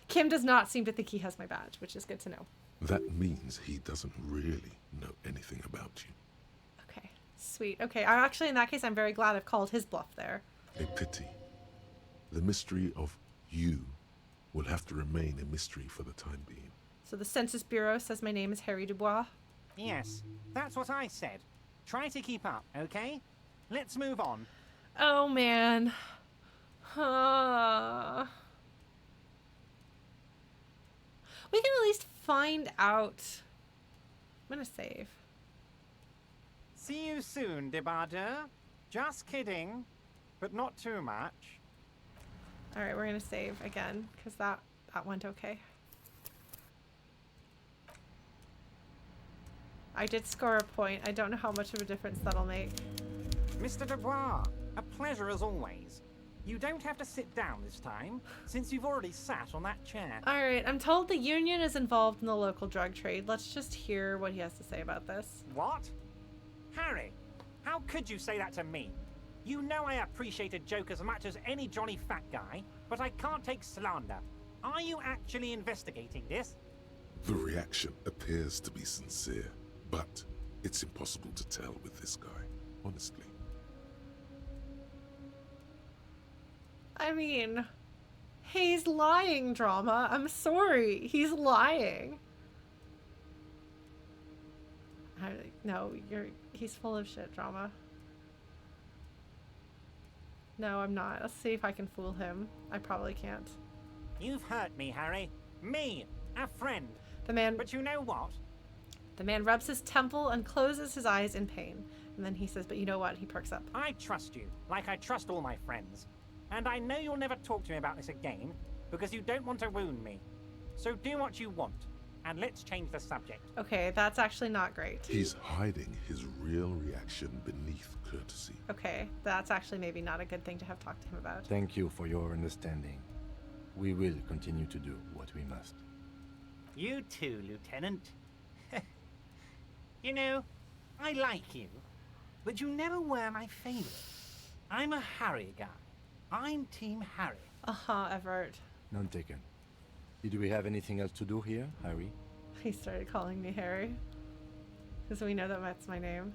Kim does not seem to think he has my badge, which is good to know. That means he doesn't really know anything about you. Okay, sweet. Okay, actually, in that case, I'm very glad I've called his bluff there. A pity. The mystery of you will have to remain a mystery for the time being. So the Census Bureau says my name is Harry Dubois. Yes, that's what I said. Try to keep up, okay? Let's move on. Oh, man. We can at least find out. I'm gonna save. See you soon, Debardeur. Just kidding, but not too much. All right, we're gonna save again because that went okay. I did score a point. I don't know how much of a difference that'll make. Mr. Dubois, a pleasure as always. You don't have to sit down this time, since you've already sat on that chair. All right, I'm told the union is involved in the local drug trade. Let's just hear what he has to say about this. What? Harry, how could you say that to me? You know I appreciate a joke as much as any jolly fat guy, but I can't take slander. Are you actually investigating this? The reaction appears to be sincere, but it's impossible to tell with this guy, honestly. I mean, he's lying, drama. I'm sorry. He's lying. No, he's full of shit, drama. No, I'm not. Let's see if I can fool him. I probably can't. You've hurt me, Harry. Me, a friend. The man... But you know what? The man rubs his temple and closes his eyes in pain. And then he says, but you know what? He perks up. I trust you, like I trust all my friends. And I know you'll never talk to me about this again, because you don't want to wound me. So do what you want, and let's change the subject. Okay, that's actually not great. He's hiding his real reaction beneath courtesy. Okay, that's actually maybe not a good thing to have talked to him about. Thank you for your understanding. We will continue to do what we must. You too, Lieutenant. You know, I like you, but you never were my favorite. I'm a Harry guy. I'm Team Harry. Uh-huh, Evrart. None taken. Did we have anything else to do here, Harry? He started calling me Harry. Because we know that that's my name.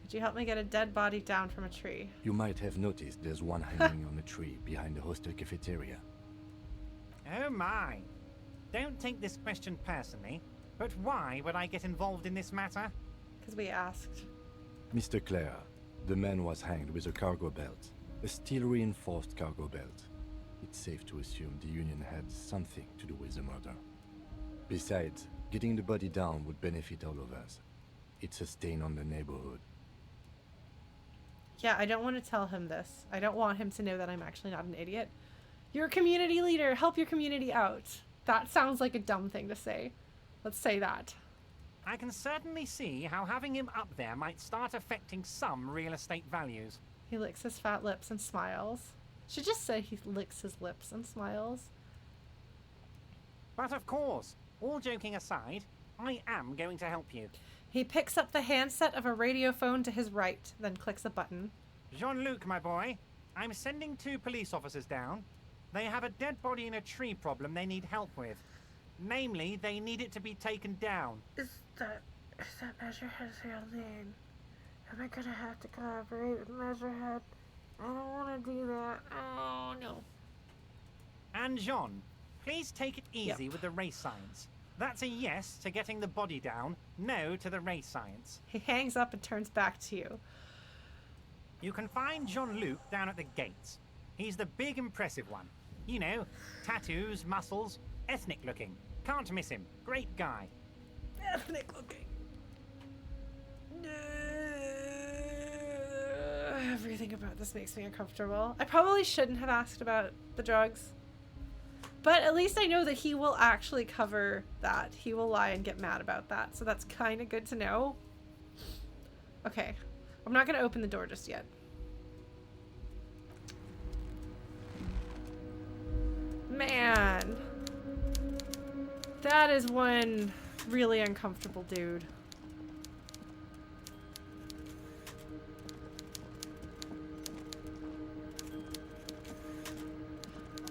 Could you help me get a dead body down from a tree? You might have noticed there's one hanging on a tree behind the hostel cafeteria. Oh my. Don't take this question personally, but why would I get involved in this matter? Because we asked. Mr. Clare, the man was hanged with a cargo belt. A steel-reinforced cargo belt. It's safe to assume the Union had something to do with the murder. Besides, getting the body down would benefit all of us. It's a stain on the neighborhood. Yeah, I don't want to tell him this. I don't want him to know that I'm actually not an idiot. You're a community leader. Help your community out. That sounds like a dumb thing to say. Let's say that. I can certainly see how having him up there might start affecting some real estate values. He licks his fat lips and smiles. Should just say he licks his lips and smiles. But of course, all joking aside, I am going to help you. He picks up the handset of a radio phone to his right, then clicks a button. Jean-Luc, my boy, I'm sending 2 police officers down. They have a dead body in a tree problem they need help with. Namely, they need it to be taken down. Is that Measurehead's real name? Am I gonna have to collaborate with Measurehead? I don't want to do that. Oh, no. And Jean, please take it easy with the race science. That's a yes to getting the body down, no to the race science. He hangs up and turns back to you. You can find Jean-Luc down at the gates. He's the big impressive one. You know, tattoos, muscles, ethnic looking. Can't miss him. Great guy. Ethnic looking. Everything about this makes me uncomfortable. I probably shouldn't have asked about the drugs. But at least I know that he will actually cover that. He will lie and get mad about that. So that's kind of good to know. Okay. I'm not going to open the door just yet. Man. That is one really uncomfortable dude.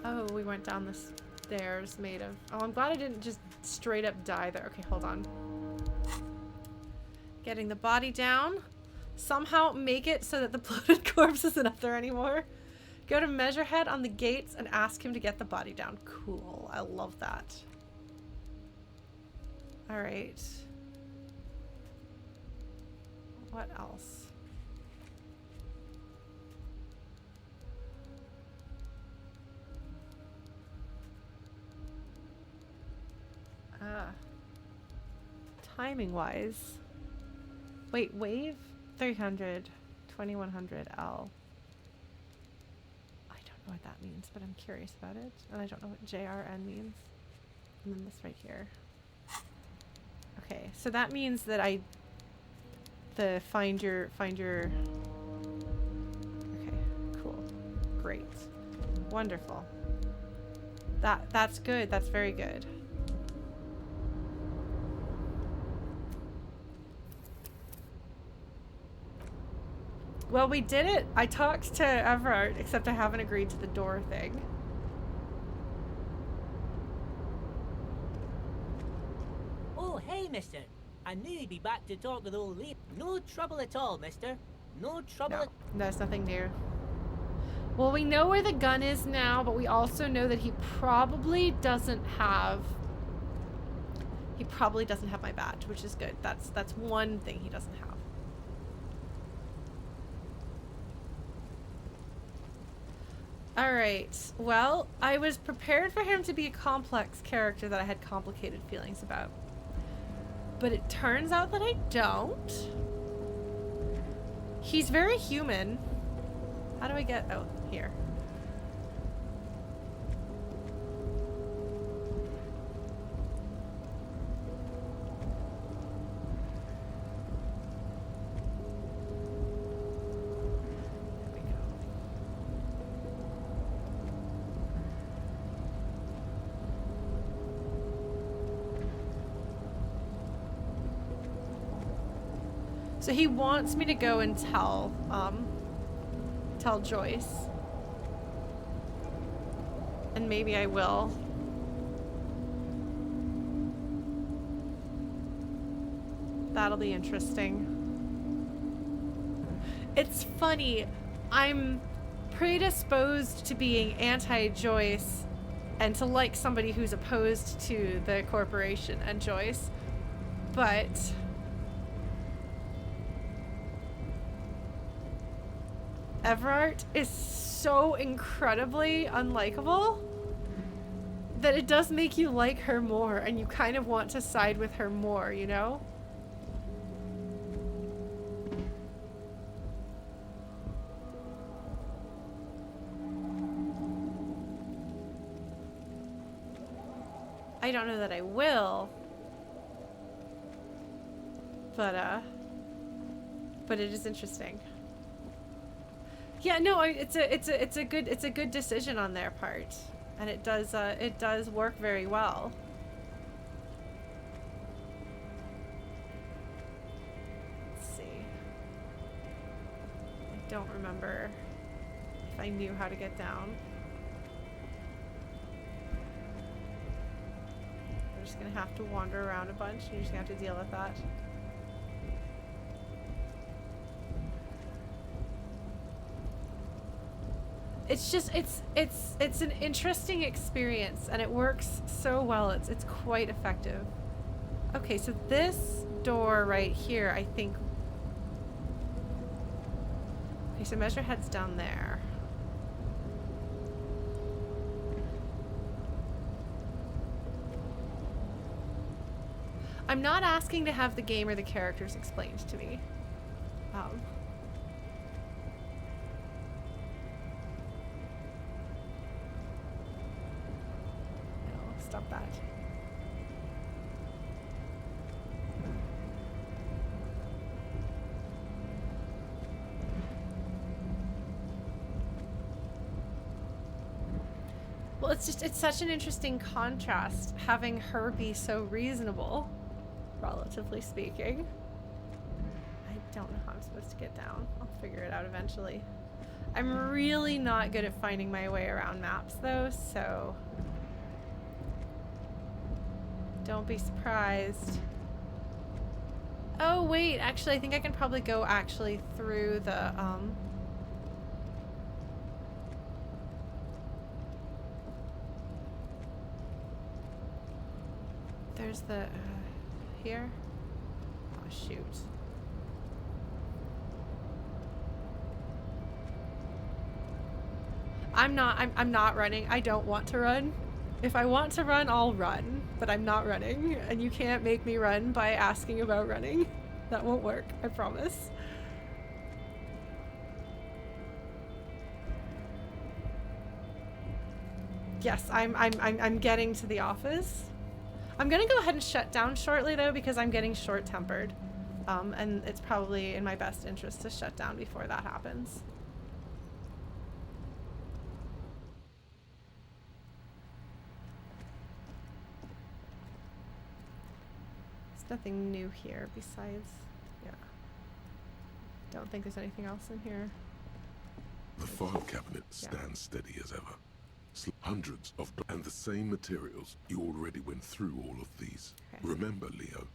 Oh, we went down the stairs made of... Oh, I'm glad I didn't just straight up die there. Okay, hold on. Getting the body down. Somehow make it so that the bloated corpse isn't up there anymore. Go to Measurehead on the gates and ask him to get the body down. Cool. I love that. Alright. What else? Timing wise. Wait, wave 300, 2100 L. I don't know what that means, but I'm curious about it. And I don't know what JRN means. And then this right here. Okay, so that means that the find your okay, cool. Great. Wonderful. That's good. That's very good. Well, we did it. I talked to Evrart, except I haven't agreed to the door thing. Oh, hey, mister. I knew you'd be back to talk with old Lee. No trouble at all, mister. No trouble No, at... there's nothing new. Well, we know where the gun is now, but we also know that he probably doesn't have... He probably doesn't have my badge, which is good. That's one thing he doesn't have. Alright, well, I was prepared for him to be a complex character that I had complicated feelings about. But it turns out that I don't. He's very human. How do I get... Oh, here. So he wants me to go and tell Joyce. And maybe I will. That'll be interesting. It's funny. I'm predisposed to being anti-Joyce and to like somebody who's opposed to the corporation and Joyce. But Evrart is so incredibly unlikable that it does make you like her more, and you kind of want to side with her more, you know? I don't know that I will, but it is interesting. Yeah, no, it's a good decision on their part, and it does work very well. Let's see. I don't remember if I knew how to get down. I'm just gonna have to wander around a bunch, and you're just gonna have to deal with that. It's just, it's an interesting experience, and it works so well. It's quite effective. Okay, so this door right here, I think. Okay, so Measurehead's down there. I'm not asking to have the game or the characters explained to me. Stop that. Well, it's such an interesting contrast having her be so reasonable, relatively speaking. I don't know how I'm supposed to get down. I'll figure it out eventually. I'm really not good at finding my way around maps though, so don't be surprised. Oh wait, actually I think I can probably go actually through the there's the here. Oh shoot. I'm not running. I don't want to run. If I want to run, I'll run, but I'm not running, and you can't make me run by asking about running. That won't work, I promise. Yes, I'm getting to the office. I'm gonna go ahead and shut down shortly though, because I'm getting short-tempered. And it's probably in my best interest to shut down before that happens. Nothing new here besides, yeah. Don't think there's anything else in here. The file cabinet stands steady as ever. Hundreds of and the same materials. You already went through all of these. Okay. Remember, Leo,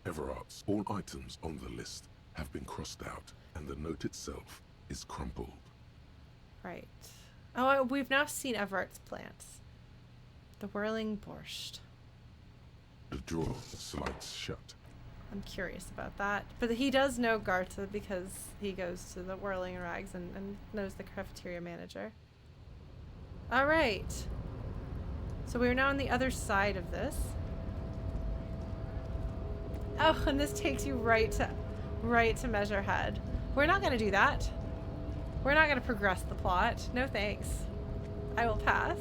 Everart's all items on the list have been crossed out, and the note itself is crumpled. Right. Oh, we've now seen Evart's plants. The whirling borscht. The drawer slides shut. I'm curious about that. But he does know Garta because he goes to the Whirling Rags and knows the cafeteria manager. Alright. So we're now on the other side of this. Oh, and this takes you right to Measurehead. We're not going to do that. We're not going to progress the plot. No thanks. I will pass.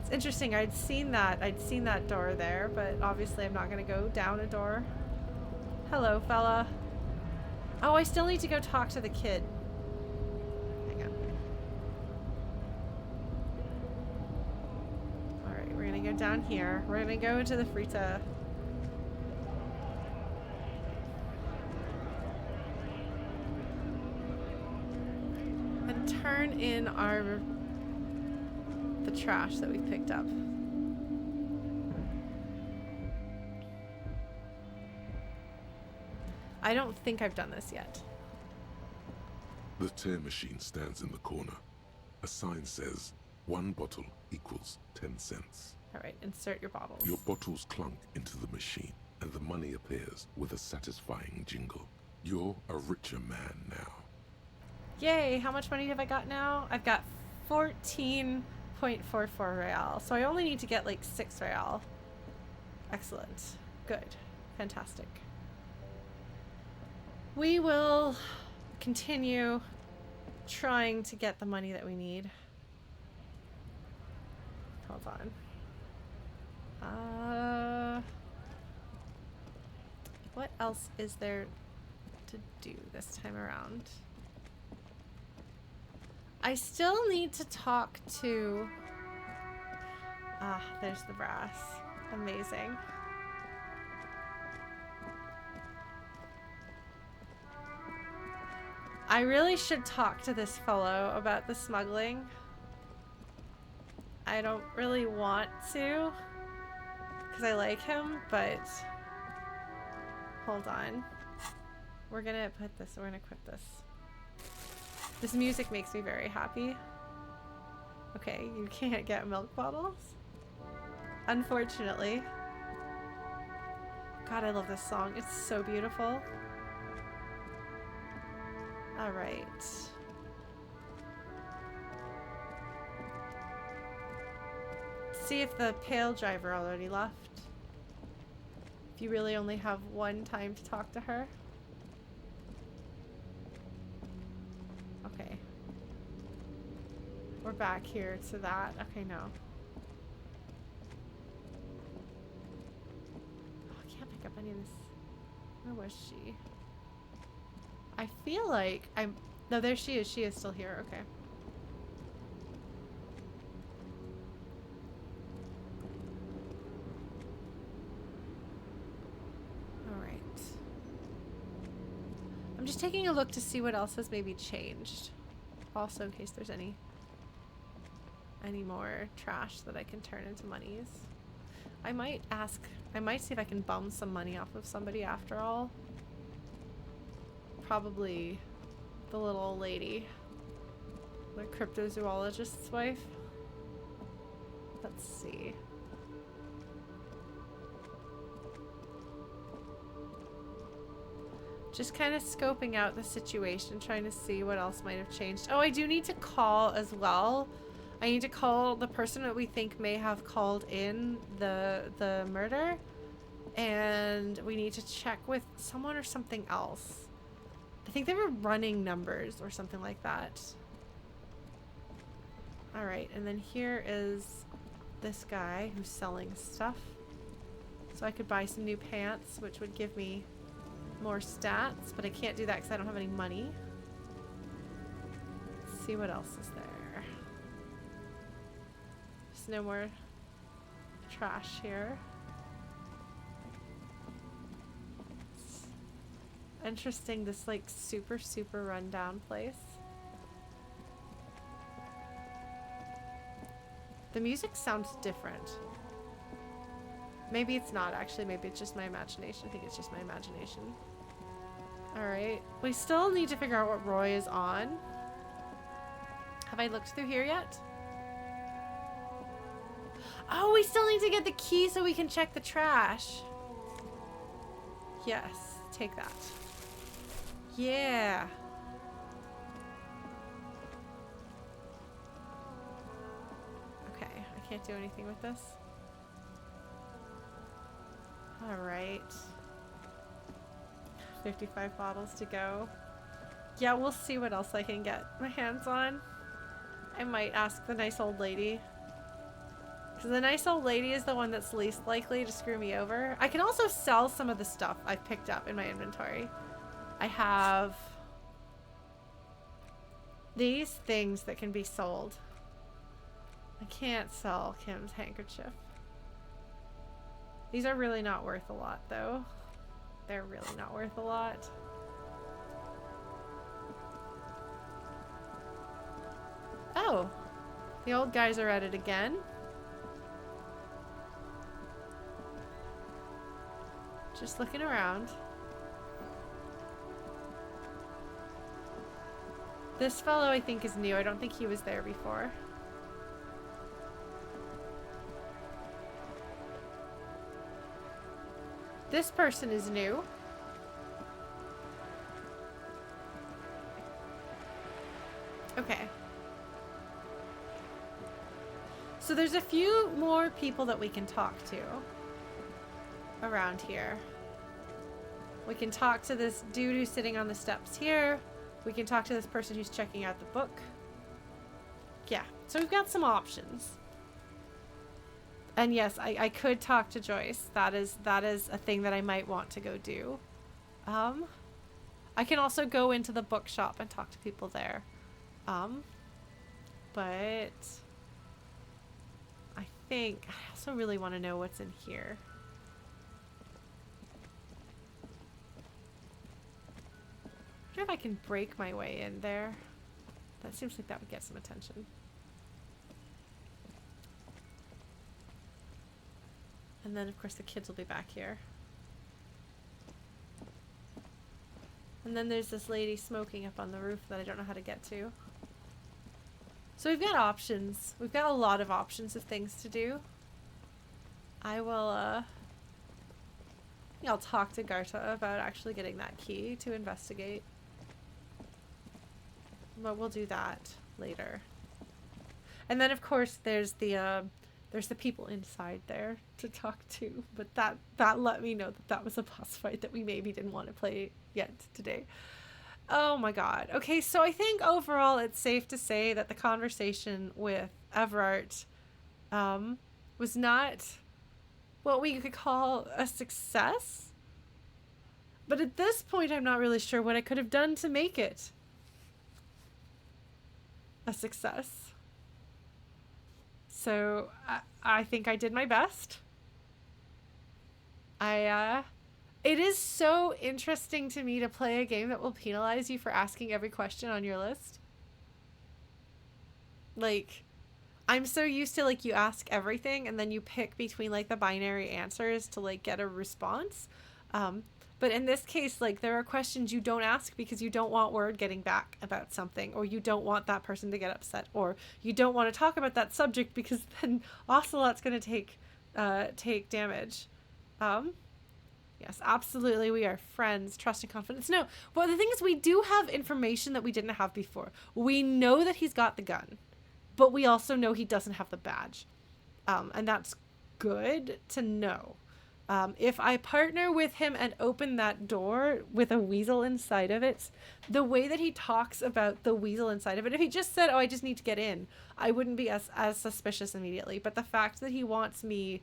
It's interesting. I'd seen that door there, but obviously I'm not going to go down a door. Hello, fella. Oh, I still need to go talk to the kid. Hang on. Alright, we're going to go down here. We're gonna go into the Frita. And turn in the trash that we picked up. I don't think I've done this yet. The tear machine stands in the corner. A sign says, 1 bottle equals 10 cents. Alright, insert your bottles. Your bottles clunk into the machine, and the money appears with a satisfying jingle. You're a richer man now. Yay! How much money have I got now? I've got 14.44 real. So I only need to get like 6 real. Excellent. Good. Fantastic. We will continue trying to get the money that we need. Hold on. What else is there to do this time around? I still need to talk to... Ah, there's the brass. Amazing. I really should talk to this fellow about the smuggling. I don't really want to, because I like him, but hold on. We're gonna equip this. This music makes me very happy. Okay, you can't get milk bottles, unfortunately. God, I love this song. It's so beautiful. All right. See if the pale driver already left. If you really only have one time to talk to her. Okay. We're back here to that. Okay, no. Oh, I can't pick up any of this. Where was she? I feel like I'm... No, there she is. She is still here. Okay. Alright. I'm just taking a look to see what else has maybe changed. Also, in case there's any more trash that I can turn into monies. I might see if I can bum some money off of somebody after all. Probably the little old lady. The cryptozoologist's wife. Let's see. Just kind of scoping out the situation, trying to see what else might have changed. Oh, I do need to call as well. I need to call the person that we think may have called in the murder. And we need to check with someone or something else. I think they were running numbers or something like that. Alright, and then here is this guy who's selling stuff. So I could buy some new pants, which would give me more stats, but I can't do that because I don't have any money. Let's see what else is there. There's no more trash here. Interesting, this like super rundown place. The music sounds different. Maybe it's not actually, maybe it's just my imagination. I think it's just my imagination. Alright, we still need to figure out what Roy is on. Have I looked through here yet? Oh, we still need to get the key so we can check the trash. Yes, take that. Yeah. Okay, I can't do anything with this. Alright. 55 bottles to go. Yeah, we'll see what else I can get my hands on. I might ask the nice old lady. Because the nice old lady is the one that's least likely to screw me over. I can also sell some of the stuff I've picked up in my inventory. I have these things that can be sold. I can't sell Kim's handkerchief. These are really not worth a lot, though. They're really not worth a lot. Oh, the old guys are at it again. Just looking around. This fellow, I think, is new. I don't think he was there before. This person is new. Okay. So there's a few more people that we can talk to around here. We can talk to this dude who's sitting on the steps here. We can talk to this person who's checking out the book. Yeah, so we've got some options. And yes, I could talk to Joyce. That is a thing that I might want to go do. I can also go into the bookshop and talk to people there. But I think I also really want to know what's in here. I wonder if I can break my way in there. That seems like that would get some attention. And then, of course, the kids will be back here. And then there's this lady smoking up on the roof that I don't know how to get to. So we've got options. We've got a lot of options of things to do. I will, I'll talk to Garta about actually getting that key to investigate. But we'll do that later. And then, of course, there's the people inside there to talk to. But that let me know that was a boss fight that we maybe didn't want to play yet today. Oh my god. Okay, so I think overall it's safe to say that the conversation with Evrart was not what we could call a success. But at this point, I'm not really sure what I could have done to make it a success. So I think I did my best. It is so interesting to me to play a game that will penalize you for asking every question on your list. Like, I'm so used to, like, you ask everything and then you pick between, like, the binary answers to, like, get a response. But in this case, like, there are questions you don't ask because you don't want word getting back about something, or you don't want that person to get upset, or you don't want to talk about that subject because then Ocelot's going to take damage. Yes, absolutely. We are friends, trust and confidence. No, but the thing is, we do have information that we didn't have before. We know that he's got the gun, but we also know he doesn't have the badge. And that's good to know. If I partner with him and open that door with a weasel inside of it, the way that he talks about the weasel inside of it, if he just said, oh, I just need to get in, I wouldn't be as suspicious immediately. But the fact that he wants me,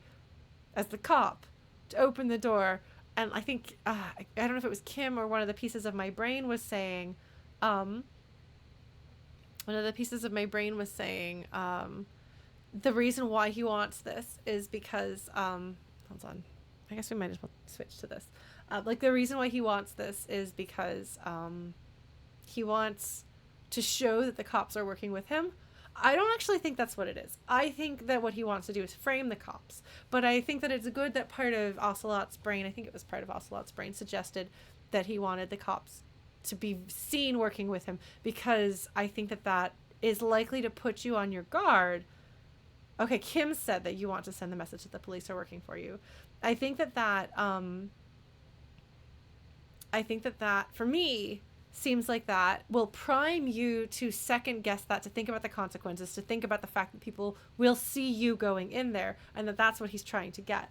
as the cop, to open the door, and I think, I don't know if it was Kim or one of the pieces of my brain was saying, the reason why he wants this is because, hold on. I guess we might as well switch to this. Like, the reason why he wants this is because he wants to show that the cops are working with him. I don't actually think that's what it is. I think that what he wants to do is frame the cops. But I think that it's good that part of Ocelot's brain, I think it was part of Ocelot's brain, suggested that he wanted the cops to be seen working with him, because I think that is likely to put you on your guard. Okay, Kim said that you want to send the message that the police are working for you. I think that for me seems like that will prime you to second guess that, to think about the consequences, to think about the fact that people will see you going in there, and that's what he's trying to get.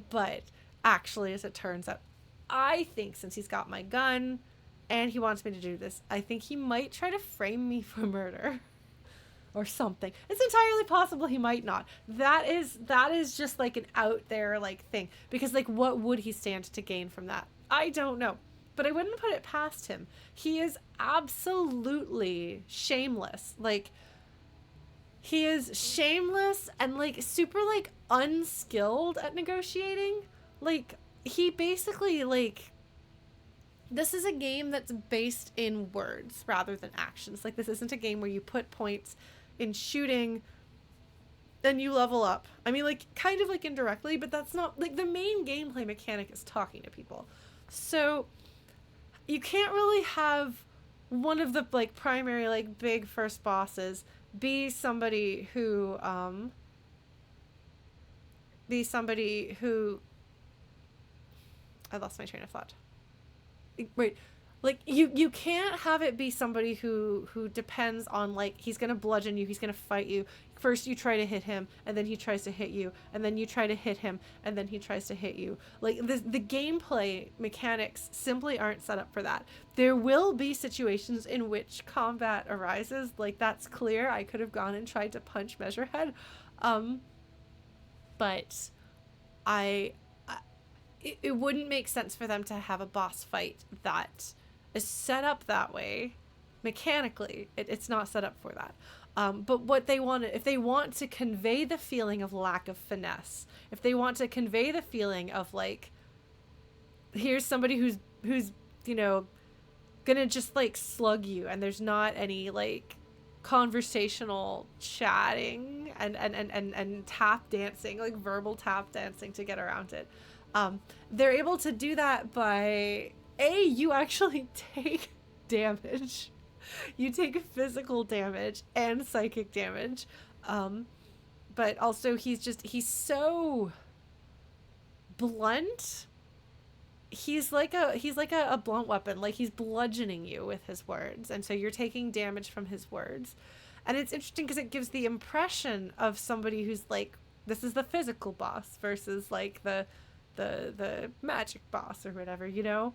But actually, as it turns out, I think since he's got my gun and he wants me to do this, I think he might try to frame me for murder. Or something. It's entirely possible he might not. That is just like an out there like thing. Because, like, what would he stand to gain from that? I don't know. But I wouldn't put it past him. He is absolutely shameless. Like, he is shameless and like super like unskilled at negotiating. Like he basically like, this is a game that's based in words rather than actions. Like this isn't a game where you put points in shooting and you level up. I mean, like kind of like indirectly, but that's not like the main gameplay mechanic is talking to people. So you can't really have one of the like primary like big first bosses be somebody who I lost my train of thought. Wait, like you can't have it be somebody who depends on like he's gonna bludgeon you, he's gonna fight you. First you try to hit him, and then he tries to hit you, and then you try to hit him, and then he tries to hit you. Like the gameplay mechanics simply aren't set up for that. There will be situations in which combat arises, like that's clear. I could have gone and tried to punch Measurehead, but it wouldn't make sense for them to have a boss fight that is set up that way mechanically. It's not set up for that. But what they want, if they want to convey the feeling of lack of finesse, if they want to convey the feeling of like, here's somebody who's you know gonna just like slug you, and there's not any like conversational chatting and tap dancing, like verbal tap dancing to get around it. They're able to do that by you actually take damage. You take physical damage and psychic damage. But also he's so blunt. He's like a blunt weapon. Like he's bludgeoning you with his words. And so you're taking damage from his words. And it's interesting because it gives the impression of somebody who's like, this is the physical boss versus like the magic boss or whatever, you know?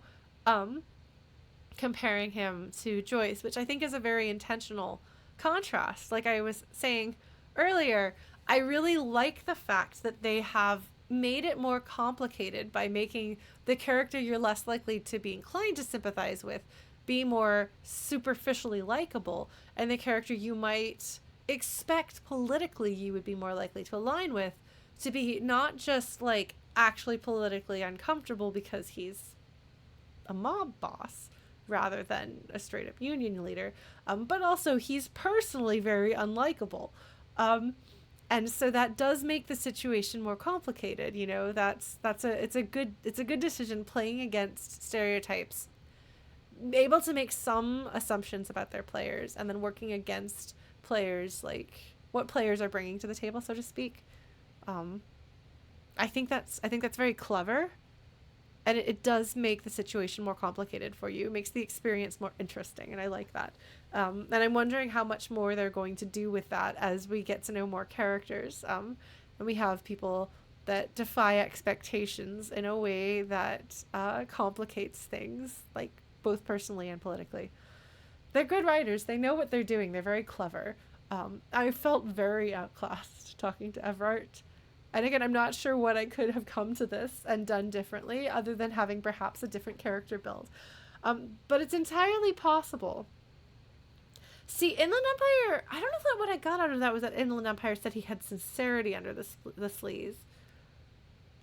Comparing him to Joyce, which I think is a very intentional contrast. Like I was saying earlier, I really like the fact that they have made it more complicated by making the character you're less likely to be inclined to sympathize with be more superficially likable, and the character you might expect politically you would be more likely to align with to be not just like actually politically uncomfortable because he's a mob boss rather than a straight up union leader, but also he's personally very unlikable, and so that does make the situation more complicated. You know, it's a good decision playing against stereotypes, able to make some assumptions about their players and then working against players, like what players are bringing to the table, so to speak. I think that's very clever. And it does make the situation more complicated for you. It makes the experience more interesting, and I like that. And I'm wondering how much more they're going to do with that as we get to know more characters. And we have people that defy expectations in a way that complicates things, like both personally and politically. They're good writers. They know what they're doing. They're very clever. I felt very outclassed talking to Evrart. And again, I'm not sure what I could have come to this and done differently other than having perhaps a different character build. But it's entirely possible. See, Inland Empire, I don't know if what I got out of that was that Inland Empire said he had sincerity under the sleaze.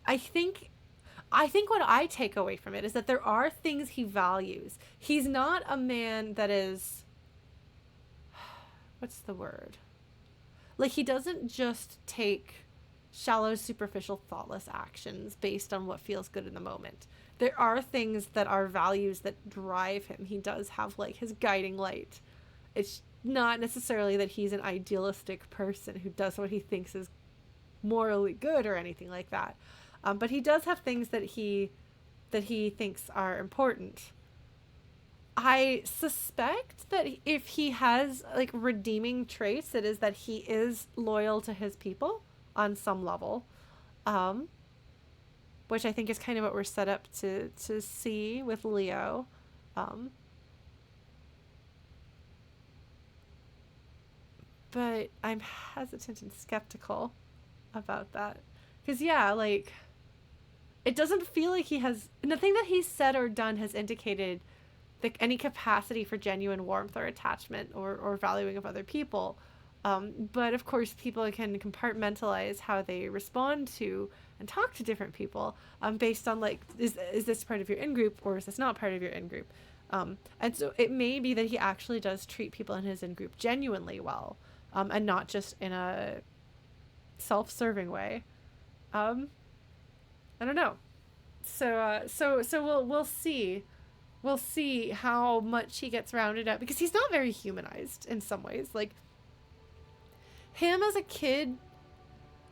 I think what I take away from it is that there are things he values. He's not a man that is... What's the word? Like, he doesn't just take shallow, superficial, thoughtless actions based on what feels good in the moment. There are things that are values that drive him. He does have like his guiding light. It's not necessarily that he's an idealistic person who does what he thinks is morally good or anything like that. But he does have things that he thinks are important. I suspect that if he has like redeeming traits, it is that he is loyal to his people on some level, which I think is kind of what we're set up to see with Leo. But I'm hesitant and skeptical about that. Because, yeah, like, it doesn't feel like he has... Nothing that he's said or done has indicated any capacity for genuine warmth or attachment or valuing of other people. But of course, people can compartmentalize how they respond to and talk to different people based on like, is this part of your in-group or is this not part of your in-group? And so it may be that he actually does treat people in his in-group genuinely well, and not just in a self-serving way. I don't know. So we'll see. We'll see how much he gets rounded up, because he's not very humanized in some ways. Like, him as a kid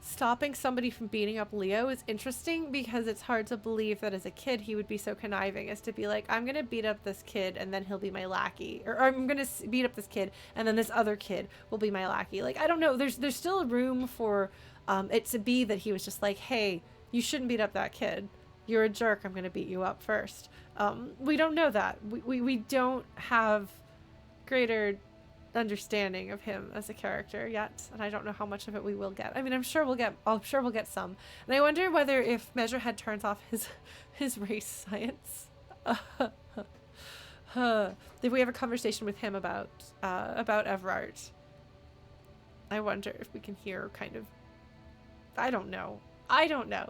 stopping somebody from beating up Leo is interesting, because it's hard to believe that as a kid he would be so conniving as to be like, I'm gonna beat up this kid and then he'll be my lackey, or I'm gonna beat up this kid and then this other kid will be my lackey. Like, I don't know, there's still room for it to be that he was just like, hey, you shouldn't beat up that kid, you're a jerk, I'm gonna beat you up first. We don't know that. We don't have greater understanding of him as a character yet, and I don't know how much of it we will get. I mean, I'm sure we'll get some. And I wonder whether if Measurehead turns off his race science, if we have a conversation with him about Evrart, I wonder if we can hear kind of, I don't know.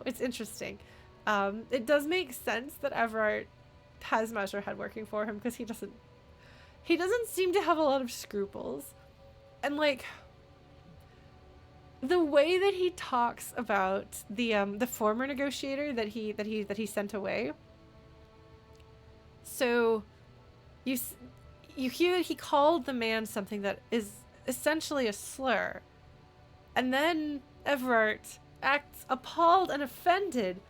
It's interesting. It does make sense that Evrart has Measurehead working for him, because he doesn't seem to have a lot of scruples. And like, the way that he talks about the former negotiator that he sent away. So you hear that he called the man something that is essentially a slur. And then Evrart acts appalled and offended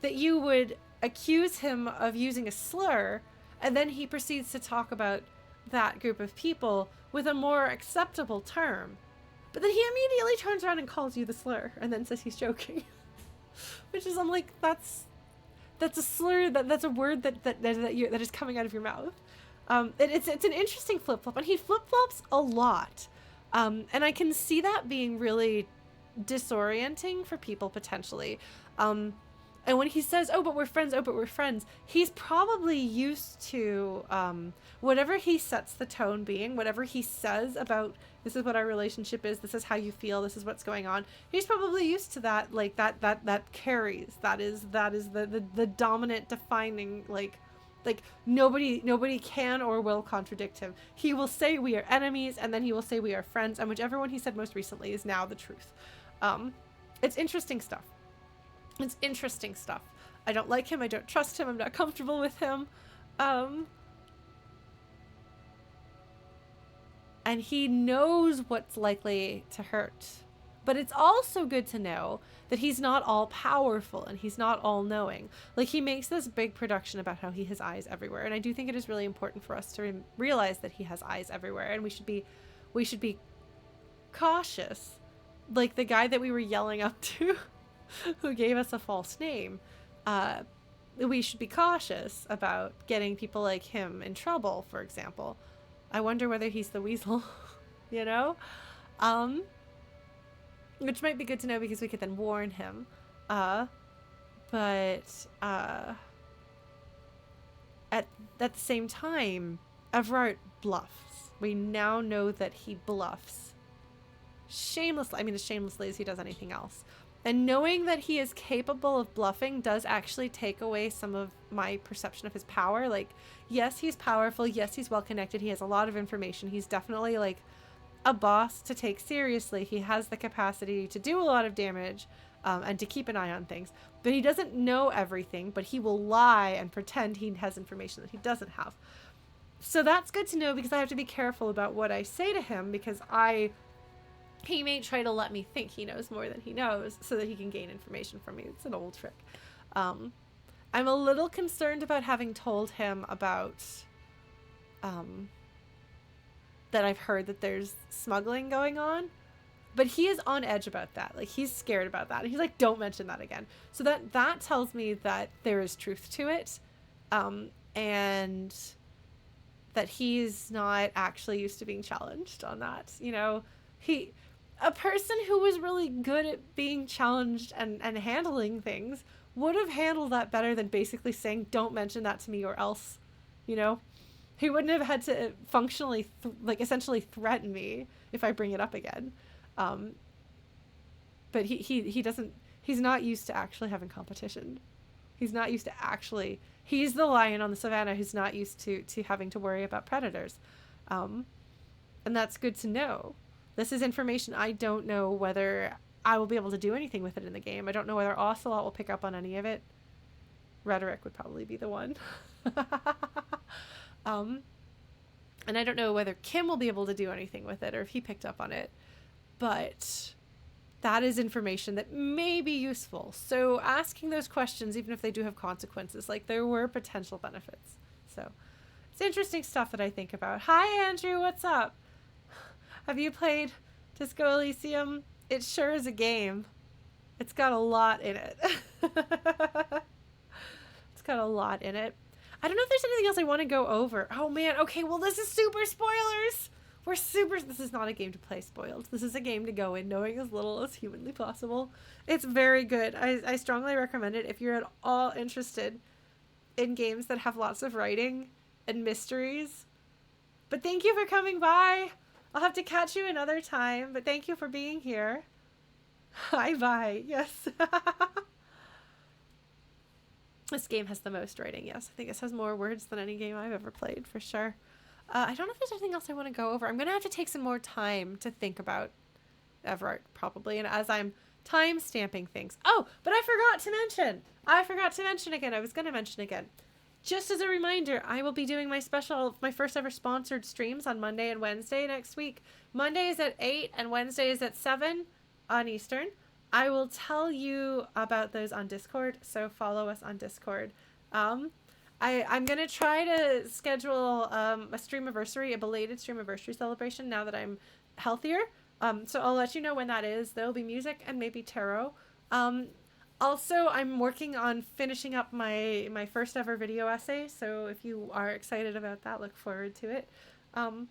that you would accuse him of using a slur, and then he proceeds to talk about that group of people with a more acceptable term. But then he immediately turns around and calls you the slur, and then says he's joking. Which is, I'm like, that's a slur, that's a word that is coming out of your mouth. It's an interesting flip-flop, and he flip-flops a lot. And I can see that being really disorienting for people, potentially. And when he says, oh, but we're friends, he's probably used to whatever he sets the tone being, whatever he says about, this is what our relationship is, this is how you feel, this is what's going on. He's probably used to that, like, that carries. That is the dominant defining, like nobody can or will contradict him. He will say we are enemies, and then he will say we are friends, and whichever one he said most recently is now the truth. It's interesting stuff. I don't like him. I don't trust him. I'm not comfortable with him. And he knows what's likely to hurt. But it's also good to know that he's not all powerful and he's not all knowing. Like, he makes this big production about how he has eyes everywhere. And I do think it is really important for us to realize that he has eyes everywhere. And we should be cautious. Like the guy that we were yelling up to who gave us a false name. We should be cautious about getting people like him in trouble, for example. I wonder whether he's the weasel, you know? Which might be good to know, because we could then warn him. But at the same time, Evrart bluffs. We now know that he bluffs shamelessly. I mean, as shamelessly as he does anything else. And knowing that he is capable of bluffing does actually take away some of my perception of his power. Like, yes, he's powerful. Yes, he's well connected. He has a lot of information. He's definitely like a boss to take seriously. He has the capacity to do a lot of damage and to keep an eye on things. But he doesn't know everything, but he will lie and pretend he has information that he doesn't have. So that's good to know, because I have to be careful about what I say to him, because he may try to let me think he knows more than he knows so that he can gain information from me. It's an old trick. I'm a little concerned about having told him about that I've heard that there's smuggling going on, but he is on edge about that. Like, he's scared about that. He's like, don't mention that again. So that tells me that there is truth to it, and that he's not actually used to being challenged on that. You know, a person who was really good at being challenged and handling things would have handled that better than basically saying, don't mention that to me or else, you know? He wouldn't have had to functionally, essentially threaten me if I bring it up again. But he doesn't, he's not used to actually having competition. He's not used to actually, he's the lion on the savannah who's not used to having to worry about predators. And that's good to know. This is information I don't know whether I will be able to do anything with it in the game. I don't know whether Ocelot will pick up on any of it. Rhetoric would probably be the one. And I don't know whether Kim will be able to do anything with it or if he picked up on it. But that is information that may be useful. So asking those questions, even if they do have consequences, like there were potential benefits. So it's interesting stuff that I think about. Hi, Andrew. What's up? Have you played Disco Elysium? It sure is a game. It's got a lot in it. It's got a lot in it. I don't know if there's anything else I want to go over. Oh man, okay, well this is super spoilers. This is not a game to play spoiled. This is a game to go in knowing as little as humanly possible. It's very good. I strongly recommend it if you're at all interested in games that have lots of writing and mysteries. But thank you for coming by. I'll have to catch you another time, but thank you for being here. Bye. Yes. This game has the most writing, yes. I think this has more words than any game I've ever played, for sure. I don't know if there's anything else I want to go over. I'm going to have to take some more time to think about Evrart, probably. And as I'm time-stamping things. Oh, but I forgot to mention. I was going to mention again. Just as a reminder, I will be doing my first ever sponsored streams on Monday and Wednesday next week. Monday is at 8 and Wednesday is at 7 on Eastern. I will tell you about those on Discord, so follow us on Discord. I'm going to try to schedule a belated streamiversary celebration now that I'm healthier. So I'll let you know when that is. There'll be music and maybe tarot. Also, I'm working on finishing up my first ever video essay, so if you are excited about that, look forward to it. And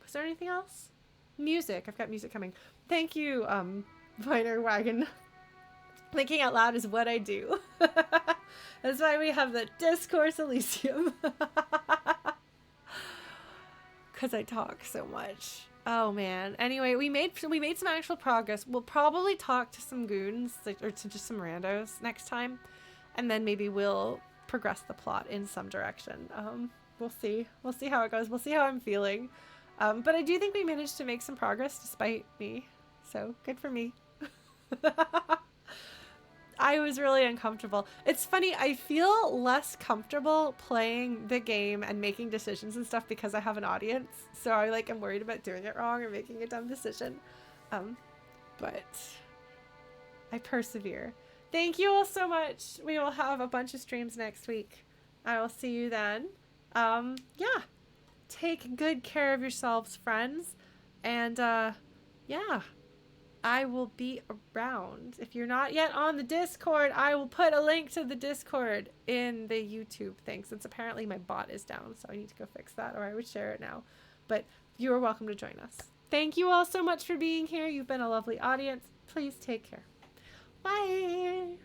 was there anything else? Music. I've got music coming. Thank you, Viner Wagon. Thinking out loud is what I do. That's why we have the Discourse Elysium. Because I talk so much. Oh man. Anyway, we made some actual progress. We'll probably talk to some goons, or to just some randos next time, and then maybe we'll progress the plot in some direction. We'll see. We'll see how it goes. We'll see how I'm feeling. But I do think we managed to make some progress despite me. So good for me. I was really uncomfortable. It's funny, I feel less comfortable playing the game and making decisions and stuff because I have an audience. So I'm worried about doing it wrong or making a dumb decision. But I persevere. Thank you all so much. We will have a bunch of streams next week. I will see you then. Yeah. Take good care of yourselves, friends. And, yeah. I will be around. If you're not yet on the Discord, I will put a link to the Discord in the YouTube thing, since apparently my bot is down, so I need to go fix that, or I would share it now. But you are welcome to join us. Thank you all so much for being here. You've been a lovely audience. Please take care. Bye!